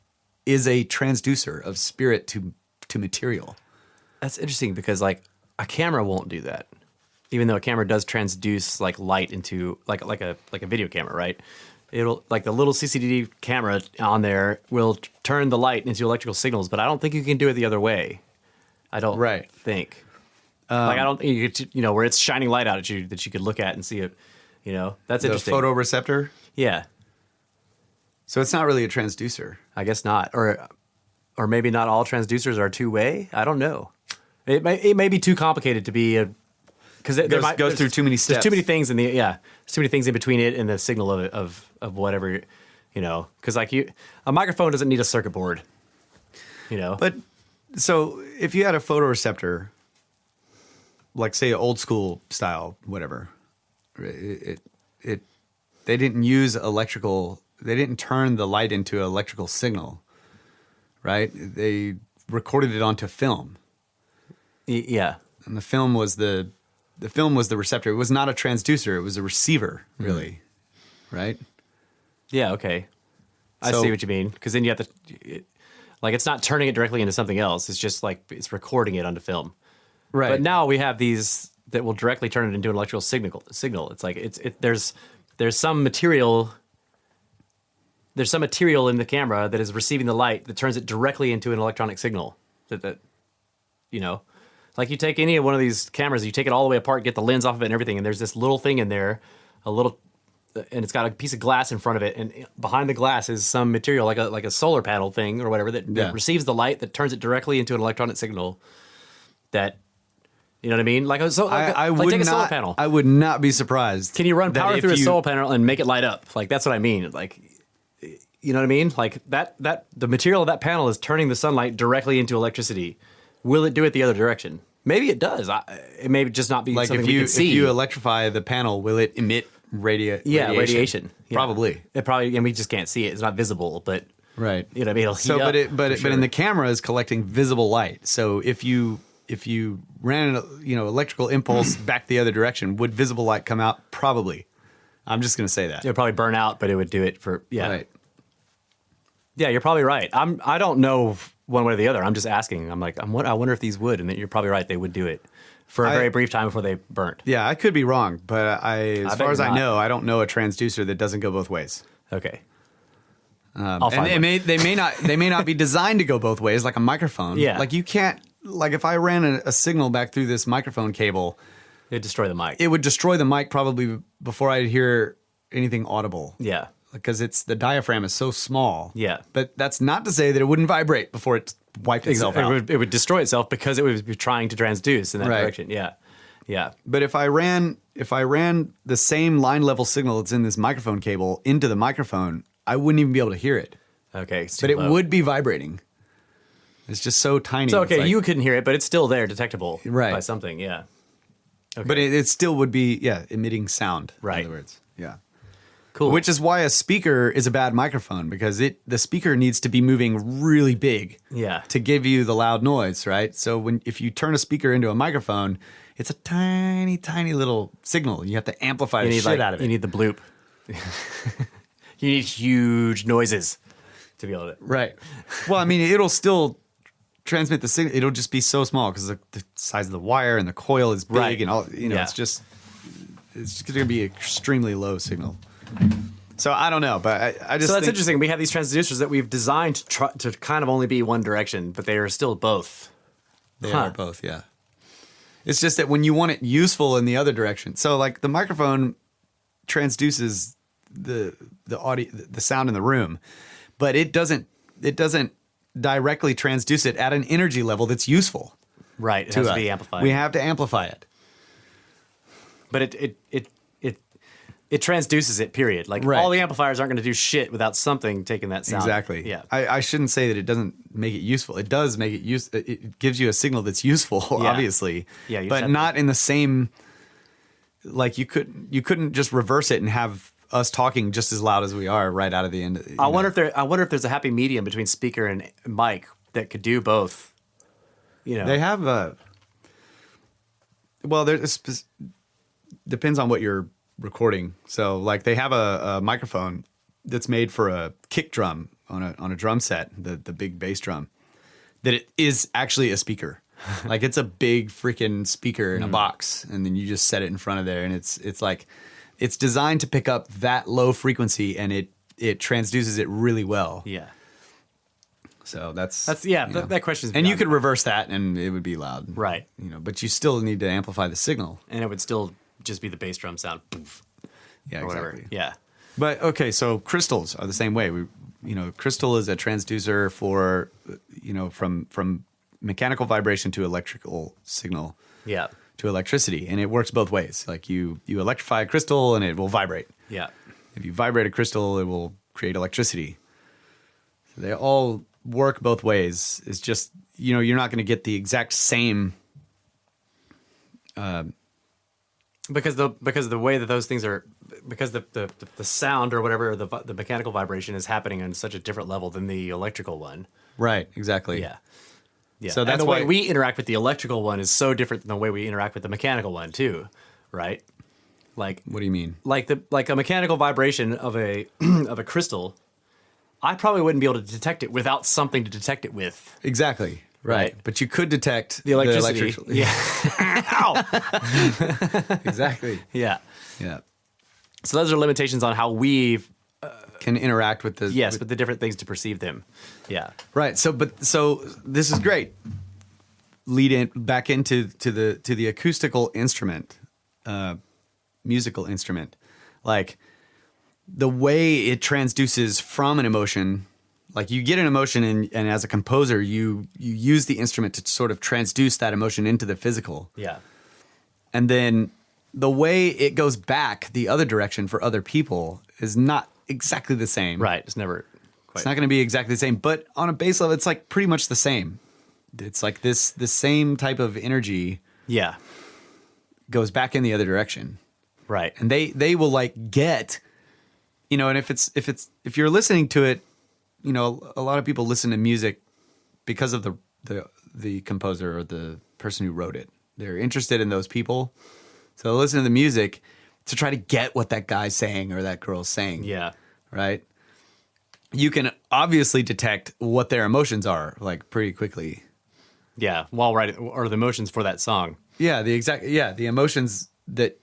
is a transducer of spirit to material. That's interesting because like a camera won't do that, even though a camera does transduce like light into like a video camera, right? It'll like the little CCD camera on there will turn the light into electrical signals, but I don't think you can do it the other way. I don't Right. think. Like I don't think you could, where it's shining light out at you that you could look at and see it. That's The interesting. photoreceptor. Yeah, So it's not really a transducer. I guess not, or maybe not all transducers are two-way. I don't know. It may be too complicated to be because it Goes through too many There's steps. too many things there's too many things in between it and the signal of whatever, because like a microphone doesn't need a circuit board, But so if you had a photoreceptor, like say old school style, whatever, they didn't use electrical. They didn't turn the light into an electrical signal, right? They recorded it onto film. Yeah, And the film was the receptor. It was not a transducer. It was a receiver, really, right? yeah, okay, I So- see what you mean, because then you have to it's not turning it directly into something else. It's just like it's recording it onto film. Right. But now we have these that will directly turn it into an electrical signal. It's like there's some material. There's some material in the camera that is receiving the light that turns it directly into an electronic signal. Like you take any one of these cameras, you take it all the way apart, get the lens off of it and everything, and there's this little thing in there, and it's got a piece of glass in front of it, and behind the glass is some material like a solar panel thing or whatever that receives the light that turns it directly into an electronic signal. That, you know what I mean? Like I like would take a not. solar panel. I would not be surprised. Can you run that power if through a you- solar panel and make it light up? Like that's what I mean. Like, you know what I mean? Like that the material of that panel is turning the sunlight directly into electricity. Will it do it the other direction? Maybe it does. It may just not be Like something if we you can see. if you electrify the panel, will it emit radiation? Yeah. Probably. It probably, and we just can't see it. It's not visible, but Right. you know, maybe it'll heat So, up, but for sure. in the camera is collecting visible light. So if you ran an electrical impulse back the other direction, would visible light come out? Probably. I'm just going to say that. it would probably burn out, but it would do it for Right. Yeah, you're probably right. I don't know one way or the other. I'm just asking. I'm like, I wonder if these would, and then you're probably right. They would do it for a very brief time before they burnt. Yeah, I could be wrong, but as bet far as you're I not. know, I don't know a transducer that doesn't go both ways. Okay. I'll find And one. they may not be designed to go both ways, like a microphone. Yeah. Like you can't. Like if I ran a signal back through this microphone cable, It'd destroy the mic. it would destroy the mic probably before I'd hear anything audible. Yeah. Because the diaphragm is so small. Yeah. But that's not to say that it wouldn't vibrate before it wiped itself out. It would destroy itself because it would be trying to transduce in that Right. direction. Yeah. Yeah. But if I ran the same line level signal that's in this microphone cable into the microphone, I wouldn't even be able to hear it. Okay. It's But too it low. would be vibrating. It's just so tiny. So It's okay, like- you couldn't hear it, but it's still there, detectable Right. by something. Yeah. Okay. But it still would be, emitting sound. Right. In other words. Yeah. cool. Which is why a speaker is a bad microphone, because the speaker needs to be moving really big Yeah. to give you the loud noise, right? So if you turn a speaker into a microphone, it's a tiny, tiny little signal. You have to amplify you the need shit out of it. You need the bloop. You need huge noises to be able to. Right. Well, I mean, it'll still transmit the signal. It'll just be so small because the size of the wire and the coil is big, Right. and all. Yeah. It's going to be an extremely low signal. So I don't know, but I just So that's think, interesting. We have these transducers that we've designed to kind of only be one direction, but they are still both. They Huh. are both, yeah. It's just that when you want it useful in the other direction, so like the microphone transduces the audio, the sound in the room, but it doesn't directly transduce it at an energy level that's useful Right. It to has us. to be amplified. We have to amplify it. But it transduces it, period. Like Right. all the amplifiers aren't going to do shit without something taking that sound. Exactly. Yeah. I shouldn't say that it doesn't make it useful. It does make it it gives you a signal that's useful, Yeah. obviously. Yeah, you just but have not in the same. Like you couldn't just reverse it and have us talking just as loud as we are right out of the end. I wonder if there's a happy medium between speaker and mic that could do both. You know. They have a. Well, depends on what you're recording. So, like, they have a microphone that's made for a kick drum on a drum set, the big bass drum, that it is actually a speaker. Like, it's a big freaking speaker in a box, and then you just set it in front of there, and it's like it's designed to pick up that low frequency, and it transduces it really well. Yeah. So that's Yeah. you know. That question's And you beyond could me. reverse that, and it would be loud, Right. You know, but you still need to amplify the signal. And it would still just be the bass drum sound. Poof, Yeah, or whatever. exactly. Yeah. But okay, so crystals are the same way. Crystal is a transducer for, from mechanical vibration to electrical signal Yeah. to electricity, and it works both ways. Like you electrify a crystal, and it will vibrate. Yeah. If you vibrate a crystal, it will create electricity. So they all work both ways. It's just you're not going to get the exact same. Because the way that those things are, because the sound or whatever, the mechanical vibration is happening on such a different level than the electrical one. Right. Exactly. Yeah. Yeah. So And that's the way why- we interact with the electrical one is so different than the way we interact with the mechanical one too, right? Like What do you mean? like a mechanical vibration of a of a crystal, I probably wouldn't be able to detect it without something to detect it with. Exactly. Right. But you could detect The electricity. electrical- Yeah. Exactly. Yeah. Yeah. So those are limitations on how we Can interact with the with the different things to perceive them. Yeah. right. So this is great. Lead in back into the acoustical instrument, musical instrument, like the way it transduces from an emotion. Like you get an emotion, and as a composer, you use the instrument to sort of transduce that emotion into the physical. Yeah. And then the way it goes back the other direction for other people is not exactly the same. Right. It's never quite. It's not going to be exactly the same, but on a base level, it's like pretty much the same. it's like the same type of energy Yeah. goes back in the other direction. Right. And they will like get, and if you're listening to it, a lot of people listen to music because of the composer or the person who wrote it. They're interested in those people. So they listen to the music to try to get what that guy's saying or that girl's saying. Yeah. Right? You can obviously detect what their emotions are like pretty quickly. Yeah. While writing, or the emotions for that song. Yeah, the emotions that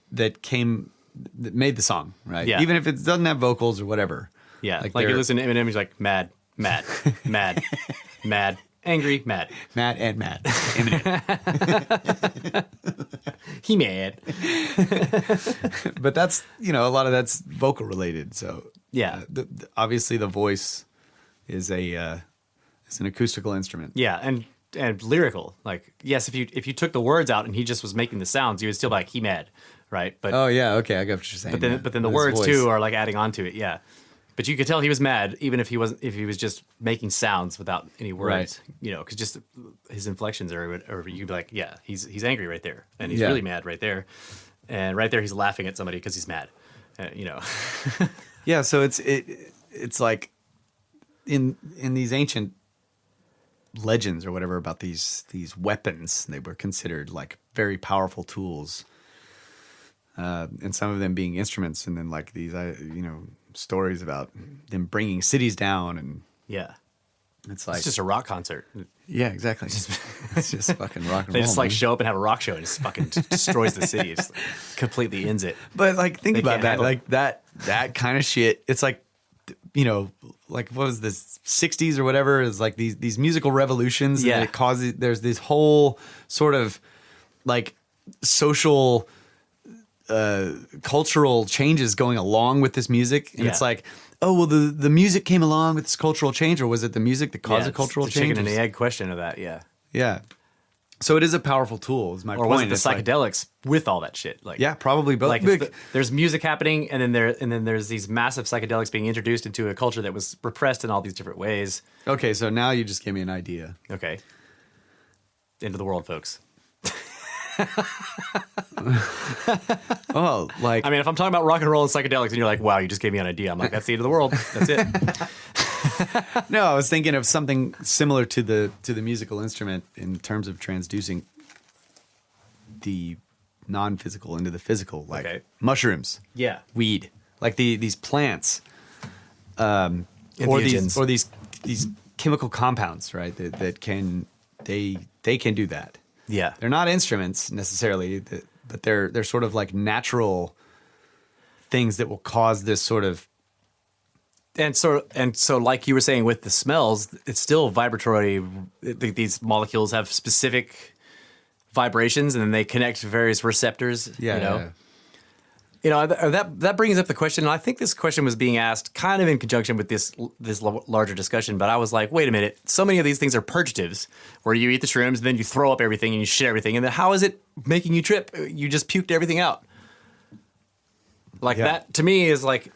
made the song, right? Yeah. Even if it doesn't have vocals or whatever. Yeah. Like you listen to Eminem, he's like mad, mad, mad, mad, angry, mad. Mad and mad. He mad. But that's, a lot of that's vocal related. So Yeah. Obviously the voice is an acoustical instrument. Yeah. And lyrical. Like, yes, if you took the words out and he just was making the sounds, you would still be like, he mad. Right. But Oh yeah, okay, I got what you're saying. but then the words too are like adding on to it. Yeah. But you could tell he was mad, even if he was just making sounds without any words, Right. Because just his inflections or you'd be like, yeah, he's angry right there, and he's Yeah. really mad right there, and right there he's laughing at somebody because he's mad, Yeah, so it's like in these ancient legends or whatever about these weapons, they were considered like very powerful tools, and some of them being instruments, and then like these stories about them bringing cities down, and yeah, it's like it's just a rock concert. yeah, exactly. It's just fucking rock and They roll. just like man. show up and have a rock show and just fucking destroys the city. It just completely ends it. But like think They about can't that, handle like that kind of shit. It's like like what was this 60s or whatever? Is like these musical revolutions. Yeah. And it causes there's this whole sort of like social cultural changes going along with this music, and it's Yeah. like, oh well, the music came along with this cultural change, or was it the music that caused Yeah, a cultural it's the change? chicken and the egg question of that. Yeah. Yeah. So it is a powerful tool. Is my Or point. was it the It's like- psychedelics with all that shit? Like, yeah, probably both. like there's music happening, and then there's these massive psychedelics being introduced into a culture that was repressed in all these different ways. Okay, so now you just gave me an idea. Okay, into the world, folks. Oh, like I mean, if I'm talking about rock and roll and psychedelics, and you're like, "Wow, you just gave me an idea," I'm like, "That's the end of the world. That's it." no, I was thinking of something similar to the musical instrument in terms of transducing the non-physical into the physical, like Okay. mushrooms, Yeah. weed, like these plants, or these chemical compounds, right? That can they can do that. Yeah. They're not instruments necessarily, but they're sort of like natural things that will cause this sort of And so, like you were saying with the smells, it's still vibratory. These molecules have specific vibrations, and then they connect to various receptors. yeah. That brings up the question. And I think this question was being asked kind of in conjunction with this larger discussion. But I was like, wait a minute. So many of these things are purgatives, where you eat the shrooms and then you throw up everything and you shit everything. And then how is it making you trip? You just puked everything out. Like Yeah. that to me is like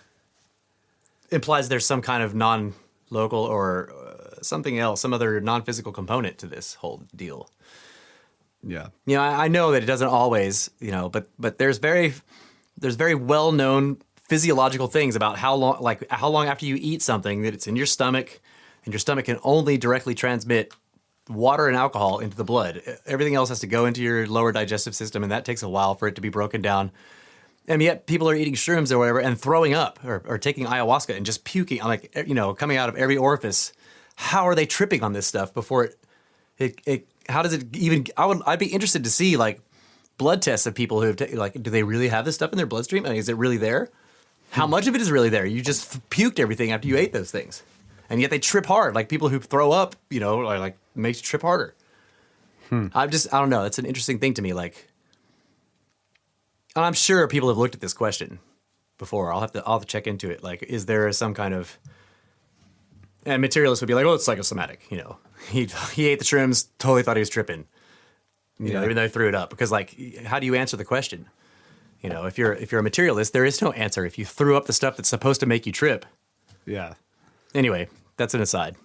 implies there's some kind of non-local or something else, some other non-physical component to this whole deal. Yeah. I know that it doesn't always, but there's very well-known physiological things about how long after you eat something that it's in your stomach, and your stomach can only directly transmit water and alcohol into the blood. Everything else has to go into your lower digestive system, and that takes a while for it to be broken down. And yet people are eating shrooms or whatever and throwing up or taking ayahuasca and just puking, like, coming out of every orifice. How are they tripping on this stuff before it how does it even, I'd be interested to see like blood tests of people who have do they really have this stuff in their bloodstream? I mean, is it really there? How much of it is really there? You just puked everything after you ate those things. And yet they trip hard. Like people who throw up, like makes you trip harder. I don't know. It's an interesting thing to me. Like, and I'm sure people have looked at this question before. I'll have to check into it. Like, is there some kind of, and materialists would be like, oh, it's psychosomatic. He ate the shrooms, totally thought he was tripping. Even though he threw it up. Because like, how do you answer the question? If you're a materialist, there is no answer. If you threw up the stuff that's supposed to make you trip. Yeah. Anyway, that's an aside.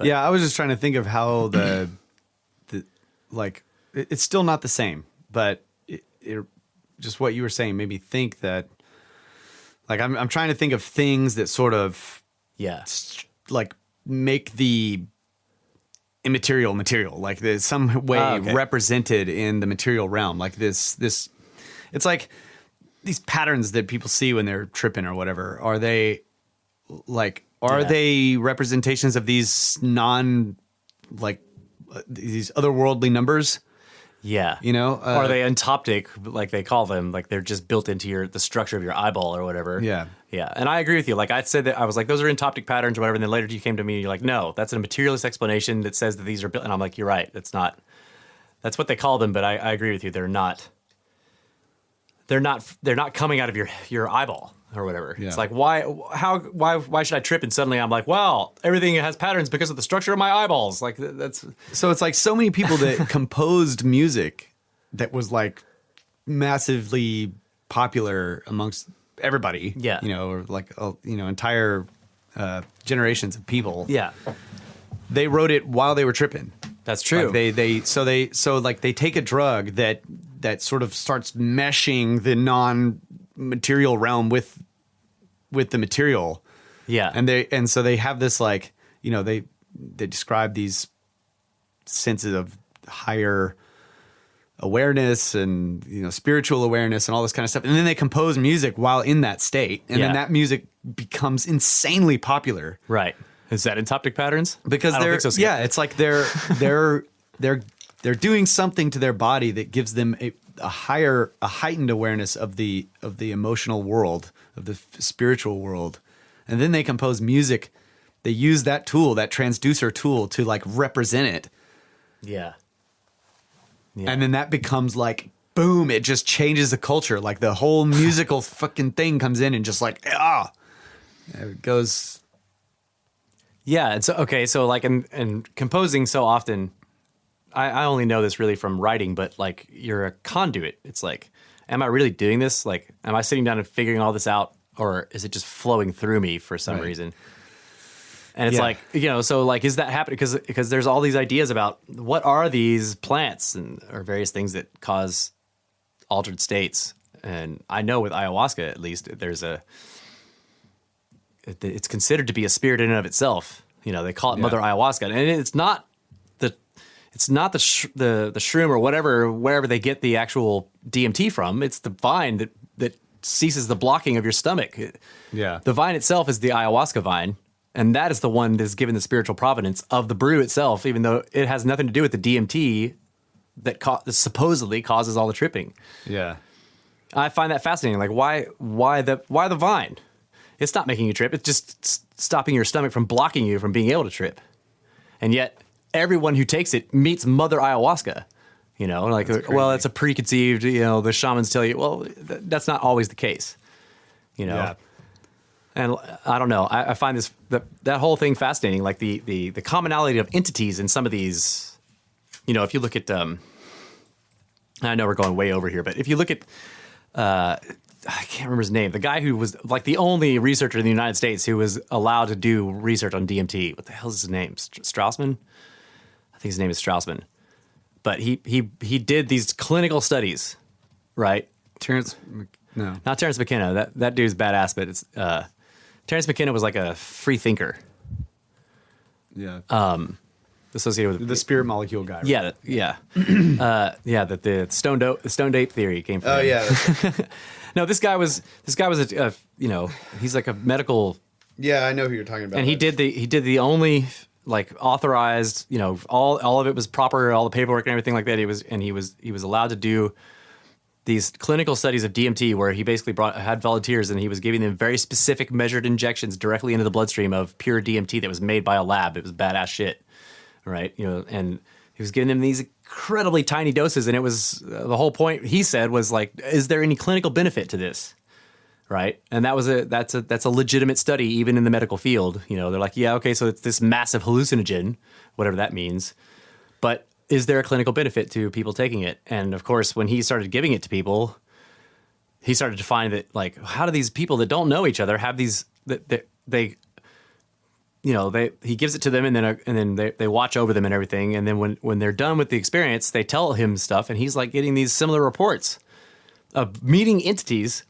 Yeah, I was just trying to think of how like it's still not the same, but it just what you were saying made me think that, like, I'm trying to think of things that sort of like make the immaterial material, like there's some way represented in the material realm, like this it's like these patterns that people see when they're tripping or whatever. Are they representations of these these otherworldly numbers? Yeah. You know? Are they entoptic, like they call them? Like they're just built into the structure of your eyeball or whatever. Yeah. Yeah. And I agree with you. Like I said that I was like, those are entoptic patterns or whatever. And then later you came to me and you're like, no, that's a materialist explanation that says that these are built. And I'm like, you're right. That's what they call them. But I agree with you. They're not coming out of your eyeball or whatever. Yeah. It's like, why should I trip? And suddenly I'm like, wow, everything has patterns because of the structure of my eyeballs. Like that's. So it's like so many people that composed music that was like massively popular amongst everybody. Yeah. You know, or like, entire generations of people. Yeah. They wrote it while they were tripping. That's true. Like they take a drug that sort of starts meshing the non-material realm with the material. Yeah. And so they have this, like, you know, they describe these senses of higher awareness and, you know, spiritual awareness and all this kind of stuff. And then they compose music while in that state. And then that music becomes insanely popular. Right. Is that entoptic patterns? Because it's like they're doing something to their body that gives them a heightened awareness of the emotional world, of the spiritual world. And then they compose music. They use that tool, that transducer tool, to like represent it. Yeah. And then that becomes like, boom, it just changes the culture. Like the whole musical fucking thing comes in and just like, it goes. Yeah. And so like in composing so often, I only know this really from writing, but like you're a conduit. It's like, am I really doing this? Like, am I sitting down and figuring all this out, or is it just flowing through me for some reason? And it's like, you know, so like, is that happening? Because there's all these ideas about what are these plants or various things that cause altered states. And I know with ayahuasca, at least, it's considered to be a spirit in and of itself. You know, they call it Mother Ayahuasca, and it's not the shroom or wherever they get the actual DMT from. It's the vine that ceases the blocking of your stomach. Yeah. The vine itself is the ayahuasca vine, and that is the one that is given the spiritual provenance of the brew itself, even though it has nothing to do with the DMT that supposedly causes all the tripping. Yeah. I find that fascinating. Like, why the vine? It's not making you trip. It's just stopping your stomach from blocking you from being able to trip. And yet, everyone who takes it meets Mother Ayahuasca. You know, like, well, it's a preconceived, you know, the shamans tell you, well, that's not always the case. You know? Yeah. And I don't know. I find that whole thing fascinating, like the commonality of entities in some of these. You know, if you look at, I know we're going way over here, but if you look at, I can't remember his name, the guy who was like the only researcher in the United States who was allowed to do research on DMT. What the hell is his name? Strassman? I think his name is Strassman. But he did these clinical studies, right? No, not Terrence McKenna. That dude's badass, but it's Terrence McKenna was like a free thinker. Yeah. Associated with the spirit molecule guy. Right? Yeah, yeah, that the stoned ape theory came from. Oh yeah. No, this guy was a you know, he's like a medical. Yeah, I know who you're talking about. And he did the only like authorized, you know, all of it was proper, all the paperwork and everything like that. He was allowed to do these clinical studies of DMT where he basically had volunteers and he was giving them very specific measured injections directly into the bloodstream of pure DMT that was made by a lab. It was badass shit, right? You know, and he was giving them these incredibly tiny doses, and it was the whole point. He said was like, is there any clinical benefit to this? Right. And that's a legitimate study, even in the medical field. You know, they're like, yeah, okay, so it's this massive hallucinogen, whatever that means. But is there a clinical benefit to people taking it? And of course, when he started giving it to people, he started to find that, like, how do these people that don't know each other have these, that they he gives it to them, and then they watch over them and everything. And then when they're done with the experience, they tell him stuff, and he's like getting these similar reports of meeting entities,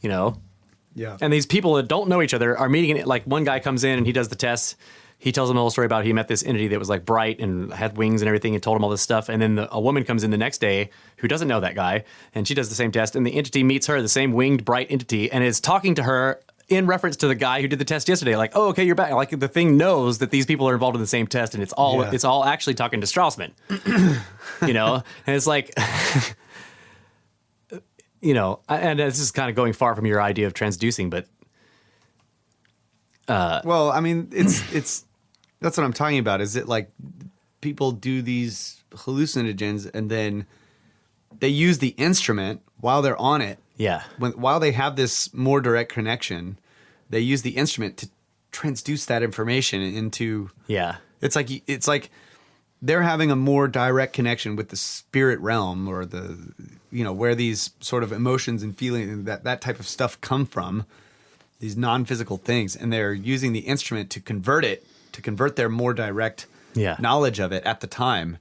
Yeah. And these people that don't know each other are meeting. Like one guy comes in and he does the test. He tells them the whole story about he met this entity that was like bright and had wings and everything, and told him all this stuff. And then a woman comes in the next day who doesn't know that guy, and she does the same test. And the entity meets her, the same winged bright entity, and is talking to her in reference to the guy who did the test yesterday. Like, oh, okay, you're back. Like the thing knows that these people are involved in the same test, and it's all actually talking to Straussman. And it's like. And this is kind of going far from your idea of transducing, but well, I mean, it's that's what I'm talking about. Is it like people do these hallucinogens and then they use the instrument while they're on it? Yeah. While they have this more direct connection, they use the instrument to transduce that information into. Yeah. It's like they're having a more direct connection with the spirit realm, or where these sort of emotions and feelings, that type of stuff come from, these non-physical things, and they're using the instrument to convert their more direct knowledge of it at the time.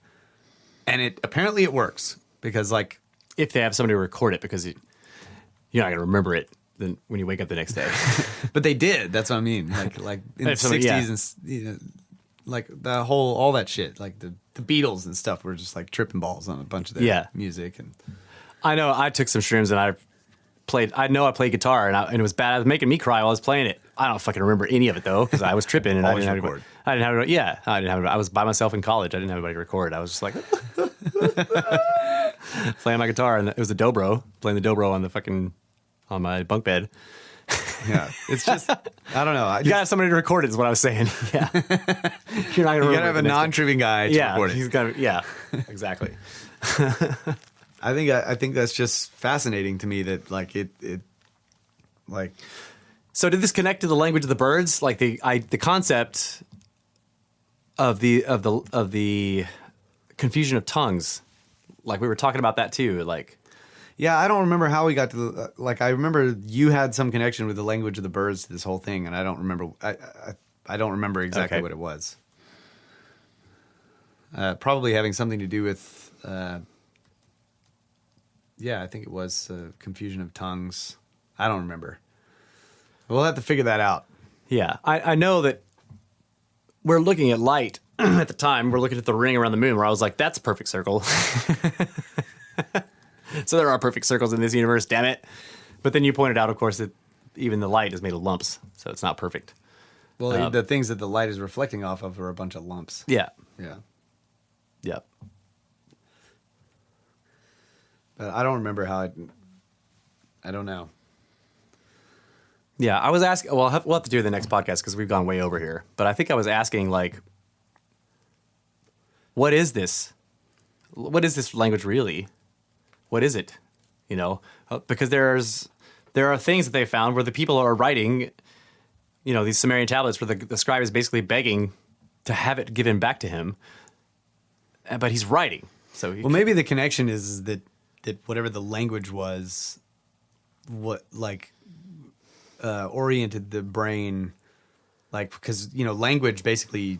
And apparently it works, because like if they have somebody to record it, because you're not going to remember it then when you wake up the next day. But they did. That's what I mean. Like in the 60s and like all that shit, like the Beatles and stuff were just like tripping balls on a bunch of their music. And I know I took some shrooms and I played guitar, and it was bad. It was making me cry while I was playing it. I don't fucking remember any of it though, because I was tripping and I didn't have. I was by myself in college. I didn't have anybody to record. I was just like playing my guitar, and it was a dobro, playing the dobro on my bunk bed. Yeah, it's just I don't know. You gotta have somebody to record it, is what I was saying. Yeah, you're not gonna. You gotta have a non-tripping guy to record it. He's gotta. Yeah, exactly. I think that's just fascinating to me that like it like. So did this connect to the language of the birds? Like the concept of the confusion of tongues? Like we were talking about that too. Like. Yeah, I don't remember how we got to I remember you had some connection with the language of the birds to this whole thing, and I don't remember. I don't remember exactly what it was. Probably having something to do with. I think it was confusion of tongues. I don't remember. We'll have to figure that out. Yeah, I know that we're looking at light at the time. We're looking at the ring around the moon, where I was like, "That's a perfect circle." So there are perfect circles in this universe, damn it. But then you pointed out, of course, that even the light is made of lumps, so it's not perfect. Well, the things that the light is reflecting off of are a bunch of lumps. Yeah. Yeah. Yep. But I don't remember how I don't know. Yeah, I was asking, well, we'll have to do the next podcast because we've gone way over here. But I think I was asking, like, what is this? What is this language really? What is it? Because there are things that they found where the people are writing, these Sumerian tablets where the scribe is basically begging to have it given back to him, but he's writing. So maybe the connection is that whatever the language was, oriented the brain, because language basically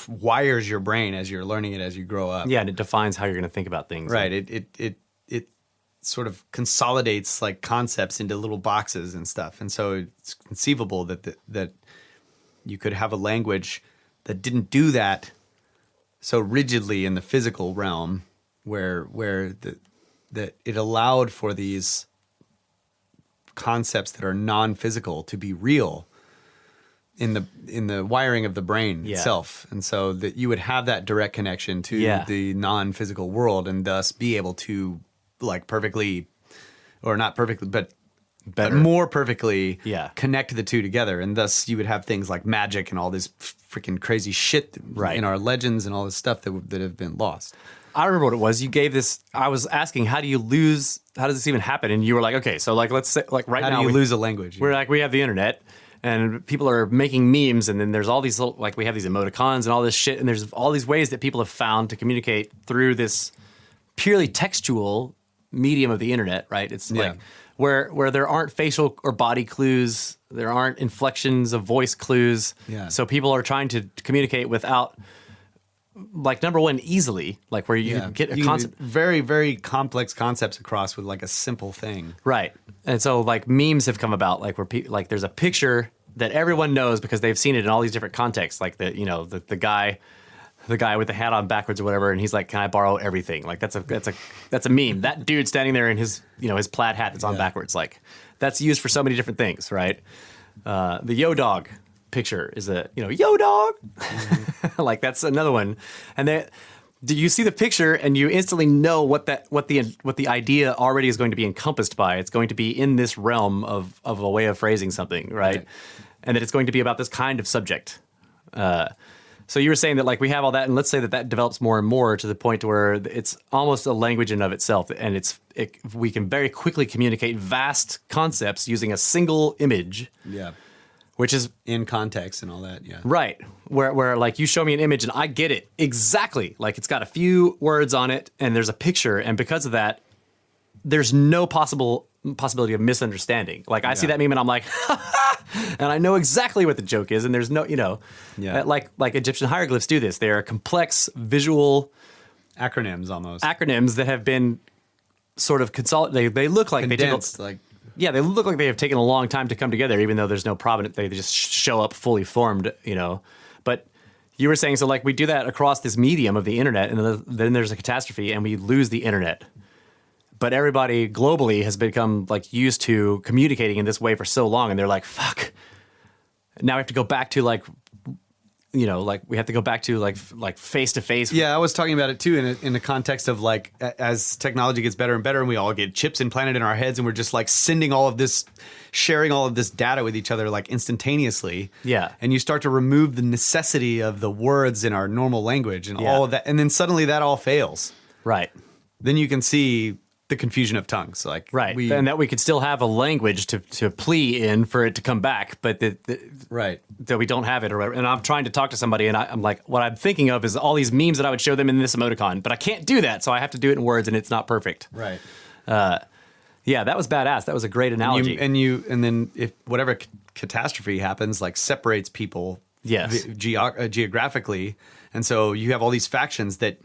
wires your brain as you're learning it as you grow up. Yeah, and it defines how you're going to think about things. Right. It sort of consolidates like concepts into little boxes and stuff. And so it's conceivable that you could have a language that didn't do that so rigidly in the physical realm, where that it allowed for these concepts that are non-physical to be real in the wiring of the brain itself. And so that you would have that direct connection to the non-physical world, and thus be able to like perfectly, or not perfectly, but more perfectly connect the two together. And thus you would have things like magic and all this freaking crazy shit in our legends and all this stuff that have been lost. I remember what it was. You gave this, I was asking, how does this even happen? And you were like, okay, so like, let's say like right now. How do you lose a language? We're like, we have the internet. And people are making memes, and then there's all these little, like we have these emoticons and all this shit, and there's all these ways that people have found to communicate through this purely textual medium of the internet, right? It's like where there aren't facial or body clues, there aren't inflections of voice clues. Yeah. So people are trying to communicate without, like, number one, easily, like where you get a You concept. very, very complex concepts across with like a simple thing. Right. And so like memes have come about, like where like there's a picture that everyone knows because they've seen it in all these different contexts, like the guy with the hat on backwards or whatever, and he's like, "Can I borrow everything?" Like that's a meme. That dude standing there in his his plaid hat that's on backwards, like that's used for so many different things, right? The yo dog picture is a yo dog, like that's another one. And then do you see the picture and you instantly know what the idea already is going to be encompassed by? It's going to be in this realm of a way of phrasing something, right? And that it's going to be about this kind of subject. So you were saying that like we have all that, and let's say that develops more and more to the point where it's almost a language in of itself, and we can very quickly communicate vast concepts using a single image. Yeah. Which is In context and all that. Yeah. right, where like you show me an image and I get it exactly. Like it's got a few words on it and there's a picture, and because of that, there's no possibility of misunderstanding. Like I see that meme and I'm like, and I know exactly what the joke is, and there's no, like Egyptian hieroglyphs do this. They are complex visual Acronyms almost. acronyms that have been sort of consolidated. They look like Condensed, they look like they have taken a long time to come together, even though there's no provenance. They just show up fully formed, But you were saying, so like we do that across this medium of the internet, and then there's a catastrophe and we lose the internet. But everybody globally has become like used to communicating in this way for so long, and they're like, fuck. Now we have to go back to like we have to go back to like face to face. Yeah, I was talking about it too in the context of like as technology gets better and better, and we all get chips implanted in our heads, and we're just like sharing all of this data with each other like instantaneously. Yeah. And you start to remove the necessity of the words in our normal language and all of that, and then suddenly that all fails. Right. Then you can see the confusion of tongues, like and that we could still have a language to plea in for it to come back, but that we don't have it or whatever. And I'm trying to talk to somebody, and I'm like, what I'm thinking of is all these memes that I would show them in this emoticon, but I can't do that, so I have to do it in words, and it's not perfect. Right. Yeah, that was badass. That was a great analogy. And then if whatever catastrophe happens, like separates people, Yes. Geographically, and so you have all these factions that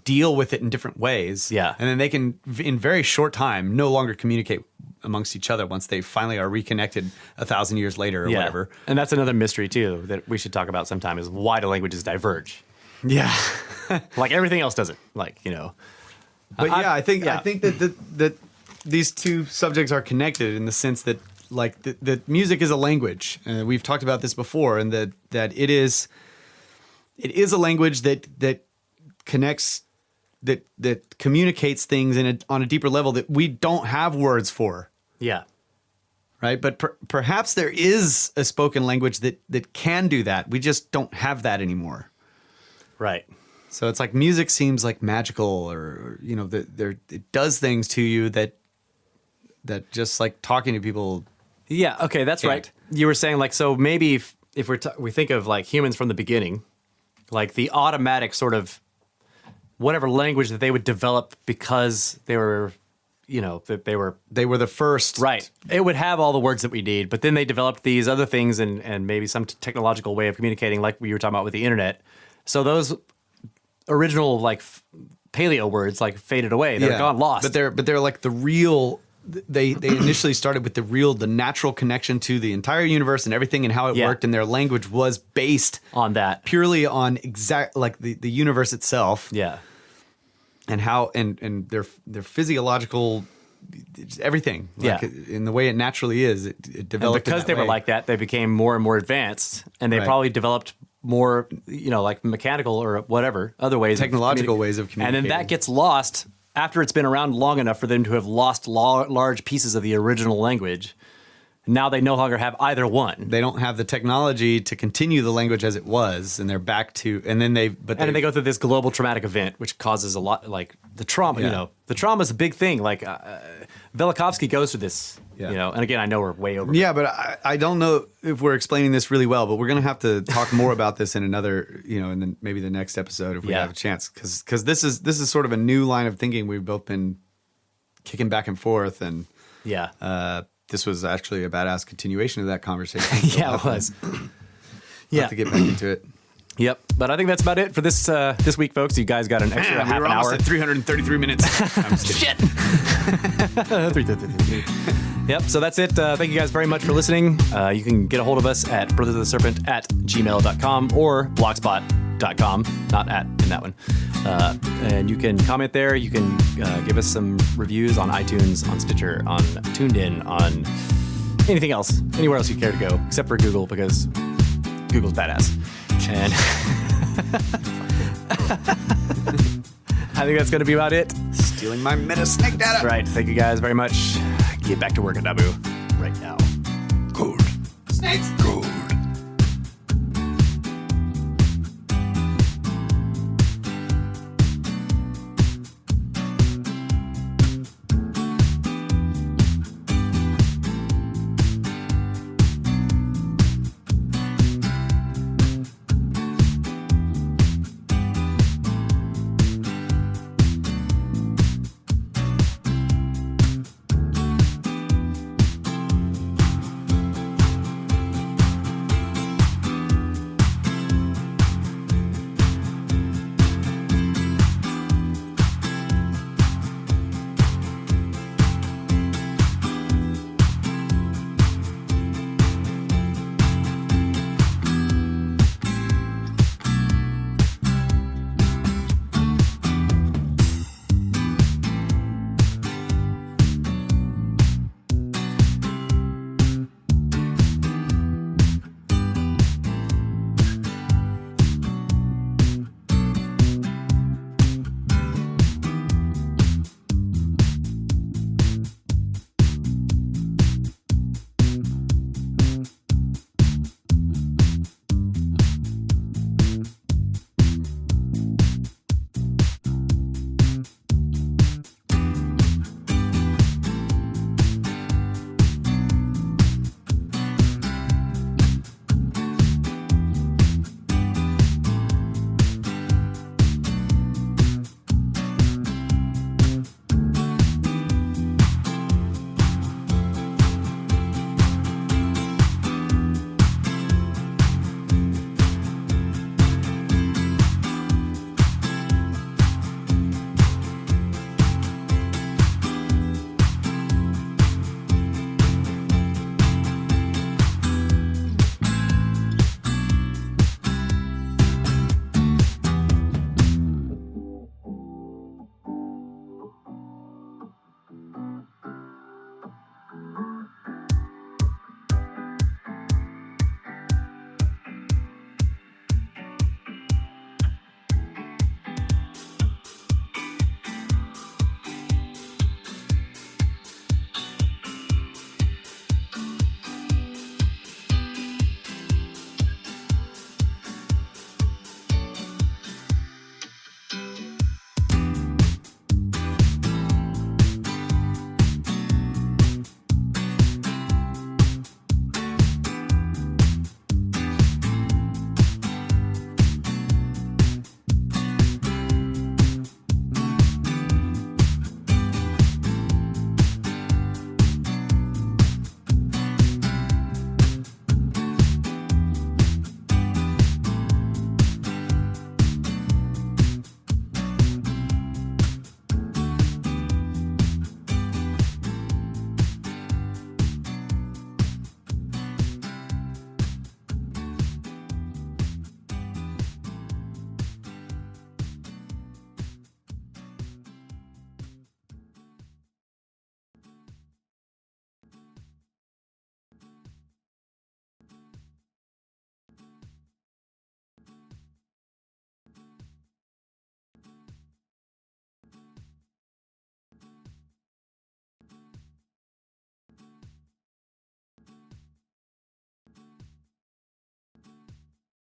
deal with it in different ways. Yeah. And then they can, in very short time, no longer communicate amongst each other once they finally are reconnected 1,000 years later or whatever. And that's another mystery, too, that we should talk about sometime, is why do languages diverge? Yeah. Like everything else doesn't. Like, But I think that these two subjects are connected in the sense that like the music is a language. We've talked about this before, and that it is a language that connects, that communicates things on a deeper level that we don't have words for. Yeah. Right. But perhaps there is a spoken language that can do that. We just don't have that anymore. Right. So it's like music seems like magical, or it does things to you that just like talking to people. Yeah. Okay. That's can't. right. You were saying like, so maybe if we think of like humans from the beginning, like the automatic sort of whatever language that they would develop because they were, that they were the first. right. It would have all the words that we need, but then they developed these other things and maybe some technological way of communicating, like we were talking about with the internet. So those original like paleo words like faded away. They're gone, lost. But they're like the real. They initially started with the natural connection to the entire universe and everything and how it worked, and their language was based on that, purely on exact like the universe itself. Yeah. And how and their physiological everything, like in the way it naturally is, it developed. And because they were like that, they became more and more advanced, and they probably developed more, like mechanical or whatever other ways, technological ways of communicating. And then that gets lost after it's been around long enough for them to have lost large pieces of the original language. Now they no longer have either one. They don't have the technology to continue the language as it was, and they're back to, and then they go through this global traumatic event, which causes a lot, like the trauma. The trauma is a big thing. Like Velikovsky goes through this. And again, I know we're way over. Yeah, but I don't know if we're explaining this really well, but we're going to have to talk more about this in another, in then maybe the next episode if we have a chance, because this is sort of a new line of thinking we've both been kicking back and forth, and Yeah. This was actually a badass continuation of that conversation. So Yeah, it was. We'll have to get back into it. Yep. But I think that's about it for this this week, folks. You guys got an extra Man, half we were an almost hour. at 333 minutes. I'm just kidding. Shit. Yep. So that's it. Thank you guys very much for listening. You can get a hold of us at brothersoftheserpent@gmail.com or blogspot.com. Not at in that one. And you can comment there. You can give us some reviews on iTunes, on Stitcher, on TuneIn, on anything else, anywhere else you care to go, except for Google, because Google's badass. And I think that's going to be about it. Stealing my meta snake data. Right. Thank you guys very much. Get back to work at Nabu right now. Gold. Snakes. Gold.